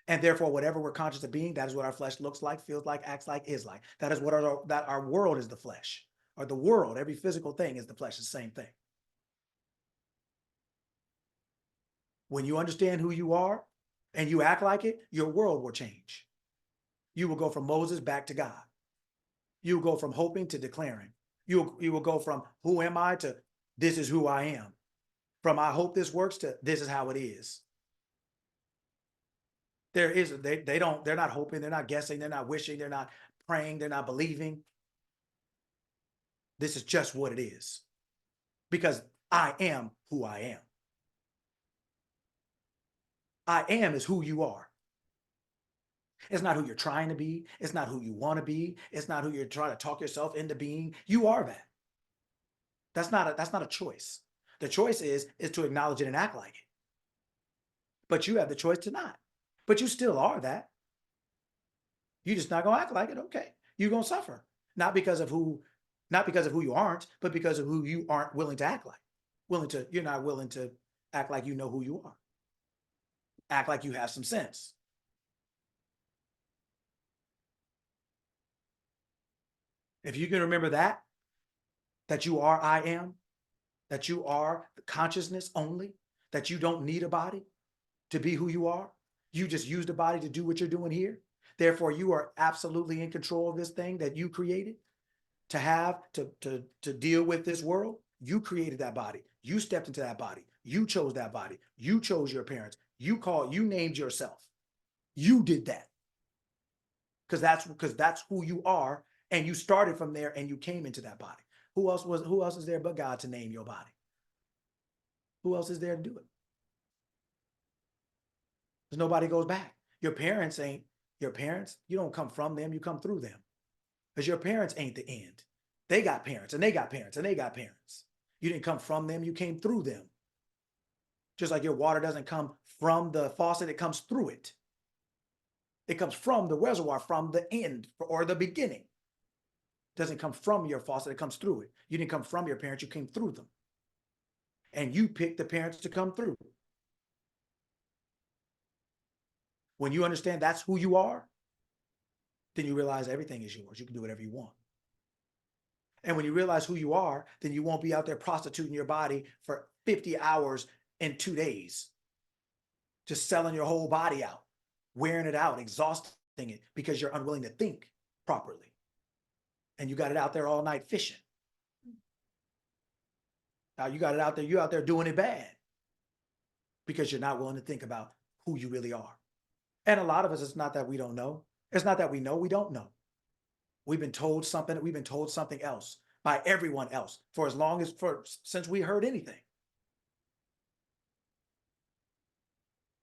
And therefore, whatever we're conscious of being, that is what our flesh looks like, feels like, acts like, is like. That is what our world is, the flesh. Or the world, every physical thing is the flesh, the same thing. When you understand who you are and you act like it, your world will change. You will go from Moses back to God. You will go from hoping to declaring. You will go from who am I to this is who I am. From I hope this works to this is how it is. they're not hoping, they're not guessing, they're not wishing, they're not praying, they're not believing. This is just what it is. Because I am who I am. I am is who you are. It's not who you're trying to be. It's not who you want to be. It's not who you're trying to talk yourself into being. You are that. That's not a choice. The choice is to acknowledge it and act like it. But you have the choice to not. But you still are that. You're just not gonna act like it. Okay. You're gonna suffer. Not because of who you aren't, but because of who you aren't willing to act like. You're not willing to act like you know who you are. Act like you have some sense. If you can remember that you are I am, that you are the consciousness only, that you don't need a body to be who you are. You just use the body to do what you're doing here. Therefore, you are absolutely in control of this thing that you created to have to deal with this world. You created that body. You stepped into that body. You chose that body. You chose your parents. You named yourself. You did that. Because that's who you are. And you started from there and you came into that body. Who else is there but God to name your body? Who else is there to do it? Because nobody goes back. Your parents, you don't come from them, you come through them. Because your parents ain't the end. They got parents and they got parents and they got parents. You didn't come from them, you came through them. Just like your water doesn't come from the faucet, it comes through it. It comes from the reservoir, from the end or the beginning. It doesn't come from your faucet, it comes through it. You didn't come from your parents, you came through them. And you picked the parents to come through. When you understand that's who you are, then you realize everything is yours. You can do whatever you want. And when you realize who you are, then you won't be out there prostituting your body for 50 hours in 2 days. Just selling your whole body out, wearing it out, exhausting it because you're unwilling to think properly. And you got it out there all night fishing. Now you got it out there, you're out there doing it bad because you're not willing to think about who you really are. And a lot of us, it's not that we don't know. It's not that we know, we don't know. We've been told something else by everyone else since we heard anything.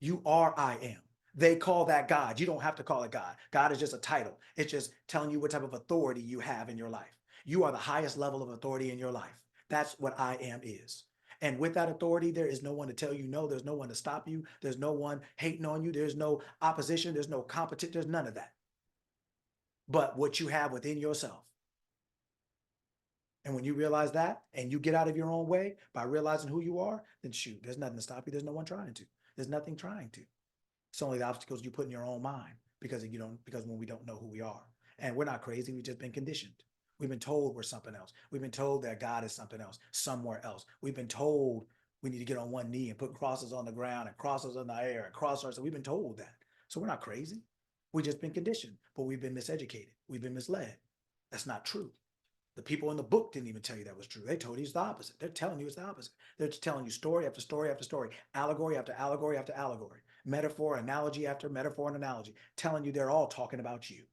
You are I am. They call that God. You don't have to call it God. God is just a title. It's just telling you what type of authority you have in your life. You are the highest level of authority in your life. That's what I am is. And with that authority, there is no one to tell you no. There's no one to stop you. There's no one hating on you. There's no opposition. There's no competition. There's none of that. But what you have within yourself. And when you realize that and you get out of your own way by realizing who you are, then shoot, there's nothing to stop you. There's no one trying to. There's nothing trying to. It's only the obstacles you put in your own mind because when we don't know who we are. And we're not crazy. We've just been conditioned. We've been told we're something else. We've been told that God is something else, somewhere else. We've been told we need to get on one knee and put crosses on the ground and crosses in the air and cross ourselves. We've been told that. So we're not crazy. We've just been conditioned, but we've been miseducated. We've been misled. That's not true. The people in the book didn't even tell you that was true. They told you it's the opposite. They're telling you it's the opposite. They're just telling you story after story after story, allegory after allegory after allegory, metaphor, analogy after metaphor and analogy, telling you they're all talking about you.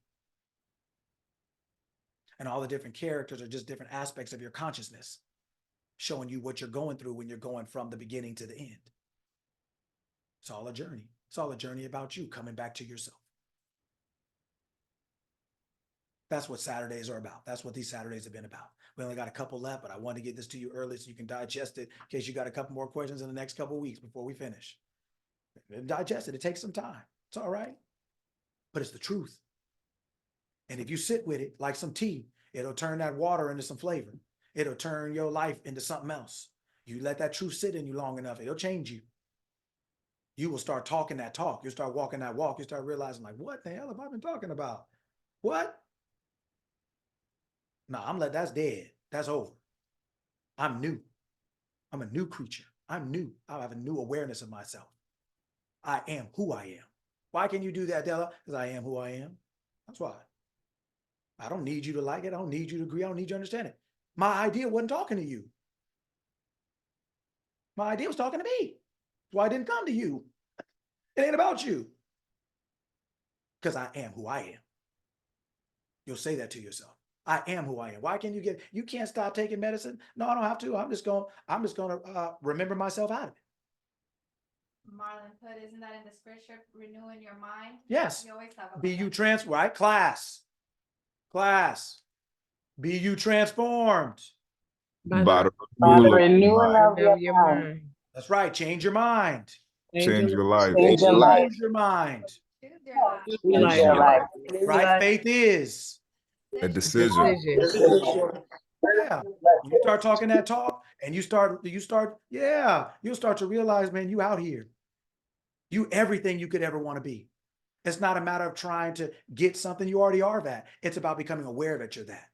And all the different characters are just different aspects of your consciousness, showing you what you're going through when you're going from the beginning to the end. It's all a journey. It's all a journey about you coming back to yourself. That's what Saturdays are about. That's what these Saturdays have been about. We only got a couple left, but I wanted to get this to you early so you can digest it in case you got a couple more questions in the next couple of weeks before we finish. Digest it. It takes some time. It's all right. But it's the truth. And if you sit with it like some tea, it'll turn that water into some flavor. It'll turn your life into something else. You let that truth sit in you long enough, it'll change you. You will start talking that talk. You'll start walking that walk. You start realizing like, what the hell have I been talking about? What? No, that's dead. That's over. I'm new. I'm a new creature. I'm new. I have a new awareness of myself. I am who I am. Why can you do that, Della? Because I am who I am. That's why. I don't need you to like it. I don't need you to agree. I don't need you to understand it. My idea wasn't talking to you. My idea was talking to me. That's why I didn't come to you. It ain't about you. because I am who I am. You'll say that to yourself. I am who I am. Why can't you can't stop taking medicine? No, I don't have to. I'm just going to remember myself out of it. Marlon put, isn't that in the scripture, renewing your mind? Yes. You always talk about Be you that. right? Class. Be you transformed. By By the the By the renewal of your renewing mind, of your of your mind, mind. That's right. Change your mind. change your life. change your life. Change your mind. Choose your life. Your Change life. your life. Right? Faith is. A Decision. decision. Decision. Yeah. When you start talking that talk and you'll start to realize, man, you out here. You everything you could ever want to be. It's not a matter of trying to get something. You already are that. It's about becoming aware that you're that.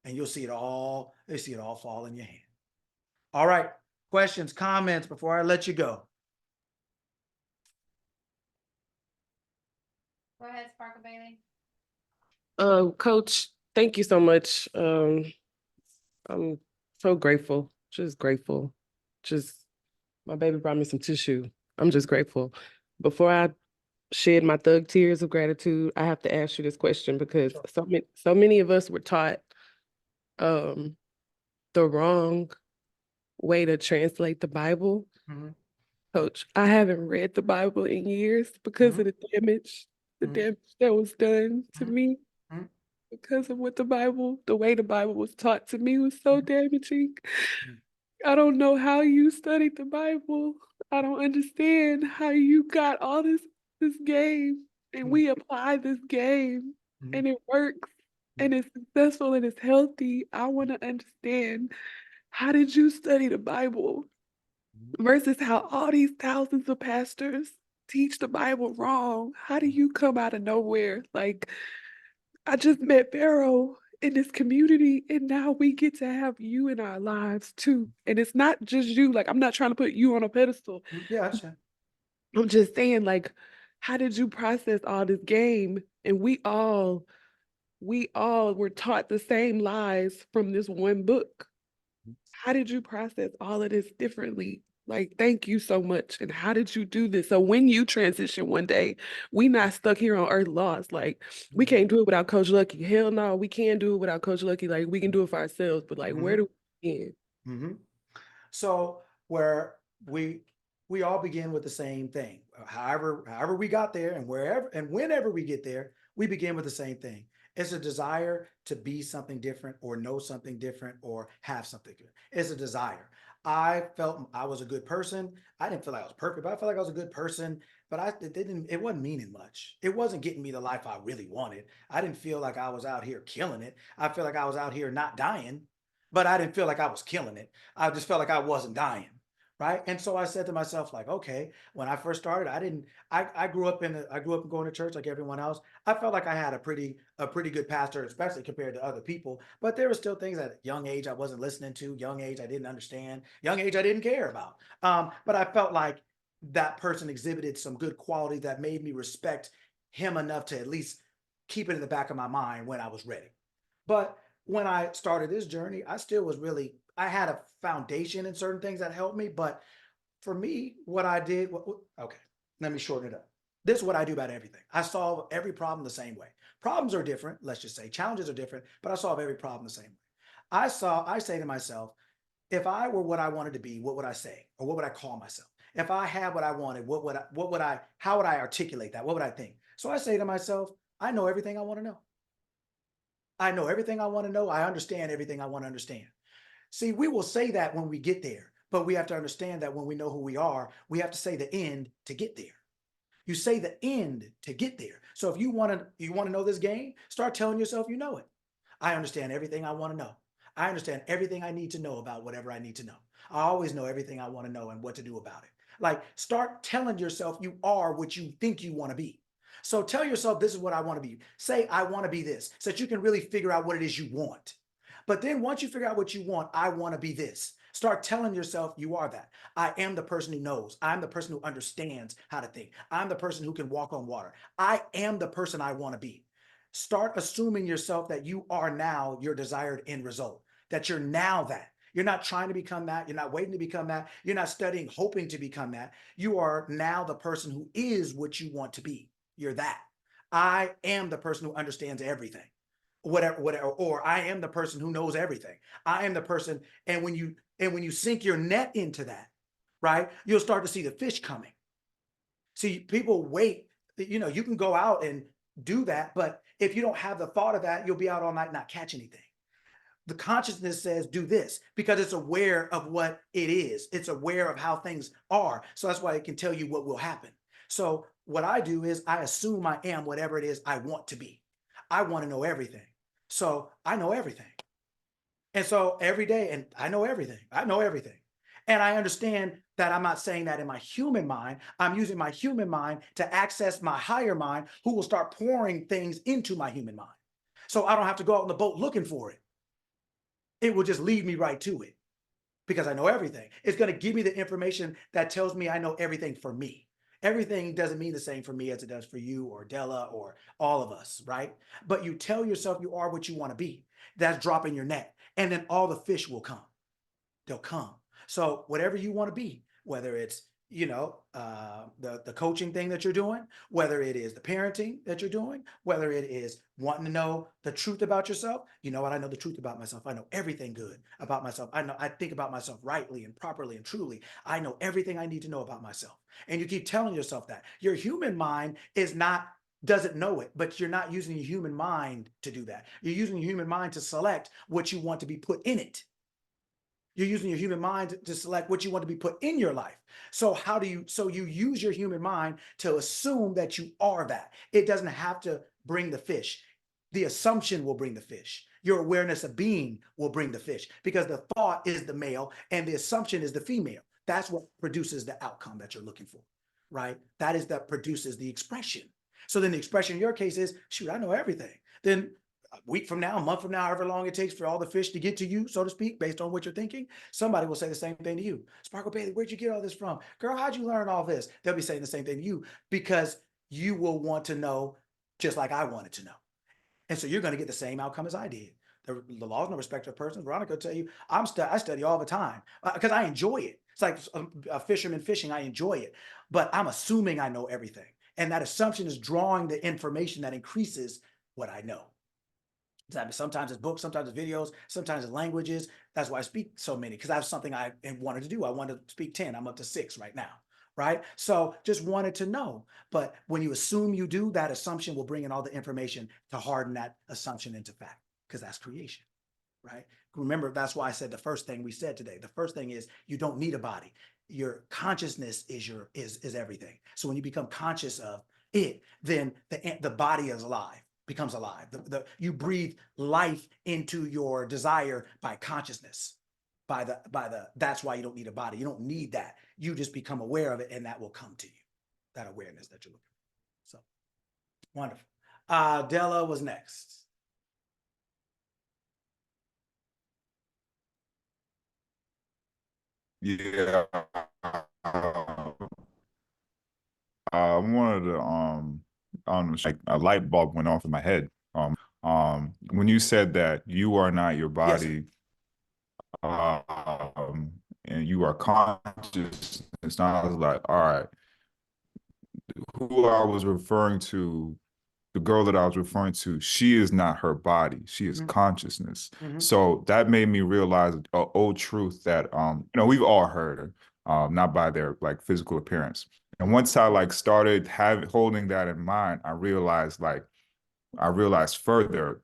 And you'll see it all fall in your hand. All right. Questions, comments before I let you go. Go ahead, Sparkle Bailey. Coach, thank you so much. I'm so grateful, just grateful. Just my baby brought me some tissue. I'm just grateful. Before I shed my thug tears of gratitude, I have to ask you this question because so many of us were taught the wrong way to translate the Bible. Mhm. Coach, I haven't read the Bible in years because of the damage that was done to me. Mhm. Because of the way the Bible was taught to me was so damaging. I don't know how you studied the Bible. I don't understand how you got all this game and we apply this game and it works and it's successful and it's healthy. I want to understand, how did you study the Bible versus how all these thousands of pastors teach the Bible wrong? How do you come out of nowhere? Like, I just met Pharaoh in this community, and now we get to have you in our lives too. And it's not just you. Like, I'm not trying to put you on a pedestal. Yeah, sure. I'm just saying, like, how did you process all this game? And we all were taught the same lies from this one book. How did you process all of this differently? Like, thank you so much. And how did you do this? So when you transition one day, we not stuck here on earth lost. Like, we can't do it without Coach Lucky. Hell no, we can't do it without Coach Lucky. Like, we can do it for ourselves, but like, where do we begin? Mm-hmm. So where we all begin with the same thing. However we got there, and wherever and whenever we get there, we begin with the same thing. It's a desire to be something different or know something different or have something different. It's a desire. I felt I was a good person. I didn't feel like I was perfect, but I felt like I was a good person. But it wasn't meaning much. It wasn't getting me the life I really wanted. I didn't feel like I was out here killing it. I feel like I was out here not dying, but I didn't feel like I was killing it. I just felt like I wasn't dying. Right. And so I said to myself, like, okay, when I first started, I grew up going to church like everyone else. I felt like I had a pretty good pastor, especially compared to other people. But there were still things at young age I wasn't listening to, young age I didn't understand, young age I didn't care about. But I felt like that person exhibited some good qualities that made me respect him enough to at least keep it in the back of my mind when I was ready. But when I started this journey, I had a foundation in certain things that helped me. But for me, what I did, okay, let me shorten it up. This is what I do about everything. I solve every problem the same way. Problems are different, let's just say. Challenges are different, but I solve every problem the same way. I say to myself, if I were what I wanted to be, what would I say? Or what would I call myself? If I had what I wanted, how would I articulate that? What would I think? So I say to myself, I know everything I want to know. I know everything I want to know. I understand everything I want to understand. See, we will say that when we get there, but we have to understand that when we know who we are, we have to say the end to get there. You say the end to get there. So if you want to know this game, start telling yourself you know it. I understand everything I want to know. I understand everything I need to know about whatever I need to know. I always know everything I want to know and what to do about it. Like, start telling yourself you are what you think you want to be. So tell yourself, this is what I want to be. Say, I want to be this, so that you can really figure out what it is you want. But then once you figure out what you want, I want to be this. Start telling yourself you are that. I am the person who knows. I'm the person who understands how to think. I'm the person who can walk on water. I am the person I want to be. Start assuming yourself that you are now your desired end result, that you're now that. You're not trying to become that. You're not waiting to become that. You're not studying, hoping to become that. You are now the person who is what you want to be. You're that. I am the person who understands everything, whatever, or I am the person who knows everything. I am the person. And when you sink your net into that, right, you'll start to see the fish coming. See, people wait, you can go out and do that, but if you don't have the thought of that, you'll be out all night, not catch anything. The consciousness says do this because it's aware of what it is. It's aware of how things are. So that's why it can tell you what will happen. So what I do is I assume I am whatever it is I want to be. I want to know everything. So I know everything. And so every day, and I know everything. I know everything. And I understand that I'm not saying that in my human mind. I'm using my human mind to access my higher mind, who will start pouring things into my human mind. So I don't have to go out on the boat looking for it. It will just lead me right to it because I know everything. It's going to give me the information that tells me I know everything for me. Everything doesn't mean the same for me as it does for you or Della or all of us, right? But you tell yourself you are what you want to be. That's dropping your net. And then all the fish will come. They'll come. So whatever you want to be, whether it's, the coaching thing that you're doing, whether it is the parenting that you're doing, whether it is wanting to know the truth about yourself. You know what? I know the truth about myself. I know everything good about myself. I think about myself rightly and properly and truly. I know everything I need to know about myself. And you keep telling yourself that. Your human mind doesn't know it, but you're not using your human mind to do that. You're using your human mind to select what you want to be put in it. You're using your human mind to select what you want to be put in your life. So you use your human mind to assume that you are that. It doesn't have to bring the fish. The assumption will bring the fish. Your awareness of being will bring the fish because the thought is the male and the assumption is the female. That's what produces the outcome that you're looking for, right? That produces the expression. So then the expression in your case is, shoot, I know everything. Then a week from now, a month from now, however long it takes for all the fish to get to you, so to speak, based on what you're thinking, somebody will say the same thing to you. Sparkle Bailey, where'd you get all this from? Girl, how'd you learn all this? They'll be saying the same thing to you because you will want to know just like I wanted to know. And so you're going to get the same outcome as I did. The law is no respecter of persons. Veronica will tell you, I study all the time because I enjoy it. It's like a fisherman fishing. I enjoy it, but I'm assuming I know everything. And that assumption is drawing the information that increases what I know. Sometimes it's books, sometimes it's videos, sometimes it's languages. That's why I speak so many, because I have something I wanted to do. I wanted to speak 10. I'm up to 6 right now, right? So just wanted to know. But when you assume you do, that assumption will bring in all the information to harden that assumption into fact, because that's creation, right? Remember, that's why I said the first thing we said today. The first thing is you don't need a body. Your consciousness is everything. So when you become conscious of it, then the body is alive. Becomes alive. You breathe life into your desire by consciousness, that's why you don't need a body. You don't need that. You just become aware of it and that will come to you, that awareness that you're looking for. So wonderful. Della was next. Yeah. I wanted to like a light bulb went off in my head. When you said that you are not your body, and you are conscious, and I was like, all right, who I was referring to, the girl that I was referring to, she is not her body, she is consciousness. So that made me realize an old truth that we've all heard, not by their like physical appearance. And once I like started holding that in mind, I realized further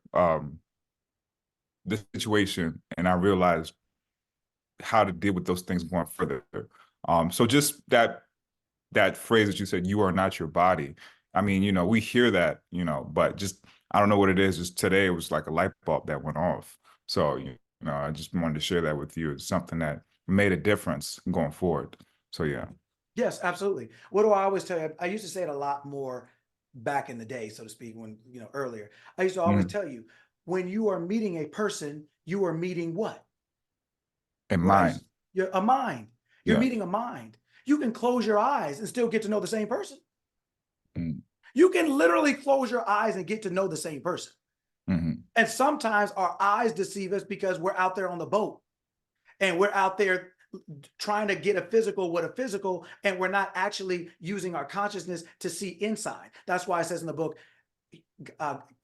the situation, and I realized how to deal with those things going further. So just that phrase that you said, you are not your body. I mean, we hear that, but just, I don't know what it is. Just today, it was like a light bulb that went off. So, I just wanted to share that with you. It's something that made a difference going forward. So, yeah. Yes, absolutely. What do I always tell you? I used to say it a lot more back in the day, so to speak, when, earlier. I used to always tell you, when you are meeting a person, you are meeting what? A mind. You're a mind. You're Yeah. meeting a mind. You can close your eyes and still get to know the same person. You can literally close your eyes and get to know the same person. And sometimes our eyes deceive us because we're out there on the boat and we're out there trying to get a physical with a physical, and we're not actually using our consciousness to see inside. That's why it says in the book,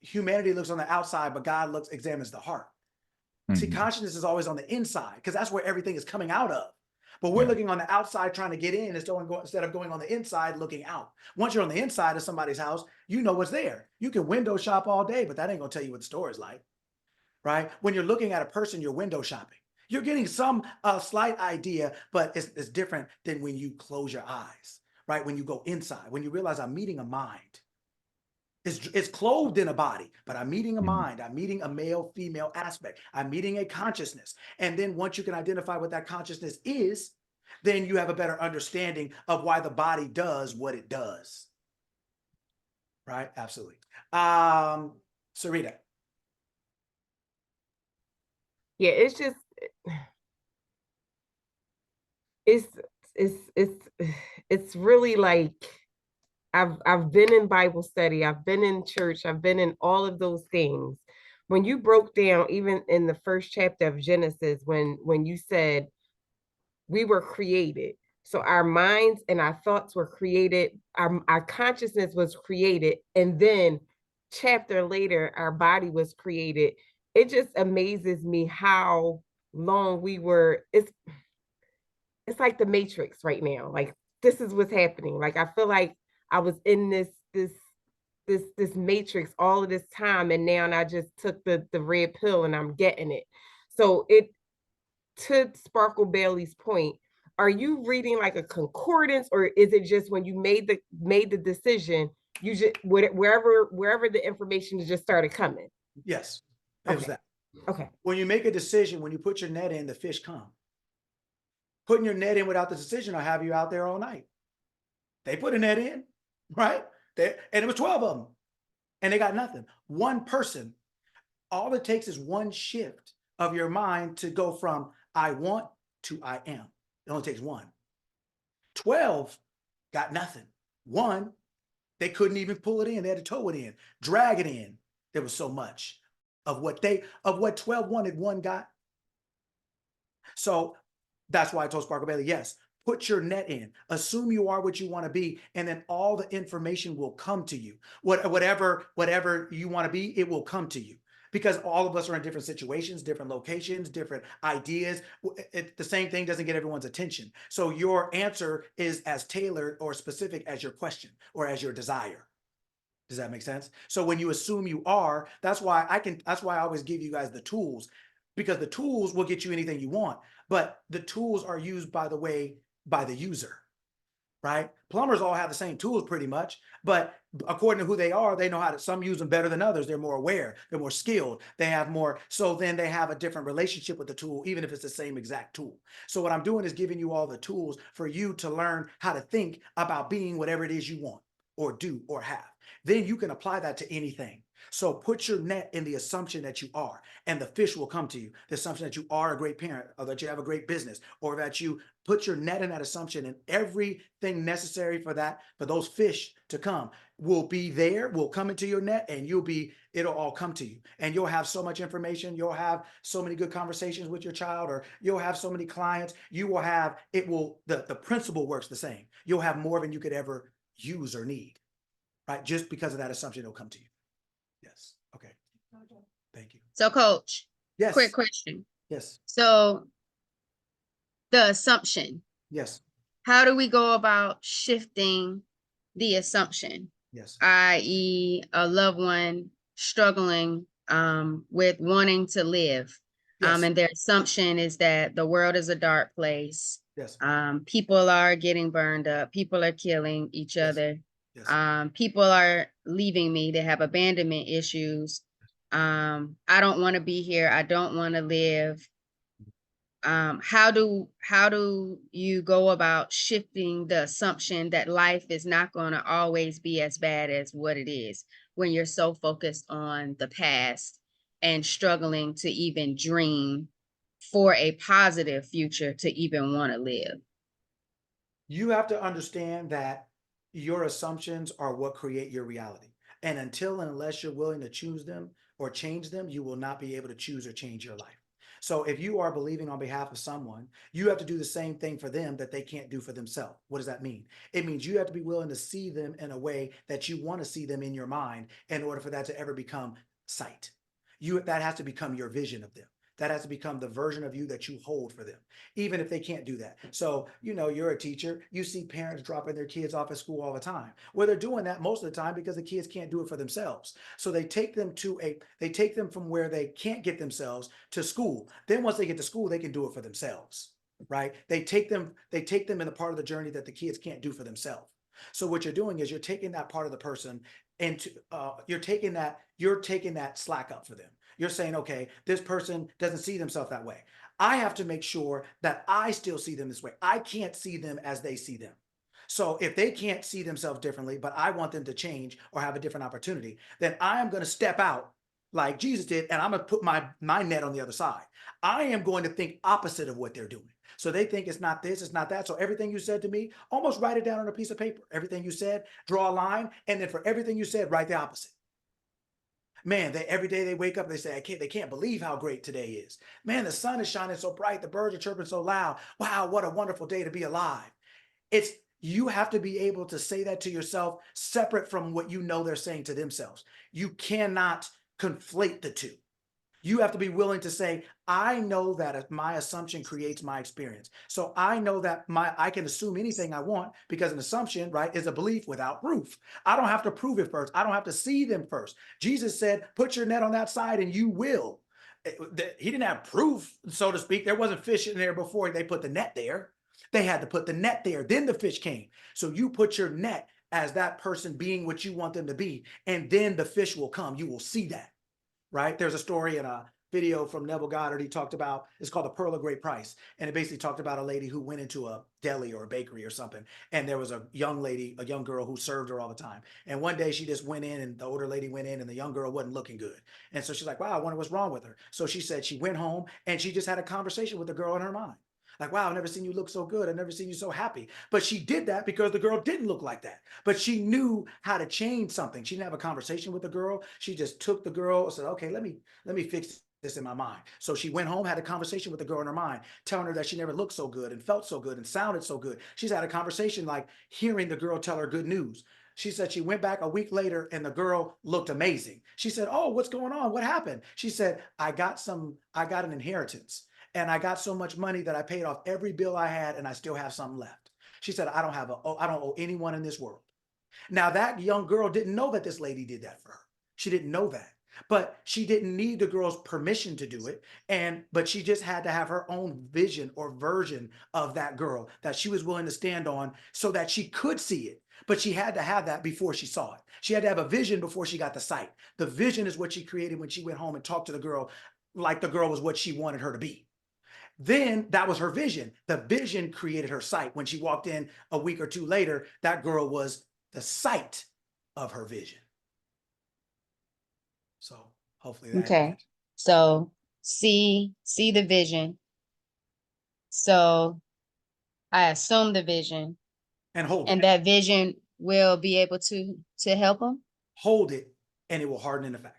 humanity looks on the outside, but God examines the heart. See, Mhm. consciousness is always on the inside because that's where everything is coming out of. But we're Yeah. looking on the outside trying to get in instead of going on the inside looking out. Once you're on the inside of somebody's house, you know what's there. You can window shop all day, but that ain't gonna tell you what the store is like, right? When you're looking at a person, you're window shopping. You're getting some slight idea, but it's different than when you close your eyes, right? When you go inside, when you realize I'm meeting a mind. It's clothed in a body, but I'm meeting a Mhm. mind. I'm meeting a male, female aspect. I'm meeting a consciousness. And then once you can identify what that consciousness is, then you have a better understanding of why the body does what it does. Right? Absolutely. Sarita. Yeah, it's just it's it's it's really like I've been in Bible study, I've been in church, I've been in all of those things. When you broke down, even in the first chapter of Genesis, when you said we were created, so our minds and our thoughts were created, our consciousness was created, and then chapter later, our body was created. It just amazes me how long we were. It's like the Matrix right now. Like this is what's happening. Like I feel like I was in this matrix all of this time, and now I just took the red pill and I'm getting it. So it to Sparkle Bailey's point, are you reading like a concordance, or is it just when you made the decision, you just wherever the information just started coming? Yes, it was Okay. that. Okay. When you make a decision, when you put your net in, the fish come. Putting your net in without the decision will have you out there all night. They put a net in, right? And it was 12 of them, and they got nothing. One person, all it takes is one shift of your mind to go from I want to I am. It only takes one. 12 got nothing. One, they couldn't even pull it in. They had to tow it in, drag it in. There was so much of what 12 wanted, one got. So that's why I told Sparkle Bailey, yes, put your net in, assume you are what you want to be, and then all the information will come to you. Whatever you want to be, it will come to you. Because all of us are in different situations, different locations, different ideas. The same thing doesn't get everyone's attention. So your answer is as tailored or specific as your question or as your desire. Does that make sense? So when you assume you are, that's why I always give you guys the tools, because the tools will get you anything you want, but the tools are used by the user, right? Plumbers all have the same tools pretty much, but according to who they are, they know how to, some use them better than others. They're more aware, they're more skilled, they have more, so then they have a different relationship with the tool, even if it's the same exact tool. So what I'm doing is giving you all the tools for you to learn how to think about being whatever it is you want or do or have. Then you can apply that to anything. So put your net in the assumption that you are, and the fish will come to you. The assumption that you are a great parent, or that you have a great business, or that you put your net in that assumption, and everything necessary for those fish to come will be there, will come into your net, and it'll all come to you. And you'll have so much information, you'll have so many good conversations with your child, or you'll have so many clients, the principle works the same. You'll have more than you could ever use or need, right? Just because of that assumption, it'll come to you. Yes. Okay. Thank you. So, coach, Yes. quick question. Yes. So, the assumption, Yes. how do we go about shifting the assumption, Yes. i.e., a loved one struggling with wanting to live? Yes. And their assumption is that the world is a dark place. Yes. People are getting burned up. People are killing each Yes. other. Yes. People are leaving me. They have abandonment issues. I don't want to be here. I don't want to live. How do you go about shifting the assumption that life is not going to always be as bad as what it is when you're so focused on the past and struggling to even dream for a positive future to even want to live? You have to understand that your assumptions are what create your reality. And until and unless you're willing to choose them or change them, you will not be able to choose or change your life. So if you are believing on behalf of someone, you have to do the same thing for them that they can't do for themselves. What does that mean? It means you have to be willing to see them in a way that you want to see them in your mind in order for that to ever become sight. That has to become your vision of them. That has to become the version of you that you hold for them, even if they can't do that. So, you're a teacher, you see parents dropping their kids off at school all the time. Well, they're doing that most of the time because the kids can't do it for themselves. So they take them from where they can't get themselves to school. Then once they get to school, they can do it for themselves, right? They take them in the part of the journey that the kids can't do for themselves. So what you're doing is you're taking that part of the person into, you're taking that slack up for them. You're saying, okay, this person doesn't see themselves that way. I have to make sure that I still see them this way. I can't see them as they see them. So if they can't see themselves differently, but I want them to change or have a different opportunity, then I am going to step out like Jesus did, and I'm going to put my net on the other side. I am going to think opposite of what they're doing. So they think it's not this, it's not that. So everything you said to me, almost write it down on a piece of paper. Everything you said, draw a line, and then for everything you said, write the opposite. Man, every day they wake up, they say, they can't believe how great today is. Man, the sun is shining so bright, the birds are chirping so loud. Wow, what a wonderful day to be alive. You have to be able to say that to yourself separate from what they're saying to themselves. You cannot conflate the two. You have to be willing to say, I know that my assumption creates my experience. So I know that I can assume anything I want because an assumption, right, is a belief without proof. I don't have to prove it first. I don't have to see them first. Jesus said, put your net on that side and you will. He didn't have proof, so to speak. There wasn't fish in there before they put the net there. They had to put the net there. Then the fish came. So you put your net as that person being what you want them to be. And then the fish will come. You will see that. Right? There's a story in a video from Neville Goddard. He talked about, it's called The Pearl of Great Price. And it basically talked about a lady who went into a deli or a bakery or something. And there was a young girl who served her all the time. And one day she just went in and the older lady went in and the young girl wasn't looking good. And so she's like, wow, I wonder what's wrong with her. So she said she went home and she just had a conversation with the girl in her mind. Like, wow, I've never seen you look so good. I've never seen you so happy. But she did that because the girl didn't look like that. But she knew how to change something. She didn't have a conversation with the girl. She just took the girl and said, okay, let me fix this in my mind. So she went home, had a conversation with the girl in her mind, telling her that she never looked so good and felt so good and sounded so good. She's had a conversation like hearing the girl tell her good news. She said she went back a week later and the girl looked amazing. She said, oh, what's going on? What happened? She said, I got an inheritance. And I got so much money that I paid off every bill I had and I still have something left. She said, I don't owe anyone in this world. Now that young girl didn't know that this lady did that for her. She didn't know that, but she didn't need the girl's permission to do it. But she just had to have her own vision or version of that girl that she was willing to stand on so that she could see it. But she had to have that before she saw it. She had to have a vision before she got the sight. The vision is what she created when she went home and talked to the girl like the girl was what she wanted her to be. Then that was her vision. The vision created her sight. When she walked in a week or two later, that girl was the sight of her vision. So hopefully that. Okay. So see the vision. So I assume the vision. And hold it. And that vision will be able to help them. Hold it and it will harden in effect.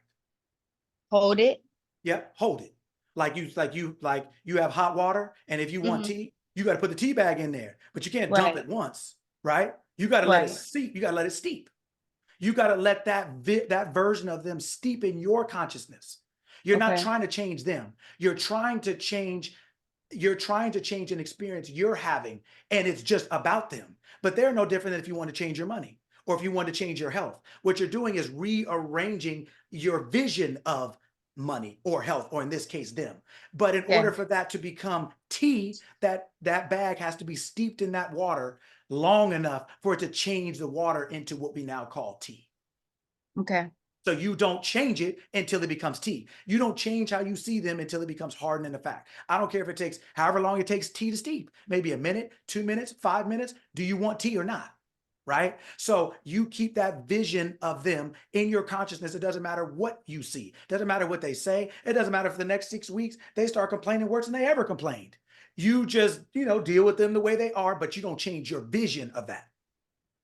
Hold it. Yep, hold it. Like you have hot water, and if you want tea, you got to put the tea bag in there, but you can't dump it once, right? You got to let it steep. You got to let it steep. You got to let that version of them steep in your consciousness. You're not trying to change them. You're trying to change an experience you're having, and it's just about them. But they're no different than if you want to change your money or if you want to change your health. What you're doing is rearranging your vision of money or health, or in this case them. But in order for that to become tea, that bag has to be steeped in that water long enough for it to change the water into what we now call tea. Okay. So you don't change it until it becomes tea. You don't change how you see them until it becomes hardened in the fact. I don't care if it takes however long it takes tea to steep, maybe a minute, 2 minutes, 5 minutes. Do you want tea or not? Right? So you keep that vision of them in your consciousness. It doesn't matter what you see. It doesn't matter what they say. It doesn't matter if the next 6 weeks they start complaining worse than they ever complained. You just, deal with them the way they are, but you don't change your vision of that.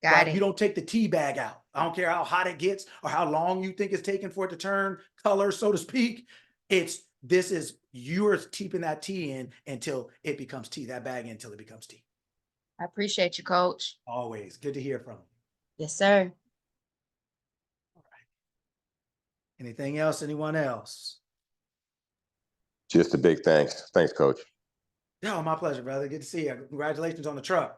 Got it. You don't take the tea bag out. I don't care how hot it gets or how long you think it's taking for it to turn color, so to speak. It's This is, you're keeping that tea in until it becomes tea, that bag in until it becomes tea. I appreciate you, Coach. Always good to hear from you. Yes, sir. Anything else? Anyone else? Just a big thanks. Thanks, Coach. No, my pleasure, brother. Good to see you. Congratulations on the truck.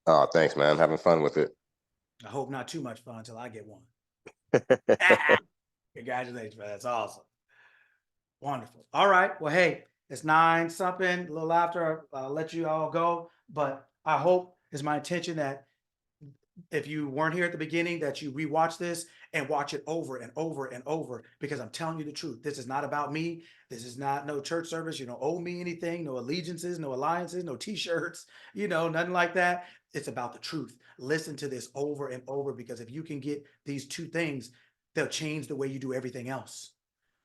Oh, thanks, man. Having fun with it. I hope not too much fun until I get one. Congratulations, brother. That's awesome. Wonderful. All right. Well, hey, it's 9 something, a little after. I'll let you all go. But I hope, it's my intention that if you weren't here at the beginning, that you rewatch this and watch it over and over and over, because I'm telling you the truth. This is not about me. This is not no church service. You don't owe me anything, no allegiances, no alliances, no t-shirts, nothing like that. It's about the truth. Listen to this over and over, because if you can get these 2 things, they'll change the way you do everything else,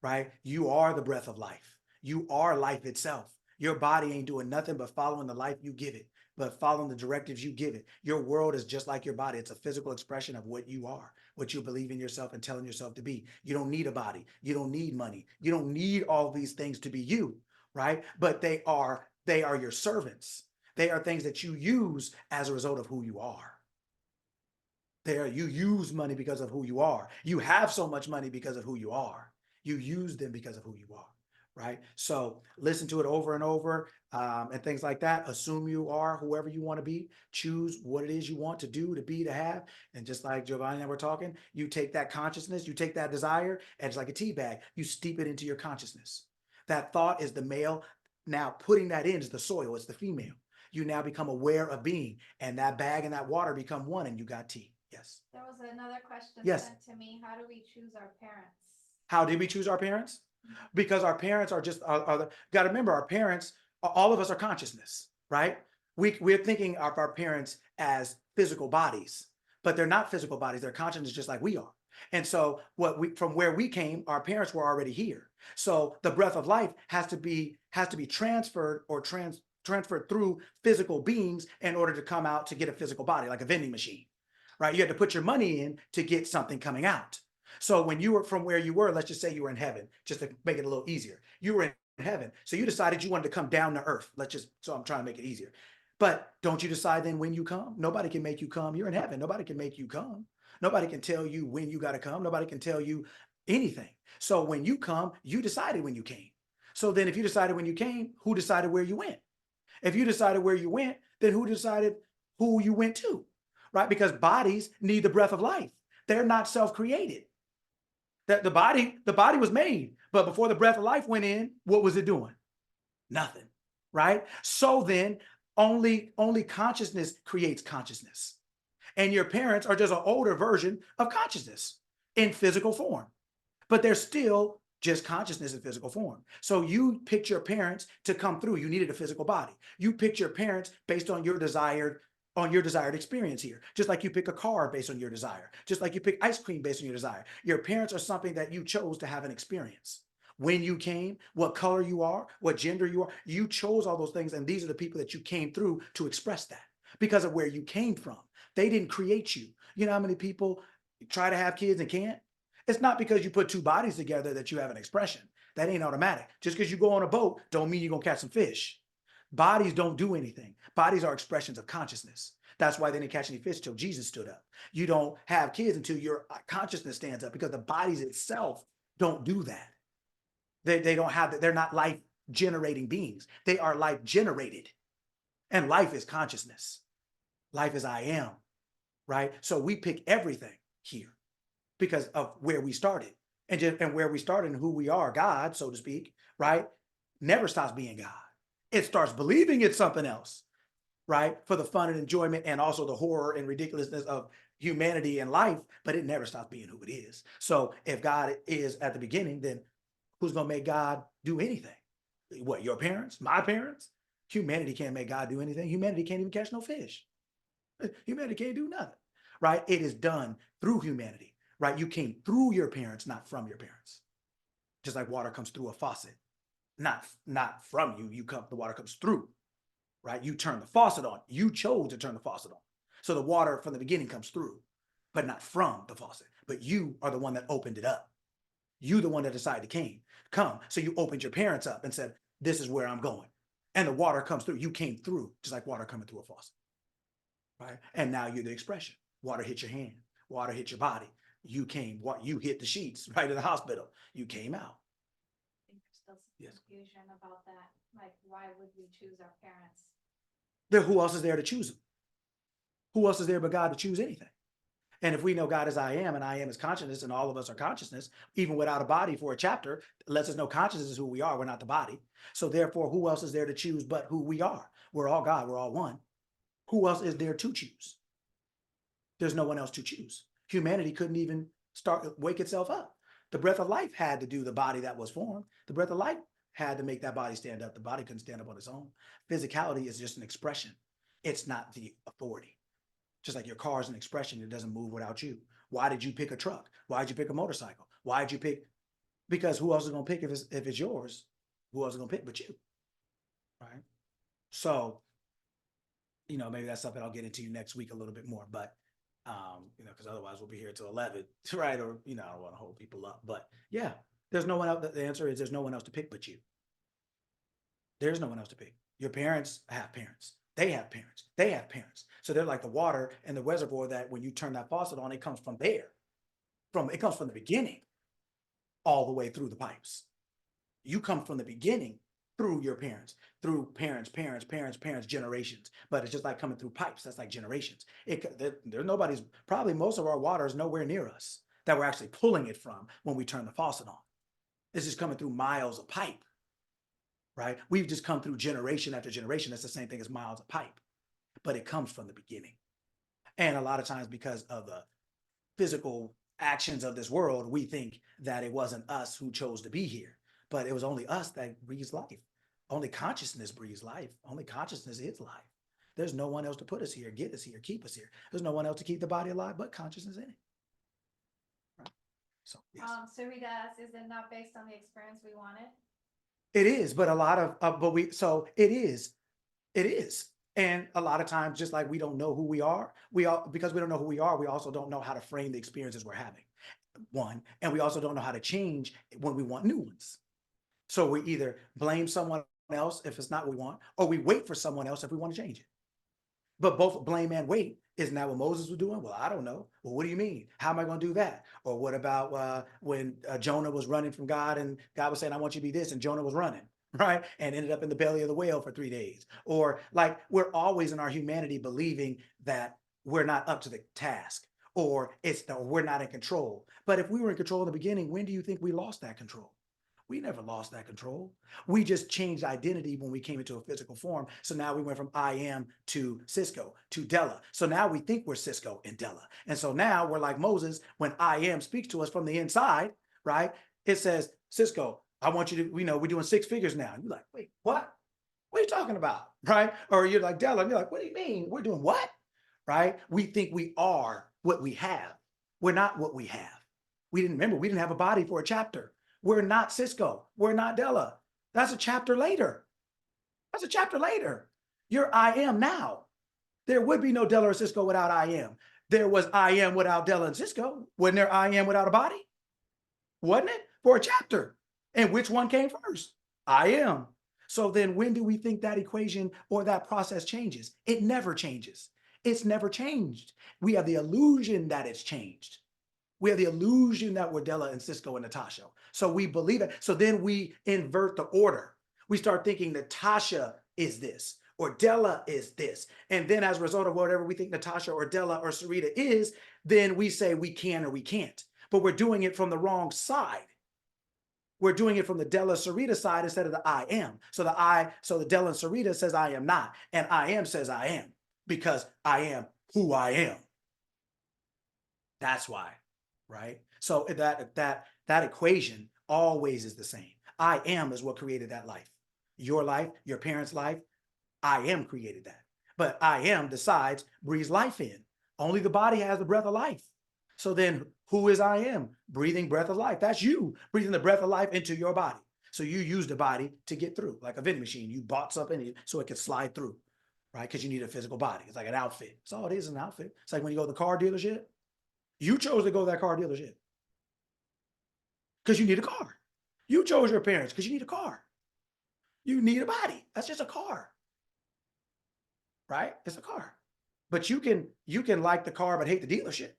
right? You are the breath of life. You are life itself. Your body ain't doing nothing but following the life you give it, but following the directives you give it. Your world is just like your body. It's a physical expression of what you are, what you believe in yourself and telling yourself to be. You don't need a body. You don't need money. You don't need all these things to be you, right? But they are your servants. They are things that you use as a result of who you are. You use money because of who you are. You have so much money because of who you are. You use them because of who you are, right? So listen to it over and over, and things like that. Assume you are whoever you want to be. Choose what it is you want to do, to be, to have. And just like Giovanni and I were talking, you take that consciousness, you take that desire, and it's like a tea bag. You steep it into your consciousness. That thought is the male. Now putting that in is the soil. It's the female. You now become aware of being, and that bag and that water become one, and you got tea. Yes. There was another question Yes. sent to me. How do we choose our parents? How did we choose our parents? Because our parents are just, got to remember, our parents, all of us are consciousness, right? We're thinking of our parents as physical bodies, but they're not physical bodies. They're consciousness just like we are. And so from where we came, our parents were already here. So the breath of life has to be transferred or transferred through physical beings in order to come out to get a physical body, like a vending machine, right? You had to put your money in to get something coming out. So when you were from where you were, let's just say you were in heaven, just to make it a little easier. You were in heaven. So you decided you wanted to come down to earth. So I'm trying to make it easier. But don't you decide then when you come? Nobody can make you come. You're in heaven. Nobody can make you come. Nobody can tell you when you got to come. Nobody can tell you anything. So when you come, you decided when you came. So then if you decided when you came, who decided where you went? If you decided where you went, then who decided who you went to, right? Because bodies need the breath of life. They're not self-created. That the body was made, but before the breath of life went in, what was it doing? Nothing, right? So then only consciousness creates consciousness. And your parents are just an older version of consciousness in physical form, but they're still just consciousness in physical form. So you picked your parents to come through. You needed a physical body. You picked your parents based on your desired experience here. Just like you pick a car based on your desire. Just like you pick ice cream based on your desire. Your parents are something that you chose to have an experience. When you came, what color you are, what gender you are, you chose all those things. And these are the people that you came through to express that because of where you came from. They didn't create you. You know how many people try to have kids and can't? It's not because you put 2 bodies together that you have an expression. That ain't automatic. Just because you go on a boat don't mean you're going to catch some fish. Bodies don't do anything. Bodies are expressions of consciousness. That's why they didn't catch any fish till Jesus stood up. You don't have kids until your consciousness stands up, because the bodies itself don't do that. They don't have that. They're not life generating beings. They are life generated. And life is consciousness. Life is I am, right? So we pick everything here because of where we started, and where we started and who we are, God, so to speak, right? Never stops being God. It starts believing it's something else, right? For the fun and enjoyment and also the horror and ridiculousness of humanity and life, but it never stops being who it is. So if God is at the beginning, then who's going to make God do anything? What, your parents? My parents? Humanity can't make God do anything. Humanity can't even catch no fish. Humanity can't do nothing, right? It is done through humanity, right? You came through your parents, not from your parents. Just like water comes through a faucet, not from you. The water comes through, right? You turn the faucet on. You chose to turn the faucet on. So the water from the beginning comes through, but not from the faucet. But you are the one that opened it up. You the one that decided to come. So you opened your parents up and said, this is where I'm going. And the water comes through. You came through just like water coming through a faucet. Right? And now you're the expression. Water hit your hand, water hit your body. You came, what you hit the sheets right in the hospital. You came out. I think there's still some Yes. confusion about that. Like, why would we choose our parents? There, who else is there to choose them? Who else is there but God to choose anything? And if we know God is I am, and I am is consciousness, and all of us are consciousness, even without a body for a chapter, lets us know consciousness is who we are. We're not the body. So therefore, who else is there to choose but who we are? We're all God. We're all one. Who else is there to choose? There's no one else to choose. Humanity couldn't even wake itself up. The breath of life had to do the body that was formed. The breath of life had to make that body stand up. The body couldn't stand up on its own. Physicality is just an expression. It's not the authority. Just like your car is an expression, it doesn't move without you. Why did you pick a truck? Why did you pick a motorcycle? Why did you pick? Because who else is going to pick if it's yours? Who else is going to pick but you? Right? So, you know, maybe that's something I'll get into next week a little bit more, but you know, because otherwise we'll be here till 11, right? Or, you know, I don't want to hold people up, but yeah, there's no one else. The answer is there's no one else to pick but you. There's no one else to pick. Your parents have parents. They have parents. They have parents. So they're like the water and the reservoir that when you turn that faucet on, it comes from there. It comes from the beginning all the way through the pipes. You come from the beginning through your parents, through parents, generations. But it's just like coming through pipes. That's like generations. There's nobody's, probably most of our water is nowhere near us that we're actually pulling it from when we turn the faucet on. It's just coming through miles of pipe. Right? We've just come through generation after generation. That's the same thing as miles of pipe, but it comes from the beginning. And a lot of times because of the physical actions of this world, we think that it wasn't us who chose to be here, but it was only us that breathes life. Only consciousness breathes life. Only consciousness is life. There's no one else to put us here, get us here, keep us here. There's no one else to keep the body alive but consciousness in it. Right? So, yes. Sarita asks, is it not based on the experience we wanted? It is, but a lot of, it is. And a lot of times, just like we don't know who we are, because we don't know who we are, we also don't know how to frame the experiences we're having. One, and we also don't know how to change when we want new ones. So we either blame someone else if it's not what we want, or we wait for someone else if we want to change it. But both blame and wait, isn't that what Moses was doing? Well, I don't know. Well, what do you mean? How am I going to do that? Or what about when Jonah was running from God and God was saying, I want you to be this, and Jonah was running, right? And ended up in the belly of the whale for 3 days. Or like we're always in our humanity believing that we're not up to the task, or we're not in control. But if we were in control in the beginning, when do you think we lost that control? We never lost that control. We just changed identity when we came into a physical form. So now we went from I am to Cisco to Della. So now we think we're Cisco and Della. And so now we're like Moses, when I am speaks to us from the inside, right? It says, Cisco, I want you to, we're doing 6 figures now. And you're like, wait, what? What are you talking about? Right? Or you're like Della, and you're like, what do you mean? We're doing what? Right? We think we are what we have. We're not what we have. We didn't have a body for a chapter. We're not Cisco. We're not Della. That's a chapter later. That's a chapter later. You're I am now. There would be no Della or Cisco without I am. There was I am without Della and Cisco. Wasn't there I am without a body? Wasn't it? For a chapter. And which one came first? I am. So then when do we think that equation or that process changes? It never changes. It's never changed. We have the illusion that it's changed. We have the illusion that we're Della and Cisco and Natasha. So we believe it. So then we invert the order. We start thinking Natasha is this or Della is this. And then as a result of whatever we think Natasha or Della or Sarita is, then we say we can or we can't. But we're doing it from the wrong side. We're doing it from the Della Sarita side instead of the I am. So the Della and Sarita says I am not. And I am says I am because I am who I am. That's why. Right? So that equation always is the same. I am is what created that life. Your life, your parents' life, I am created that. But I am decides, breathes life in. Only the body has the breath of life. So then who is I am? Breathing breath of life. That's you breathing the breath of life into your body. So you use the body to get through, like a vending machine. You bought something so it could slide through, right? Because you need a physical body. It's like an outfit. That's all it is, an outfit. It's like when you go to the car dealership. You chose to go to that car dealership. because you need a car. You chose your parents because you need a car. You need a body. That's just a car. Right? It's a car. But you can like the car but hate the dealership.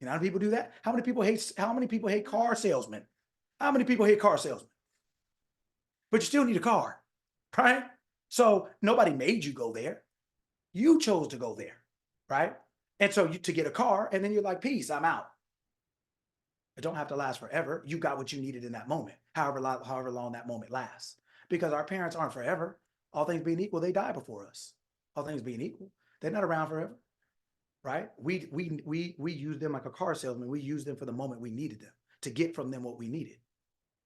You know how many people do that? How many people hate car salesmen? How many people hate car salesmen? But you still need a car, right? So nobody made you go there. You chose to go there, right? And so to get a car, and then you're like, peace, I'm out. It don't have to last forever. You got what you needed in that moment, however long that moment lasts. Because our parents aren't forever. All things being equal, they die before us. All things being equal, they're not around forever, right? We use them like a car salesman. We use them for the moment we needed them to get from them what we needed,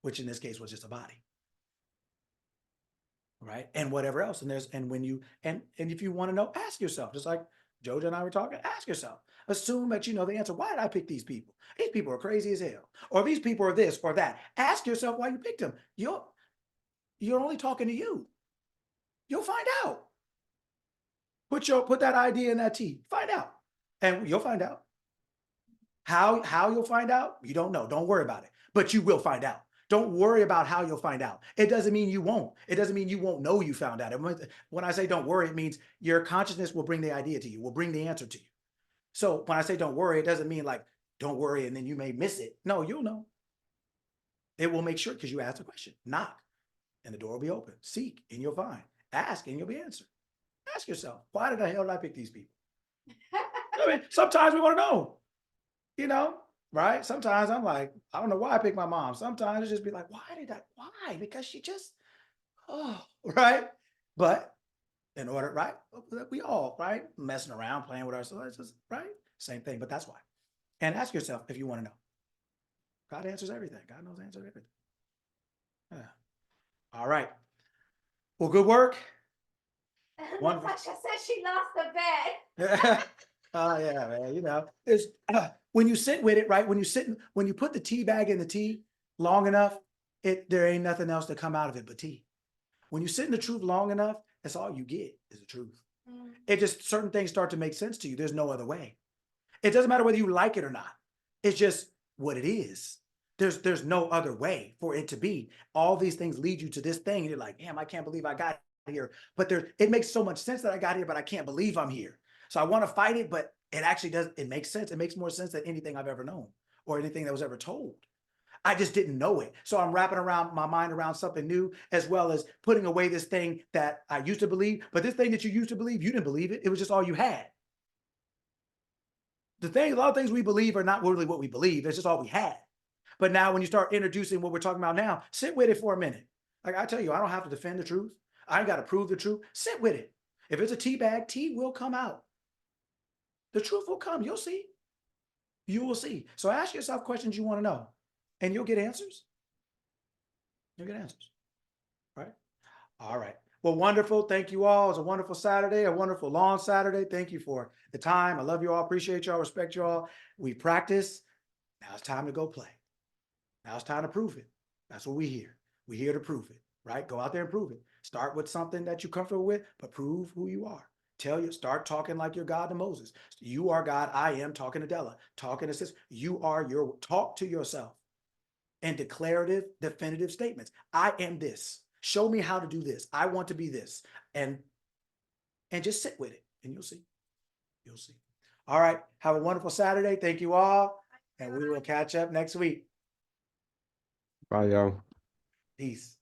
which in this case was just a body, right? And whatever else. And if you want to know, ask yourself, just like Jojo and I were talking, ask yourself. Assume that you know the answer. Why did I pick these people? These people are crazy as hell. Or these people are this or that. Ask yourself why you picked them. You're only talking to you. You'll find out. Put that idea in that tea. Find out. And you'll find out. How you'll find out, you don't know. Don't worry about it. But you will find out. Don't worry about how you'll find out. It doesn't mean you won't. It doesn't mean you won't know you found out. When I say don't worry, it means your consciousness will bring the idea to you, will bring the answer to you. So when I say don't worry, it doesn't mean like don't worry and then you may miss it. No, you'll know. It will make sure because you asked a question. Knock and the door will be open. Seek and you'll find. Ask and you'll be answered. Ask yourself, why the hell did I pick these people? I mean, sometimes we want to know, right? Sometimes I'm like, I don't know why I picked my mom. Sometimes it just be like, why? Because she just, right? But in order, right? We all, right? Messing around, playing with ourselves, just, right? Same thing, but that's why. And ask yourself if you want to know. God answers everything. God knows the answer to everything. Yeah. All right. Well, good work. Natasha said she lost the bet. Oh yeah, man. It's when you sit with it, right? When you put the tea bag in the tea long enough, there ain't nothing else to come out of it but tea. When you sit in the truth long enough, that's all you get is the truth. It just certain things start to make sense to you. There's no other way. It doesn't matter whether you like it or not. It's just what it is. There's no other way for it to be. All these things lead you to this thing, and you're like, damn, I can't believe I got here. But it makes so much sense that I got here, but I can't believe I'm here. So I want to fight it, but it actually does. It makes sense. It makes more sense than anything I've ever known or anything that was ever told. I just didn't know it. So I'm wrapping around my mind around something new, as well as putting away this thing that I used to believe. But this thing that you used to believe, you didn't believe it. It was just all you had. A lot of things we believe are not really what we believe. It's just all we had. But now when you start introducing what we're talking about now, sit with it for a minute. Like I tell you, I don't have to defend the truth. I ain't got to prove the truth. Sit with it. If it's a tea bag, tea will come out. The truth will come. You'll see. You will see. So ask yourself questions you want to know, and you'll get answers. You'll get answers. Right? All right. Well, wonderful. Thank you all. It's a wonderful Saturday, a wonderful long Saturday. Thank you for the time. I love you all. Appreciate y'all. Respect y'all. We practice. Now it's time to go play. Now it's time to prove it. That's what we're here. We're here to prove it, right? Go out there and prove it. Start with something that you're comfortable with, but prove who you are. Start talking like you're God to Moses. You are God. I am talking to Della, talking to sis. Talk to yourself and declarative, definitive statements. I am this. Show me how to do this. I want to be this. And just sit with it and you'll see. You'll see. All right. Have a wonderful Saturday. Thank you all. And we will catch up next week. Bye, y'all. Peace.